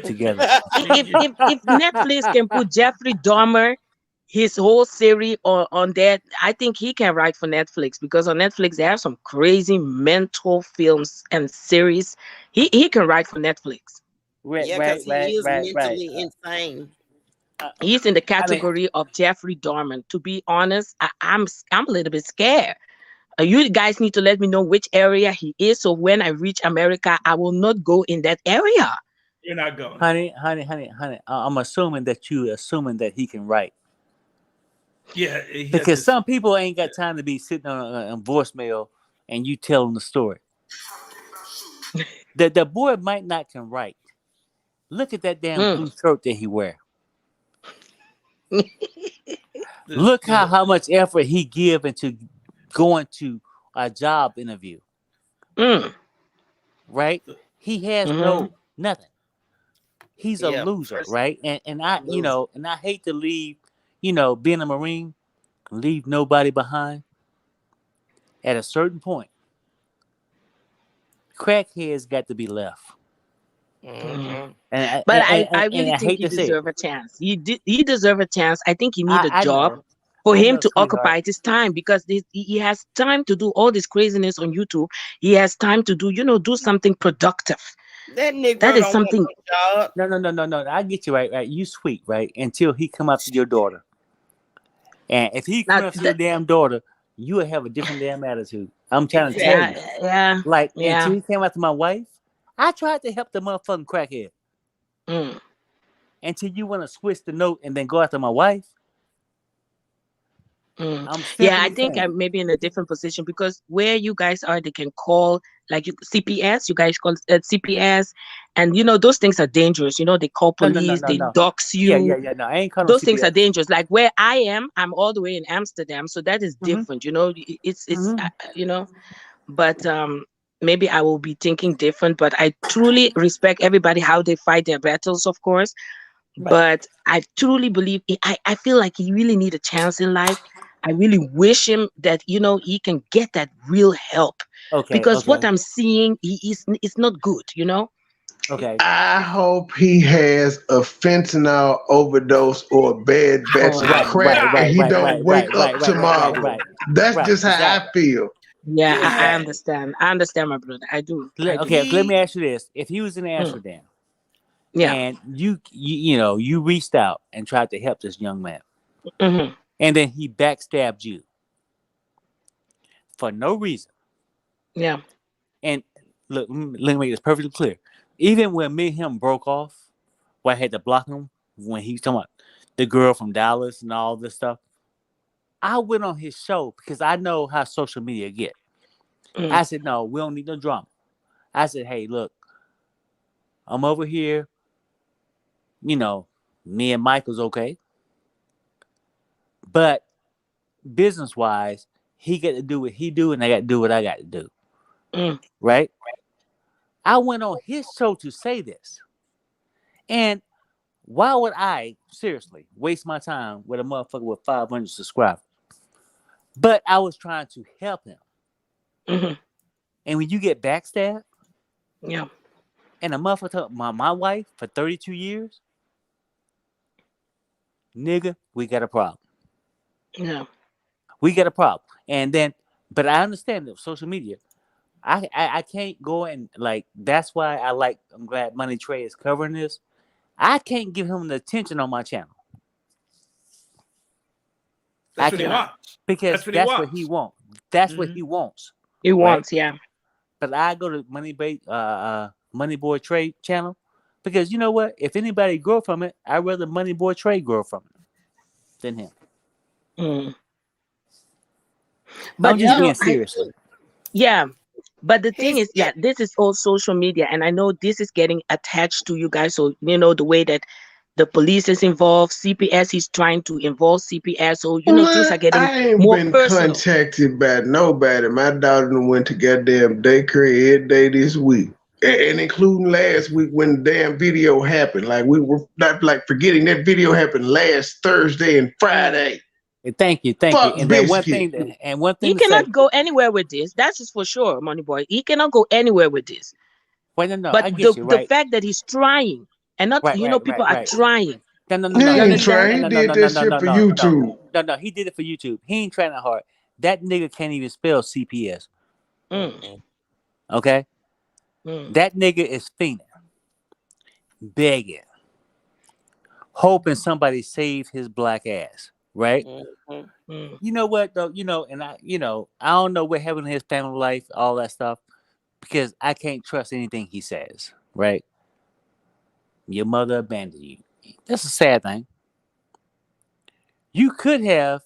together." if Netflix can put Jeffrey Dahmer, his whole series on that, I think he can write for Netflix, because on Netflix they have some crazy mental films and series. He can write for Netflix. Right, because he is mentally insane. He's in the category of Jeffrey Dahmer. To be honest, I'm a little bit scared. You guys need to let me know which area he is, so when I reach America, I will not go in that area. You're not going, honey. I'm assuming that he can write. Yeah, because some people ain't got time to be sitting on a voicemail and you tell them the story. The boy might not can write. Look at that damn blue shirt that he wear. Look how much effort he give into going to a job interview. Right? He has nothing. He's a loser, right? And I and I hate to leave, being a Marine, leave nobody behind. At a certain point, crackheads got to be left. But I really think he deserves a chance. He deserves a chance. I think he needs a job for him to occupy his time, because he has time to do all this craziness on YouTube. He has time to do something productive. That is something. No. I get you right. You sweet, right? Until he come up to your daughter, and if he come up to your damn daughter, you will have a different damn attitude. I'm trying to tell you. Yeah. Until he came up to my wife, I tried to help the motherfucking crackhead. Until you want to switch the note and then go after my wife. I think I'm maybe in a different position, because where you guys are, they can call CPS. You guys call CPS, and those things are dangerous. They call police, they dox you. Yeah. No, I ain't calling those CPS. things are dangerous. Like where I am, I'm all the way in Amsterdam, so that is different. It's but maybe I will be thinking different. But I truly respect everybody how they fight their battles, of course. Right. But I truly believe I feel like he really need a chance in life. I really wish him that he can get that real help. Because what I'm seeing, it's not good. Okay. I hope he has a fentanyl overdose or a bad batch of crack, and he don't wake up tomorrow. That's just how I feel. Yeah, I understand. I understand, my brother. I do. Okay, let me ask you this: if he was in Amsterdam, and you reached out and tried to help this young man, and then he backstabbed you for no reason. Yeah. And look, let me make this perfectly clear. Even when me and him broke off, where I had to block him when he was talking about the girl from Dallas and all this stuff, I went on his show because I know how social media get. I said, no, we don't need no drama. I said, hey, look, I'm over here. Me and Michael's okay. But business-wise, he got to do what he do, and I got to do what I got to do. Right? I went on his show to say this. And why would I, seriously, waste my time with a motherfucker with 500 subscribers? But I was trying to help him. And when you get backstabbed, and a motherfucker took my wife for 32 years, nigga, we got a problem. Yeah. We got a problem. And then, but I understand that social media, I can't go and that's why I'm glad Money Trey is covering this. I can't give him the attention on my channel. That's what he wants. Because that's what he wants. That's what he wants. He wants, yeah. But I go to MoneyBoy Trey channel because you know what? If anybody grow from it, I'd rather MoneyBoy Trey grow from it than him. But I'm just being serious. But the thing is, this is all social media, and I know this is getting attached to you guys. So the way that The police is involved. CPS, he's trying to involve CPS. So, things are getting I ain't more been personal. contacted by nobody. My daughter done went to goddamn daycare every day this week. And including last week when the damn video happened. Like we were not like forgetting that video happened last Thursday and Friday. Thank you. Fuck And then Biscuit. one He thing to say. cannot go anywhere with this. That's just for sure, Money Boy. He cannot go anywhere with this. Wait, no, But I get you, the right? fact that he's trying and not, people are trying. No, He You ain't understand? trying. He did that shit for YouTube. No, he did it for YouTube. He ain't trying that hard. That nigga can't even spell CPS. Okay? That nigga is fiending, begging, hoping somebody save his black ass, right? You know what though? And I don't know what happened in his family life, all that stuff, because I can't trust anything he says, right? Your mother abandoned you. That's a sad thing. You could have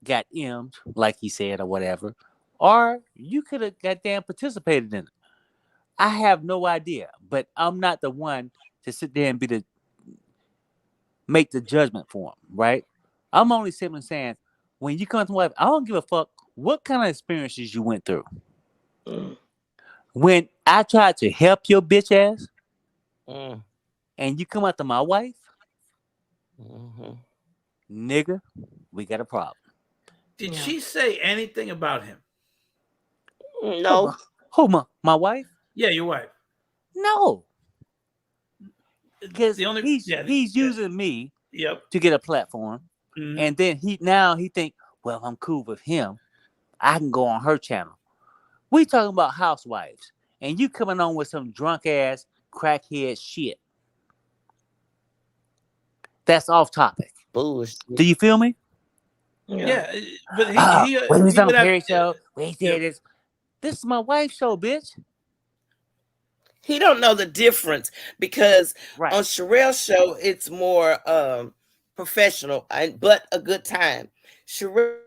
got M'd, like he said, or whatever, or you could have goddamn participated in it. I have no idea, but I'm not the one to sit there and make the judgment for him, right? I'm only simply saying, when you come to life, I don't give a fuck what kind of experiences you went through. When I tried to help your bitch ass, and you come after my wife, nigga, we got a problem. Did she say anything about him? No. Who, my wife? Yeah, your wife. No. Because he's using me to get a platform. And then he think, well, I'm cool with him. I can go on her channel. We talking about housewives. And you coming on with some drunk ass crackhead shit. That's off topic. Bullshit. Do you feel me? Yeah, but when he's on a Perry show, when he said this is my wife's show, bitch. He don't know the difference because on Sherelle's show it's more professional but a good time. Sherelle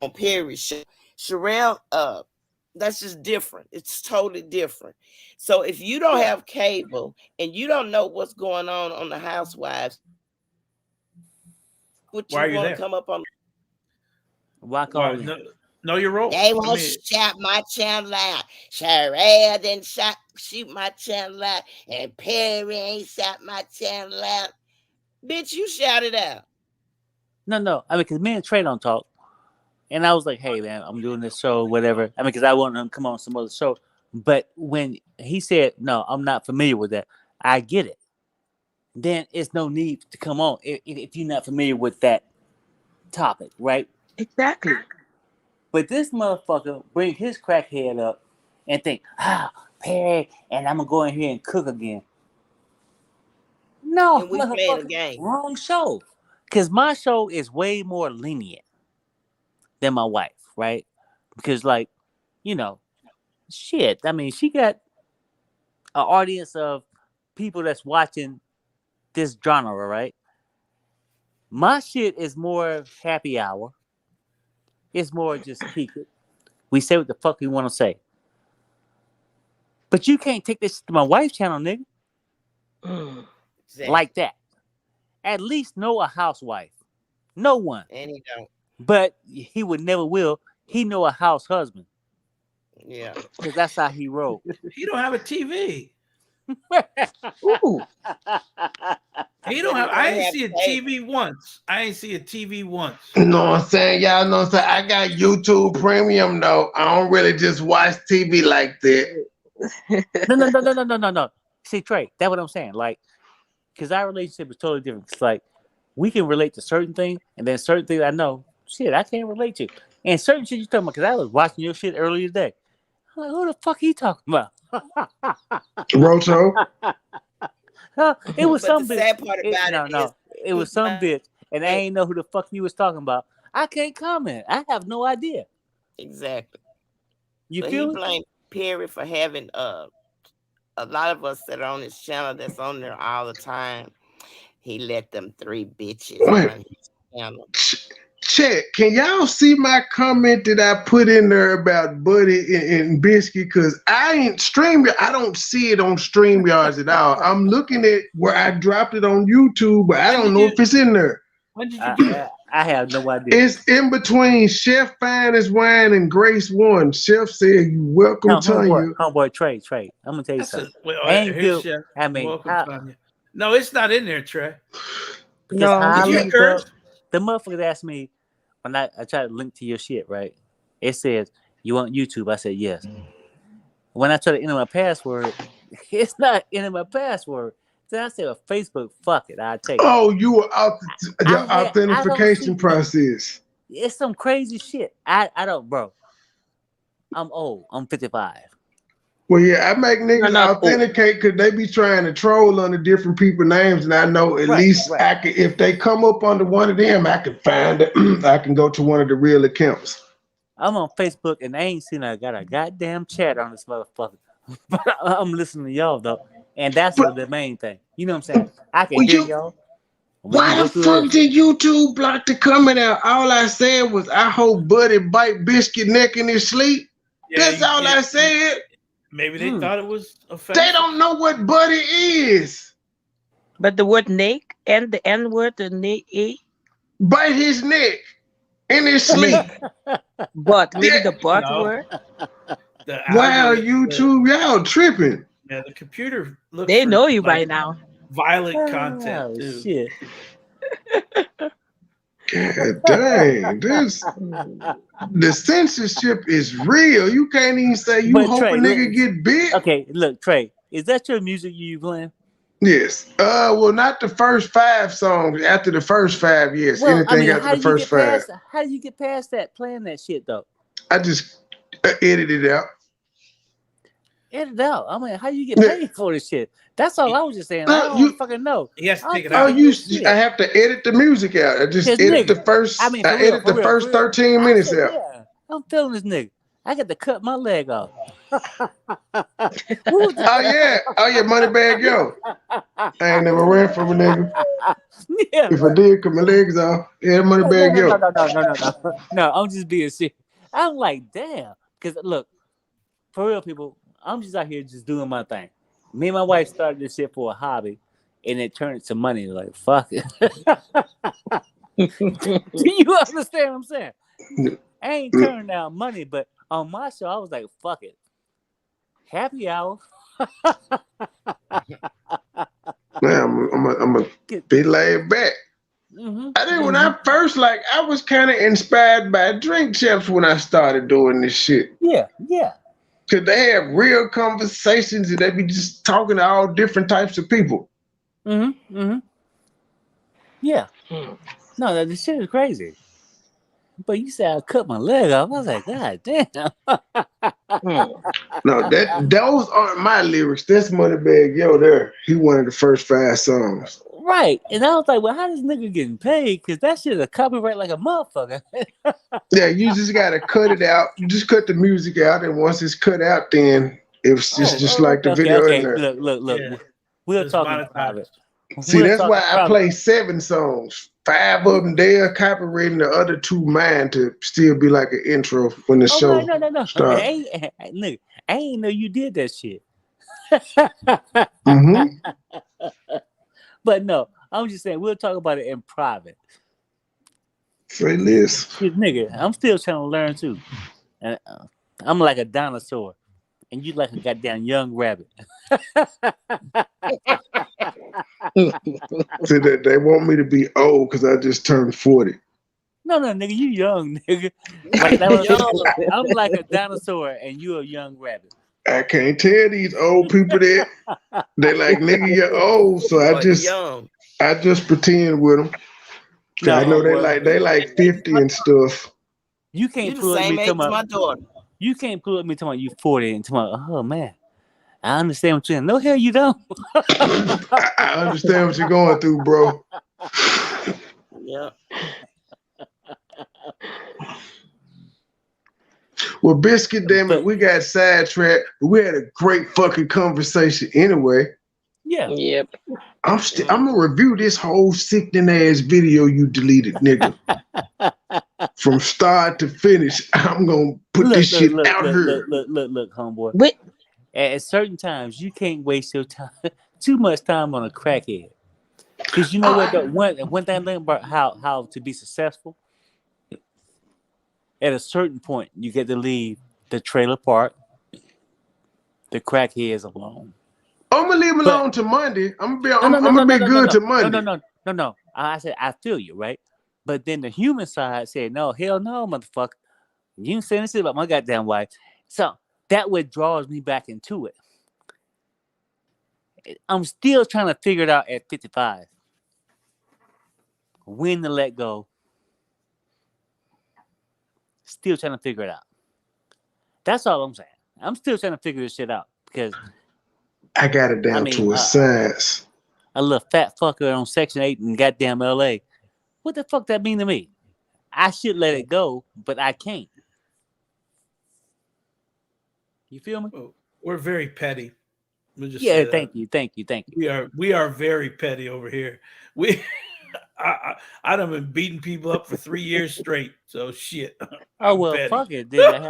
on Perry's show, Sherelle, that's just different. It's totally different. So if you don't have cable and you don't know what's going on the Housewives, would you want to come up on? Why call you? Know your role. They won't shout my channel out. Sherelle didn't shoot my channel out, and Perry ain't shot my channel out. Bitch, you shout it out. No. I mean, because me and Trey don't talk. And I was like, hey, man, I'm doing this show, whatever. I mean, because I want him to come on some other show. But when he said, no, I'm not familiar with that, I get it. Then it's no need to come on if you're not familiar with that topic, right? Exactly. But this motherfucker bring his crackhead up and think, Perry, and I'm going to go in here and cook again. No, and we playing a game. Wrong show. Because my show is way more lenient than my wife, right? Because, like, shit. I mean, she got an audience of people that's watching this genre, right? My shit is more happy hour. It's more just keep it. We say what the fuck we want to say. But you can't take this to my wife's channel, nigga. Exactly. Like that. At least know a housewife. No one. And he don't. But he would never will. He know a house husband. Yeah. Because that's how he rolled. He don't have a TV. Ooh. He don't have. I ain't see a TV once. You know what I'm saying? Y'all know what I'm saying? I got YouTube Premium though. I don't really just watch TV like that. No. See, Trey, that's what I'm saying. Like, because our relationship is totally different. It's like we can relate to certain things, and then certain things I know, shit, I can't relate to. And certain shit you talking about, because I was watching your shit earlier today. I'm like, who the fuck he talking about? Roto? It was some bitch. Sad part about it was some bitch, and I ain't know who the fuck you was talking about. I can't comment. I have no idea. Exactly. You but feel he blamed Perry for having a lot of us that are on his channel that's on there all the time. He let them 3 bitches run his channel. Check. Can y'all see my comment that I put in there about Buddy and Biscuit? Because I ain't StreamYard. I don't see it on StreamYards at all. I'm looking at where I dropped it on YouTube, but I don't know if it's in there. When did you do that? I have no idea. It's in between Chef Finest Wine and Grace One. Chef said, "You welcome, Tanya." Homeboy, Trey. I'm gonna tell you something. Ain't good. I mean, no, it's not in there, Trey. No, the motherfuckers asked me when I tried to link to your shit, right? It says, "You want YouTube?" I said, "Yes." When I try to enter my password, it's not entering my password. Then I said, well, Facebook, fuck it, I'll take it. Oh, you were out the authentication process. It's some crazy shit. I don't, bro. I'm old. I'm 55. Well, yeah, I make niggas authenticate because they be trying to troll under different people's names, and I know at least I can, if they come up under one of them, I can find it. I can go to one of the real accounts. I'm on Facebook and I ain't seen I got a goddamn chat on this motherfucker. But I'm listening to y'all though, and that's the main thing. You know what I'm saying? I can hear y'all. Why the fuck did YouTube block the comment out? All I said was, I hope Buddy bite Biscuit neck in his sleep. Yeah, that's all I said. Maybe they thought it was offensive. They don't know what Buddy is. But the word neck and the N word, the neck, bite his neck in his sleep. But maybe the butt word. Wow, YouTube, y'all tripping. Yeah, the computer. They know you by now. Violent content, too. Shit. God dang, the censorship is real. You can't even say you hope Trey, a nigga get big. Okay, look, Trey, is that your music you playing? Yes. Well, not the first 5 songs. After the first 5, yes. Well, anything after the first 5. How do you get past that playing that shit though? I just edited it out. Edit out. I mean, how you get paid for this shit? That's all I was just saying. I don't fucking know. He has to take it out. I have to edit the music out. I just edit the first. I edit the first 13 minutes out. Yeah, I'm feeling this nigga. I got to cut my leg off. Oh yeah, Moneybag Yo. I ain't never ran from a nigga. Yeah. If I did, cut my legs off. Yeah, Moneybag Yo. No, I'm just being serious. I'm like, damn. Because look, for real, people, I'm just out here just doing my thing. Me and my wife started this shit for a hobby, and it turned to money. Like, fuck it. Do you understand what I'm saying? I ain't turning down money, but on my show, I was like, fuck it. Happy hour. Man, I'm a be laid back. I think when I first, I was kind of inspired by Drink Champs when I started doing this shit. Yeah. Because they have real conversations and they be just talking to all different types of people. Yeah. No, this shit is crazy. But you said I cut my leg off. I was like, God damn. No, those aren't my lyrics. That's Moneybag Yo there. He one of the first 5 songs. Right. And I was like, well, how this nigga getting paid? Because that shit is a copyright like a motherfucker. Yeah, you just got to cut it out. You just cut the music out. And once it's cut out, then it's just like the video in there. Look. Yeah. We'll talk about it. See, that's why I play 7 songs. 5 of them there, copyrighting the other 2 mine to still be like an intro when the show starts. Nigga, I ain't know you did that shit. But no, I'm just saying we'll talk about it in private. Say this. Nigga, I'm still trying to learn too. And I'm like a dinosaur, and you like a goddamn young rabbit. So that they want me to be old because I just turned 40. No, nigga, you young, nigga. I'm like a dinosaur, and you a young rabbit. I can't tell these old people that they like, nigga, you're old. So I just pretend with them. No, I know they like 50 and stuff. You can't pull me talking about my daughter. You can't pull up me talking about you 40 and talking about, oh man, I understand what you're saying. No, hell you don't. I understand what you're going through, bro. Yeah. Well, Biscuit, damn it, we got sidetracked. We had a great fucking conversation anyway. Yeah. Yep. I'm gonna review this whole sickening ass video you deleted, nigga. from start to finish, I'm gonna put this shit out here. Look, homeboy. At certain times, you can't waste your time, too much time on a crackhead. Because you know what? The one thing about how to be successful, at a certain point, you get to leave the trailer park, the crackheads alone. I'm gonna leave alone to Monday. I'm gonna be good to Monday. No. I said I feel you, right? But then the human side said, no, hell no, motherfucker. You ain't saying this shit about my goddamn wife. So that what draws me back into it. I'm still trying to figure it out at 55. When to let go. Still trying to figure it out. That's all I'm saying. I'm still trying to figure this shit out because I got it down to a science. A little fat fucker on Section 8 in goddamn LA. What the fuck that mean to me? I should let it go, but I can't. You feel me? We're very petty. We'll just thank you. We are very petty over here. I done been beating people up for 3 years straight. So shit. Oh well, petty. Fuck it, dude.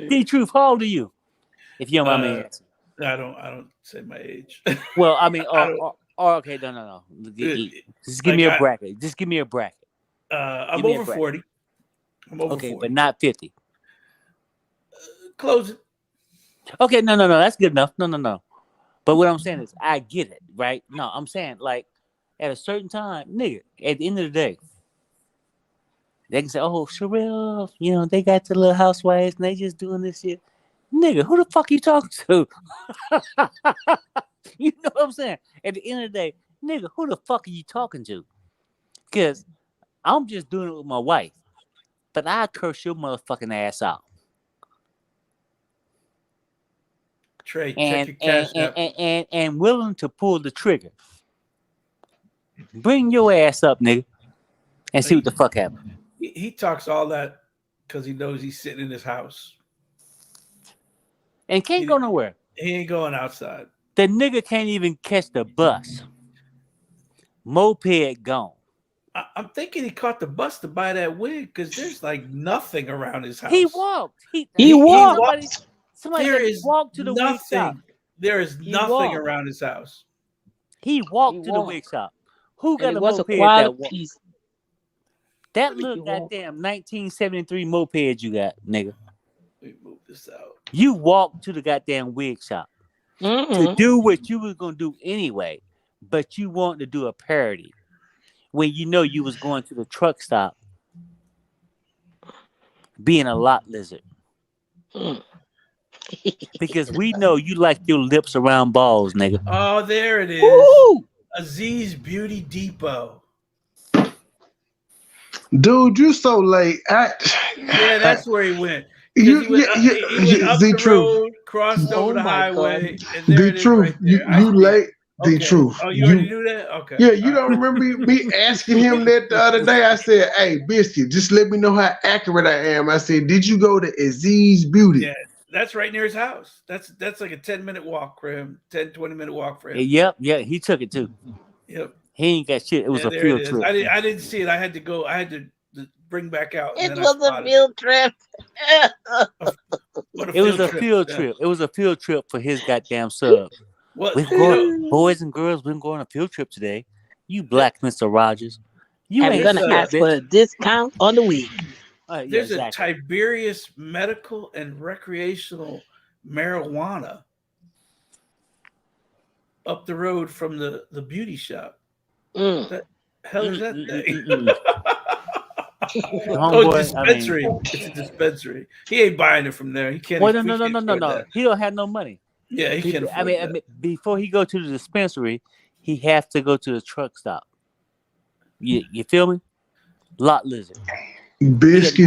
D-Truth, how old are you? If you don't mind me asking. I don't say my age. Well, I mean, okay, no. Just give me a bracket. Just give me a bracket. I'm over 40. I'm over 40. But not 50. Close it. Okay, no. That's good enough. No. But what I'm saying is, I get it, right? No, I'm saying, like, at a certain time, nigga, at the end of the day, they can say, oh, Sherelle, they got the little housewives and they just doing this shit. Nigga, who the fuck you talking to? You know what I'm saying? At the end of the day, nigga, who the fuck are you talking to? Because I'm just doing it with my wife. But I curse your motherfucking ass out. Trey, check your cash app. And willing to pull the trigger. Bring your ass up, nigga, and see what the fuck happens. He talks all that because he knows he's sitting in his house. And can't go nowhere. He ain't going outside. The nigga can't even catch the bus. Moped gone. I'm thinking he caught the bus to buy that wig because there's like nothing around his house. He walked. He walked. Somebody walked to the wig shop. There is nothing around his house. He walked to the wig shop. Who got a moped that walked? That little goddamn 1973 moped you got, nigga. Let me move this out. You walked to the goddamn wig shop to do what you was gonna do anyway, but you want to do a parody when you know you was going to the truck stop being a lot lizard. Because we know you like your lips around balls, nigga. Oh, there it is. Woo! Aziz Beauty Depot. Dude, you so late. Yeah, that's where he went. He went up the road, crossed over the highway, and there it is right there. You late. The truth. Oh, you already knew that? Okay. Yeah, you don't remember me asking him that the other day? I said, hey, Biscuit, just let me know how accurate I am. I said, did you go to Aziz Beauty? Yeah, that's right near his house. That's like a 10-minute walk for him, 20-minute walk for him. Yep, he took it too. Yep. He ain't got shit. It was a field trip. I didn't see it. I had to bring back out. It was a field trip. It was a field trip. It was a field trip for his goddamn sub. Boys and girls, we're going on a field trip today. You black Mr. Rogers. You ain't gonna ask for a discount on the week. There's a Tiberius medical and recreational marijuana up the road from the beauty shop. The hell is that thing? Dispensary. It's a dispensary. He ain't buying it from there. He can't. No. He don't have no money. Yeah, he can't. I mean, before he go to the dispensary, he has to go to the truck stop. You feel me? Lot lizard. Biscuit.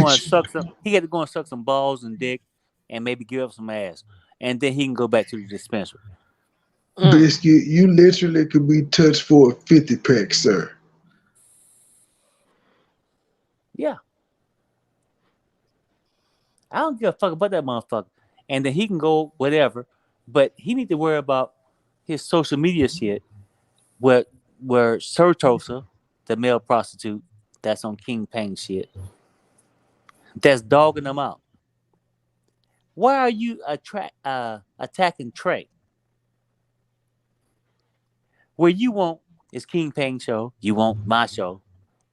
He had to go and suck some balls and dick, and maybe give up some ass, and then he can go back to the dispensary. Biscuit, you literally could be touched for a 50-pack, sir. Yeah. I don't give a fuck about that motherfucker. And then he can go whatever, but he need to worry about his social media shit where Sertosa, the male prostitute that's on King Payne shit, that's dogging them out. Why are you attacking Trey? Where you want is King Payne show, you want my show.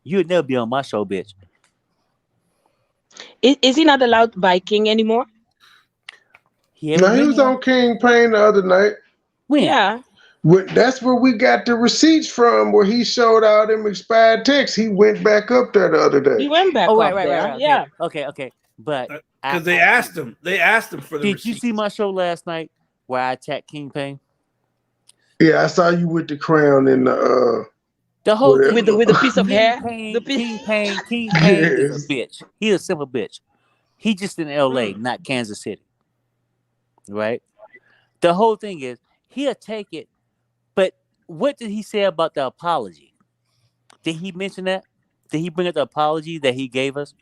You'd never be on my show, bitch. Is he not allowed by King anymore? He was on King Payne the other night. When? Yeah. That's where we got the receipts from, where he showed all them expired texts. He went back up there the other day. He went back right, up right, there. right, okay. Yeah. Okay. But because they asked him for the Did receipts. you see my show last night where I attacked King Payne? Yeah, I saw you with the crown and the whole thing with the piece of hair. King Payne is a bitch. He's a simple bitch. He just in LA, not Kansas City. Right? The whole thing is he'll take it, but what did he say about the apology? Did he mention that? Did he bring up the apology that he gave us?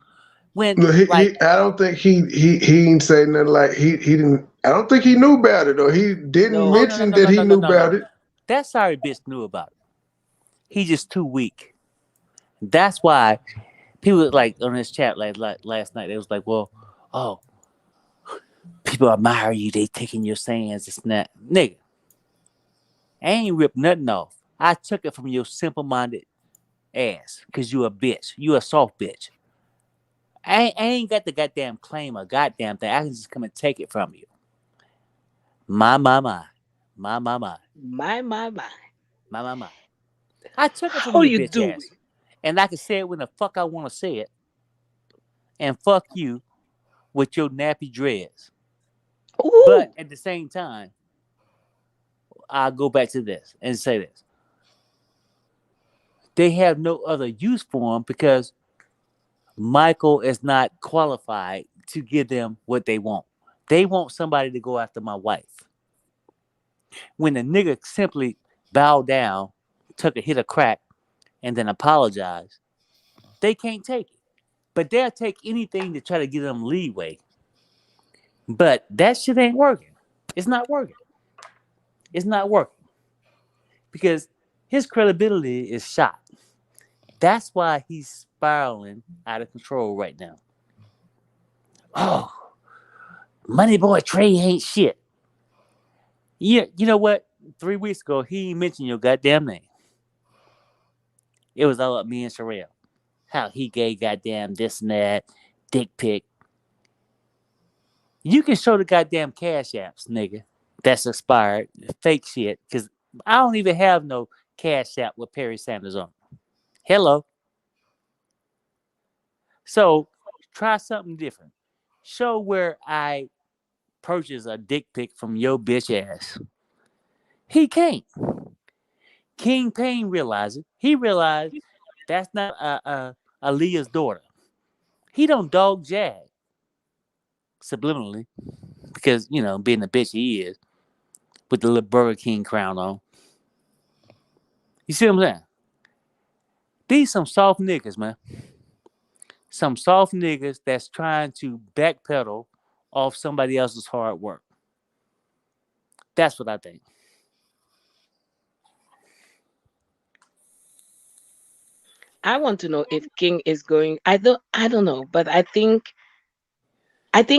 When I don't think he didn't say nothing like he didn't. I don't think he knew about it, or he didn't mention that he knew about it. That sorry bitch knew about it. He's just too weak. That's why people like on this chat like last night. It was like, well, oh, people admire you. They taking your sayings. It's not, nigga. I ain't ripped nothing off. I took it from your simple-minded ass because you a bitch. You a soft bitch. I ain't got the goddamn claim or goddamn thing. I can just come and take it from you. My. I took it from you, bitch ass. And I can say it when the fuck I want to say it. And fuck you with your nappy dreads. Ooh. But at the same time, I'll go back to this and say this. They have no other use for him because Michael is not qualified to give them what they want. They want somebody to go after my wife. When the nigga simply bowed down, took a hit of crack, and then apologized, they can't take it. But they'll take anything to try to give them leeway. But that shit ain't working. It's not working. It's not working. Because his credibility is shot. That's why he's spiraling out of control right now. Oh, MoneyBoy Trey ain't shit. Yeah, you know what? 3 weeks ago, he ain't mentioned your goddamn name. It was all up me and Sherelle. How he gave goddamn this and that, dick pic. You can show the goddamn cash apps, nigga. That's expired. Fake shit. Because I don't even have no cash app with Perry Sanders on. Hello. So try something different. Show where I purchased a dick pic from your bitch ass. He can't. King Payne realized it. He realized that's not Aaliyah's daughter. He don't dog Jag subliminally because, you know, being the bitch he is with the little Burger King crown on. You see what I'm saying? These some soft niggas, man. Some soft niggas that's trying to backpedal off somebody else's hard work. That's what I think. I want to know if King is going. I don't know, but I think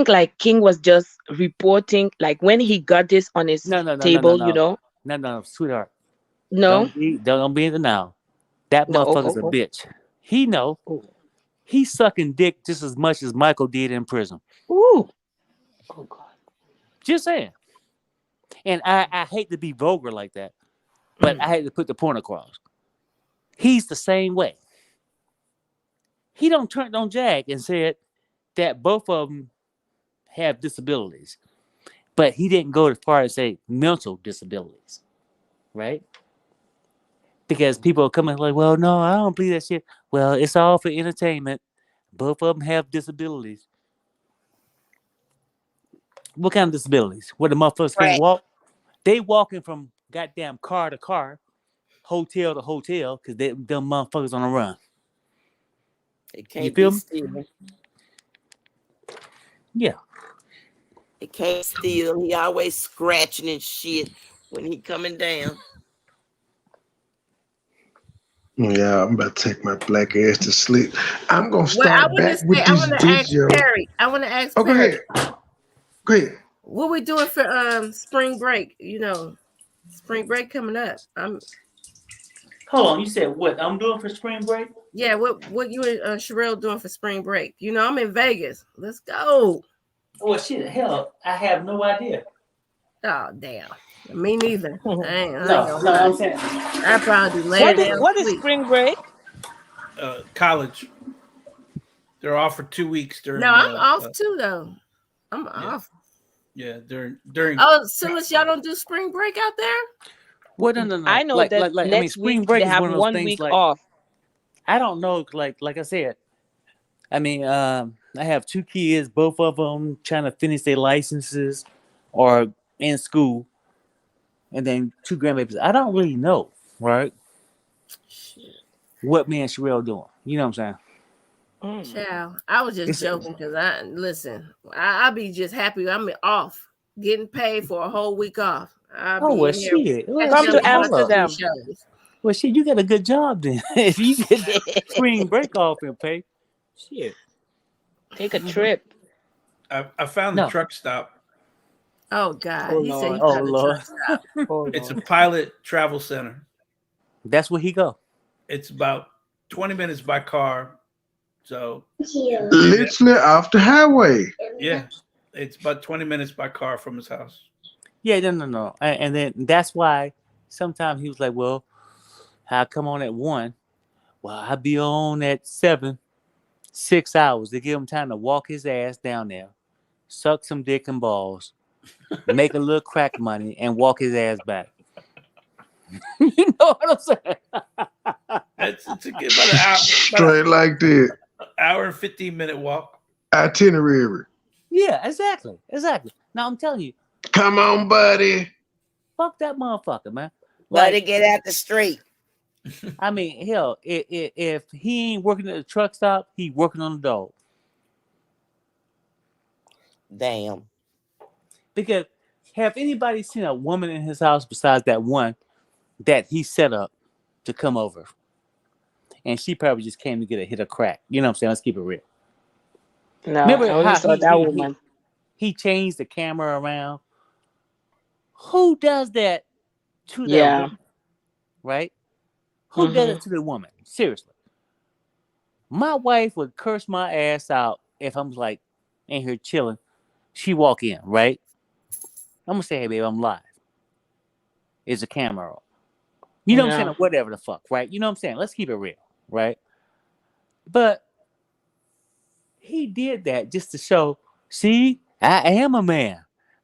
like King was just reporting, like when he got this on his table, you know. No, sweetheart. No. Don't be in the now. That motherfucker's a bitch. He know. He's sucking dick just as much as Michael did in prison. Ooh. Oh God. Just saying. And I hate to be vulgar like that, but I hate to put the point across. He's the same way. He don't turn on Jag and said that both of them have disabilities, but he didn't go as far as say mental disabilities, right? Because people are coming like, well, no, I don't believe that shit. Well, it's all for entertainment. Both of them have disabilities. What kind of disabilities? Where the motherfuckers can't walk? They walking from goddamn car to car, hotel to hotel, because them motherfuckers on the run. They can't be still. Yeah. They can't steal. He always scratching and shit when he coming down. Yeah, I'm about to take my black ass to sleep. I'm gonna Well, I start want back to with say, I this want to ask video. Perry. I want to ask Oh, go Perry. ahead. Go ahead. What we doing for spring break? You know, spring break coming up. Hold on, you said what I'm doing for spring break? Yeah, what you and Sherelle doing for spring break? You know, I'm in Vegas. Let's go. Oh shit, hell, I have no idea. Oh damn. Me neither. I ain't No, gonna lie. I'm saying. I probably laying down. What is spring break? College. They're off for 2 weeks during. No, I'm off too though. I'm off. Yeah, during. Oh, Silas, y'all don't do spring break out there? Well, no. I know like, that like, I mean, next spring week break they is have one of those 1 things. week Like, off. I don't know. Like I said, I mean, I have 2 kids, both of them trying to finish their licenses or in school, and then 2 grandbabies. I don't really know, right? Shit. What me and Sherelle doing? You know what I'm saying? Child, I was just joking because I'll be just happy I'm off, getting paid for a whole week off. I'll be in here Shit. catching up on my TV shows. Well, shit, you got a good job then. If you get spring break off and pay, shit. Take a trip. I found the truck stop. Oh God, Oh, he Lord. said he Oh, found the Lord. truck stop. It's a Pilot Travel Center. That's where he go. It's about 20 minutes by car. So literally off the highway. Yeah, it's about 20 minutes by car from his house. Yeah, no. And then that's why sometimes he was like, well, I come on at 1. Well, I'll be on at 7, 6 hours to give him time to walk his ass down there, suck some dick and balls, make a little crack money, and walk his ass back. You know what I'm saying? It's a good about an hour. Straight like that. Hour and 15-minute walk. Itinerary. Yeah, exactly. Now I'm telling you. Come on, buddy. Fuck that motherfucker, man. Let it get out the street. I mean, hell, if he ain't working at the truck stop, he working on the dog. Damn. Because have anybody seen a woman in his house besides that one that he set up to come over? And she probably just came to get a hit of crack. You know what I'm saying? Let's keep it real. No, Remember I only how saw that woman. He changed the camera around. Who does that to that woman? Right? Who does it to the woman? Seriously. My wife would curse my ass out if I'm like in here chilling. She walk in, right? I'm gonna say, hey babe, I'm live. Is the camera on? You know what I'm saying? Or whatever the fuck, right? You know what I'm saying? Let's keep it real, right? But he did that just to show, see, I am a man.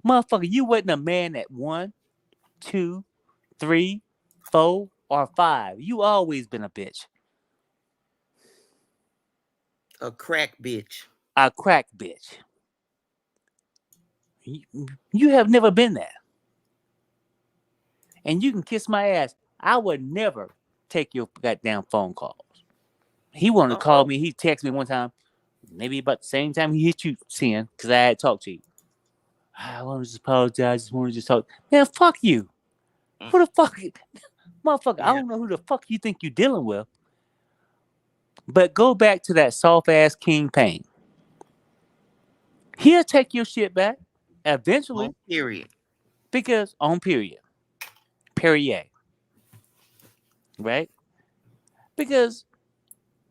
Motherfucker, you wasn't a man at 1, 2, 3, 4, or 5. You always been a bitch. A crack bitch. A crack bitch. You have never been that. And you can kiss my ass. I would never take your goddamn phone calls. He wanted to call me. He texted me one time, maybe about the same time he hit you, Sin, because I had talked to you. I want to just apologize. I just want to just talk. Man, fuck you. Who the fuck? Motherfucker, I don't know who the fuck you think you're dealing with. But go back to that soft-ass King Payne. He'll take your shit back eventually. On period. Because, on period. Perrier. Right? Because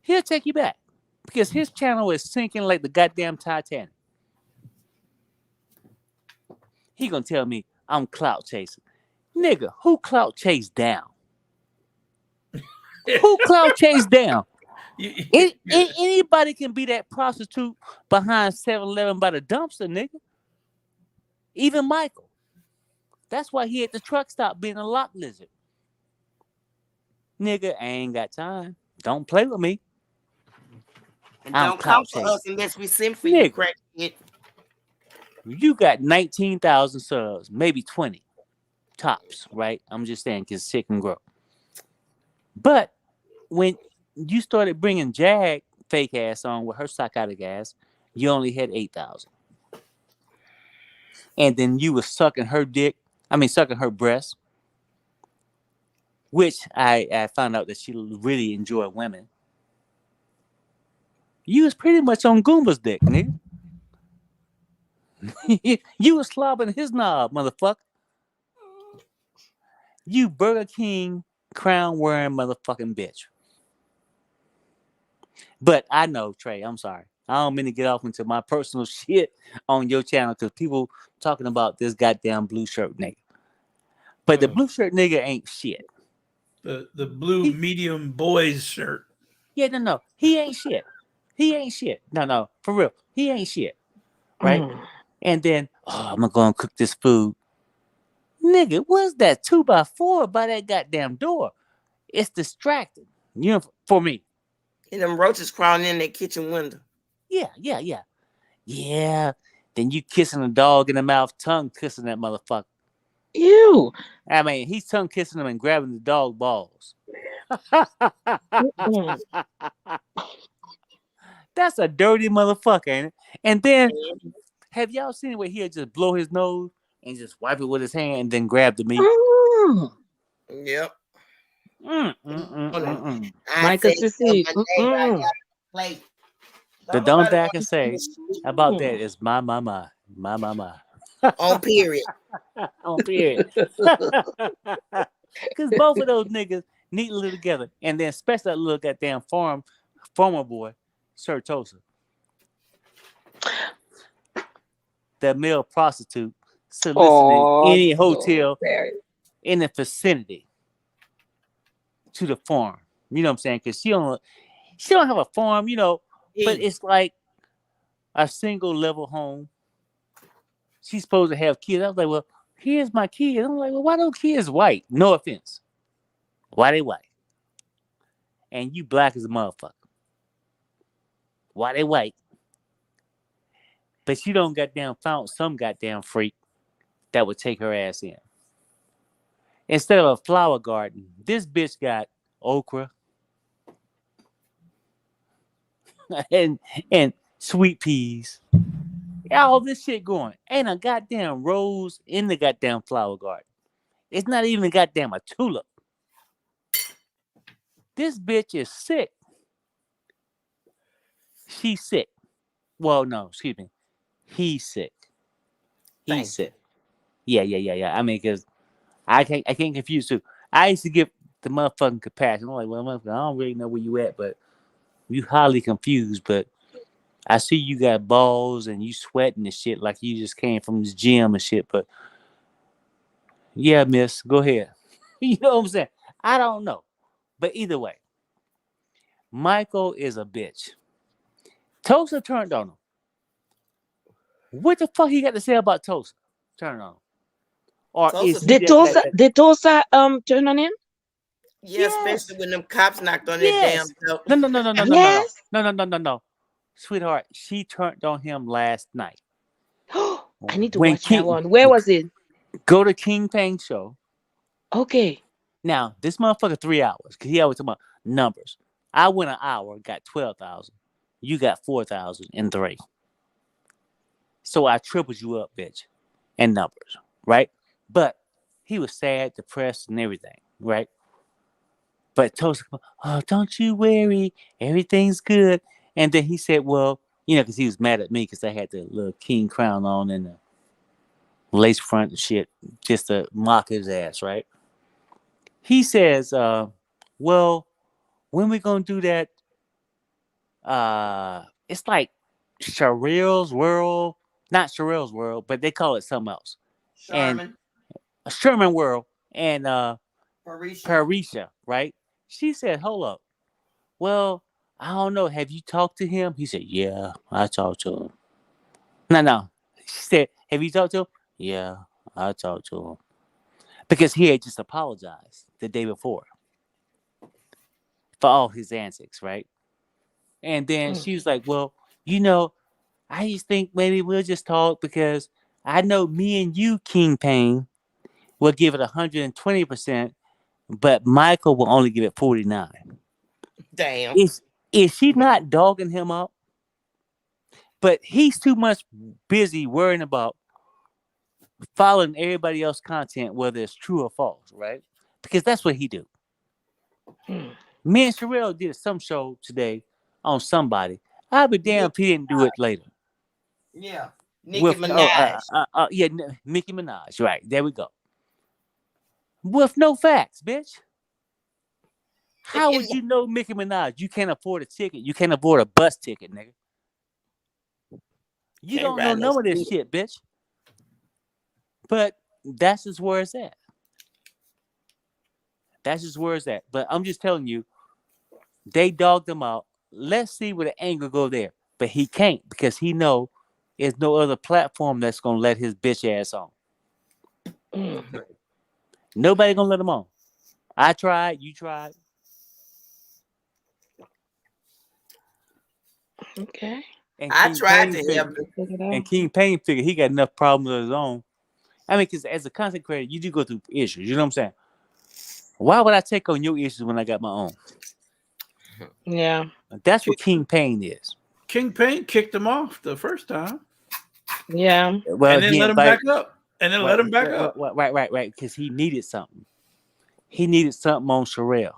he'll take you back. Because his channel is sinking like the goddamn Titanic. He gonna tell me I'm clout chasing. Nigga, who clout chase down? Who clout chase down? Anybody can be that prostitute behind 7-Eleven by the dumpster, nigga. Even Michael. That's why he at the truck stop being a lock lizard. Nigga, I ain't got time. Don't play with me. And don't come for us unless we send for you, crack it. You got 19,000 subs, maybe 20 tops, right? I'm just saying because shit can grow. But when you started bringing Jag fake ass on with her psychotic ass, you only had 8,000. And then you was sucking her dick. I mean, sucking her breast. which I found out that she really enjoyed women. You was pretty much on Goomba's dick, nigga. You was slobbing his knob, motherfucker. You Burger King crown wearing motherfucking bitch. But I know, Trey, I'm sorry. I don't mean to get off into my personal shit on your channel because people talking about this goddamn blue shirt nigga. But the blue shirt nigga ain't shit. The blue medium boys shirt. Yeah, no. He ain't shit. He ain't shit. No, for real. He ain't shit. Right? And then, I'm gonna go and cook this food. Nigga, what's that 2x4 by that goddamn door? It's distracting. You know, for me. And them roaches crawling in that kitchen window. Yeah. Yeah. Then you kissing a dog in the mouth, tongue kissing that motherfucker. Ew. I mean, he's tongue kissing him and grabbing the dog balls. That's a dirty motherfucker, ain't it? And then, have y'all seen where he'll just blow his nose and just wipe it with his hand and then grab the meat? Yep. Michael Sissy. The don't that I can say about that is my. On period. On period. Because both of those niggas neatly together. And then especially that little goddamn farmer boy, Sir Tosa. That male prostitute soliciting any hotel in the vicinity to the farm. You know what I'm saying? Because she don't have a farm, you know, but it's like a single level home. She's supposed to have kids. I was like, well, here's my kids. I'm like, well, why don't kids white? No offense. Why they white? And you black as a motherfucker. Why they white? But she don't found some goddamn freak that would take her ass in. Instead of a flower garden, this bitch got okra and sweet peas. All this shit going. Ain't a goddamn rose in the goddamn flower garden. It's not even goddamn a tulip. This bitch is sick. She's sick. Well, no, excuse me. He's sick. He's sick. Yeah. I mean, because I can't confuse too. I used to give the motherfucking compassion. I'm like, well, I don't really know where you at, but you highly confused. But I see you got balls and you sweating and shit like you just came from the gym and shit. But yeah, miss, go ahead. You know what I'm saying? I don't know. But either way, Michael is a bitch. Tosa turned on him. What the fuck he got to say about Tosa? Turn on him. Or did Tosa turn on him? Yeah, especially when them cops knocked on that damn door. No. Sweetheart, she turned on him last night. I need to watch that one. Where was it? Go to King Pang show. Okay. Now, this motherfucker 3 hours, because he always talking about numbers. I went an hour, got 12,000. You got 4,003. So I tripled you up, bitch, in numbers, right? But he was sad, depressed, and everything, right? But Tosa, oh, don't you worry, everything's good. And then he said, well, you know, because he was mad at me because I had the little king crown on and the lace front and shit, just to mock his ass, right? He says, well, when we gonna do that? It's like Sherrill's World, not Sherrill's World, but they call it something else. And Sherman World and Parisha, right? She said, hold up. Well, I don't know. Have you talked to him? He said, yeah, I talked to him. No. She said, have you talked to him? Yeah, I talked to him. Because he had just apologized the day before for all his antics, right? And then she was like, well, you know, I just think maybe we'll just talk because I know me and you, King Payne, will give it 120%, but Michael will only give it 49%. Damn. Is she not dogging him up? But he's too much busy worrying about following everybody else's content, whether it's true or false, right? Because that's what he do. Me and Sherelle did some show today on somebody. I'll be damned if he didn't do it later. Yeah. Nicki Minaj. Nicki Minaj. Right. There we go. With no facts, bitch. How would you know Nicki Minaj? You can't afford a ticket. You can't afford a bus ticket, nigga. You don't know none of this shit, bitch. But that's just where it's at. That's just where it's at. But I'm just telling you, they dogged him out. Let's see where the anger go there. But he can't because he know there's no other platform that's gonna let his bitch ass on. Nobody gonna let him on. I tried. You tried. Okay. And I tried to help him. And King Payne figured he got enough problems of his own. I mean, because as a content creator, you do go through issues. You know what I'm saying? Why would I take on your issues when I got my own? Yeah. That's what King Payne is. King Payne kicked him off the first time. Yeah. Well, and then let him back up. And then let him back up. Right. Because he needed something. He needed something on Sherelle.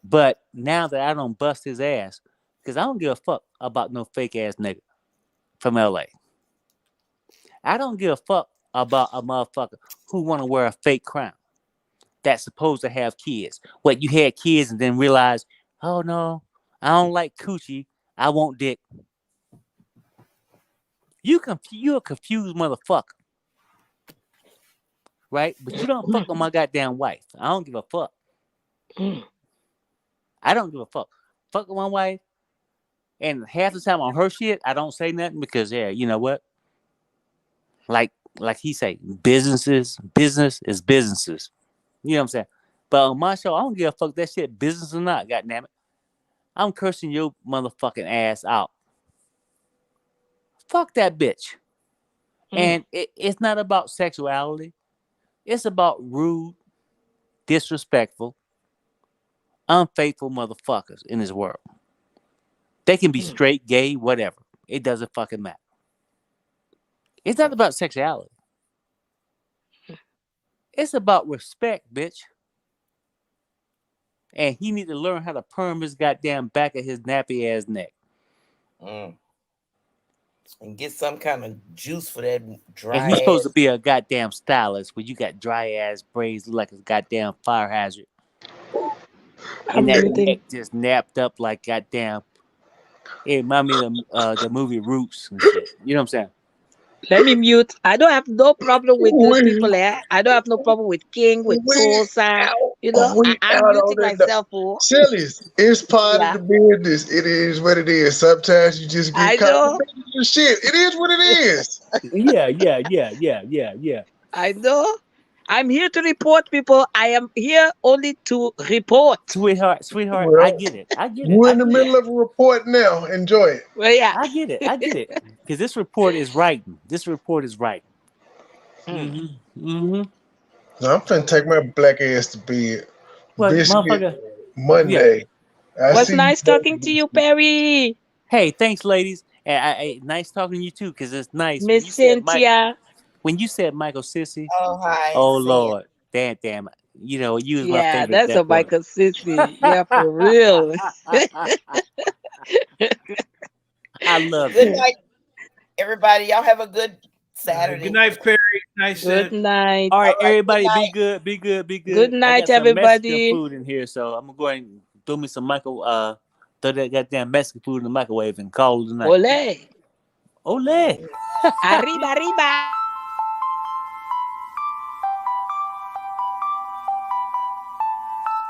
But now that I don't bust his ass, because I don't give a fuck about no fake ass nigga from LA. I don't give a fuck about a motherfucker who want to wear a fake crown that's supposed to have kids. What, you had kids and then realized, oh no, I don't like coochie, I want dick. You're a confused motherfucker. Right? But you don't fuck with my goddamn wife. I don't give a fuck. I don't give a fuck. Fuck with my wife. And half the time on her shit, I don't say nothing because, yeah, you know what? Like he say, business is businesses. You know what I'm saying? But on my show, I don't give a fuck that shit, business or not, goddammit. I'm cursing your motherfucking ass out. Fuck that bitch. And it's not about sexuality. It's about rude, disrespectful, unfaithful motherfuckers in this world. They can be straight, gay, whatever. It doesn't fucking matter. It's not about sexuality. It's about respect, bitch. And he need to learn how to perm his goddamn back of his nappy ass neck. And get some kind of juice for that dry And he's ass. supposed to be a goddamn stylist where you got dry ass braids like a goddamn fire hazard. And that neck just napped up like goddamn. It reminded me of the movie Roots and shit. You know what I'm saying? Let me mute. I don't have no problem with those people there. I don't have no problem with King, with Tulsa. You know, I'm muting myself. Sillies, it's part of the business. It is what it is. Sometimes you just get caught in shit. It is what it is. Yeah. I know. I'm here to report, people. I am here only to report. Sweetheart, Well, I get it. We're in the middle of a report now. Enjoy it. Well, yeah. I get it. Because this report is writing. Now, I'm finna take my black ass to bed. What, Biscuit, motherfucker? Monday. Yeah. Was nice talking to you, Perry. Hey, thanks, ladies. And nice talking to you, too, because it's nice. Miss Cynthia. When you said Michael Sissy, oh, hi. oh, Lord. Damn. You know, you was my favorite. Yeah, that's a Michael Sissy. Yeah, for real. I love Good it. night, everybody. Y'all have a good Saturday. Good night, Perry. Nice. Good night. All right, All right, everybody, good be good. Good night, I got some everybody. Mexican food in here, so I'm gonna go ahead and throw me some throw that goddamn Mexican food in the microwave and call it a night. Ole. Arriba.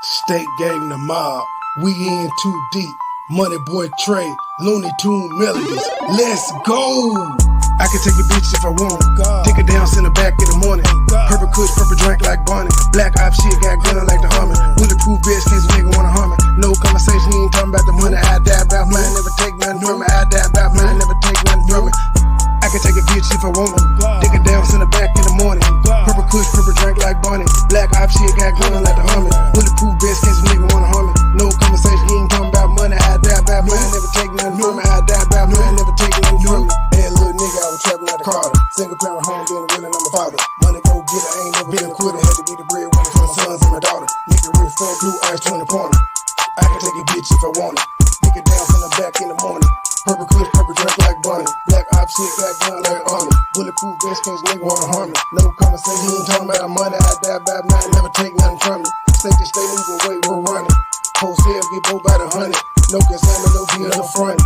State gang, the mob. We in too deep. MoneyBoy Trey, Looney Tune melodies. Let's go. I can take a bitch if I want. Take her down, send her back in the morning. Purple kush, purple drink like Bonnie. Black op shit, got gun like the Harmon. Bulletproof vest, case a nigga wanna harm me. No conversation, he ain't talking about the money. I die about mine, never take nothing from me. I die about mine, never take nothing from me. I can take a bitch if I want. Take her down, send her back in the morning. Purple kush, purple drink like Bonnie. Black op shit, got gun like the Harmon. Bulletproof vest, case a nigga wanna harm me. No conversation, he ain't talking about money. I die about mine, never take nothing from me. I die about mine, never take nothing from me. Hey, little nigga, I was trapping out the Carter. Single parent home, being willing, I'm a father. Money go get it, I ain't never been a quitter. Had to be the breadwinner from the fat blue ice 20 pointer. I can take a bitch if I want it. Dick it down from the back in the morning. Purple kush, purple drink like Bunny. Black ops shit, got gun like Army. Bulletproof vest case nigga wanna harm me. No conversation, he ain't talking about the money. I die about mine, never take nothing from me. State to state, moving weight, we're running. Wholesale, get both by the 100. No consignment, no deal, no front.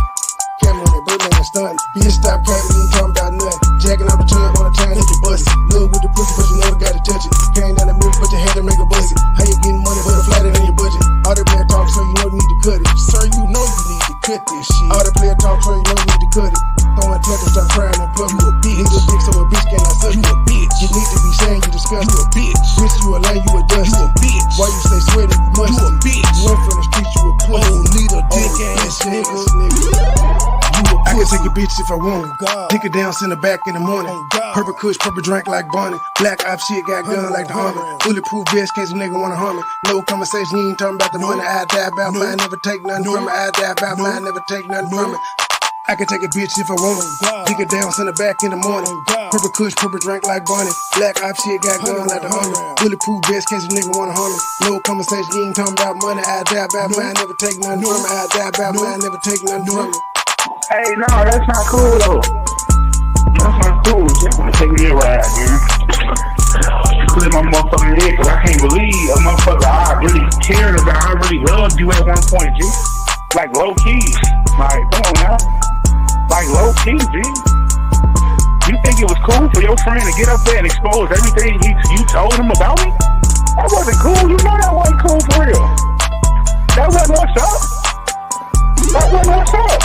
Camera on it, bird man, stun. Bitch, stop capping, you ain't talking about nothing. Jacking out the tub on the time, hit your bust. Look with the pussy, but you know you gotta touch it. Came down the middle, but you had to make a bust it. How you getting money for the flat in your budget? All the player talk, so you know you need to cut it. Sir, you know you need to cut this shit. All the player talk, so you know you need to cut it. Throwing touch and start crying in public. You a bitch. Need a dick so a bitch cannot suck. You a bitch. You need to be saying you disgusting. You a bitch. Bitch, you a lame, you a dusty. You a bitch. Why you stay sweaty, you must. You a bitch. You went from the street, you a pussy. Oh, need a dick ass nigga. I can take a bitch if I want it. Dick it down, send her back in the morning. Purple kush, purple drink like Bonnie. Black op shit, got gun like the Army. Bulletproof vest case a nigga wanna harm me. No conversation, you ain't talking about the money. I die about mine, never take nothing from it. I die about mine, never take nothing from it. I can take a bitch if I want it. Dick it down, send her back in the morning. Purple kush, purple drink like Bonnie. Black op shit, got gun like the Army. Bulletproof vest case a nigga wanna harm me. No conversation, you ain't talking about money. I die about mine, never take nothing from it. I die about mine, never take nothing from it. Hey, no, that's not cool though. That's not cool. Just wanna take me a ride, man. Put in my motherfucking head, cause I can't believe a motherfucker I really cared about, I really loved you at one point, G. Like low key. Like, come on now. Like low key, G. You think it was cool for your friend to get up there and expose everything you told him about me? That wasn't cool. You know that wasn't cool for real. That wasn't what's up. That wasn't what's up.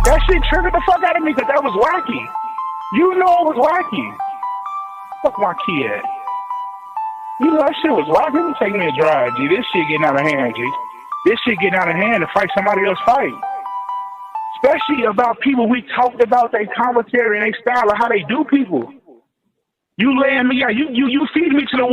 That shit triggered the fuck out of me because that was wacky. You know it was wacky. Fuck my kid. You know that shit was wacky. You take me a drive, G. This shit getting out of hand, G. This shit getting out of hand to fight somebody else fight. Especially about people we talked about their commentary and their style of how they do people. You laying me out. You feed me to the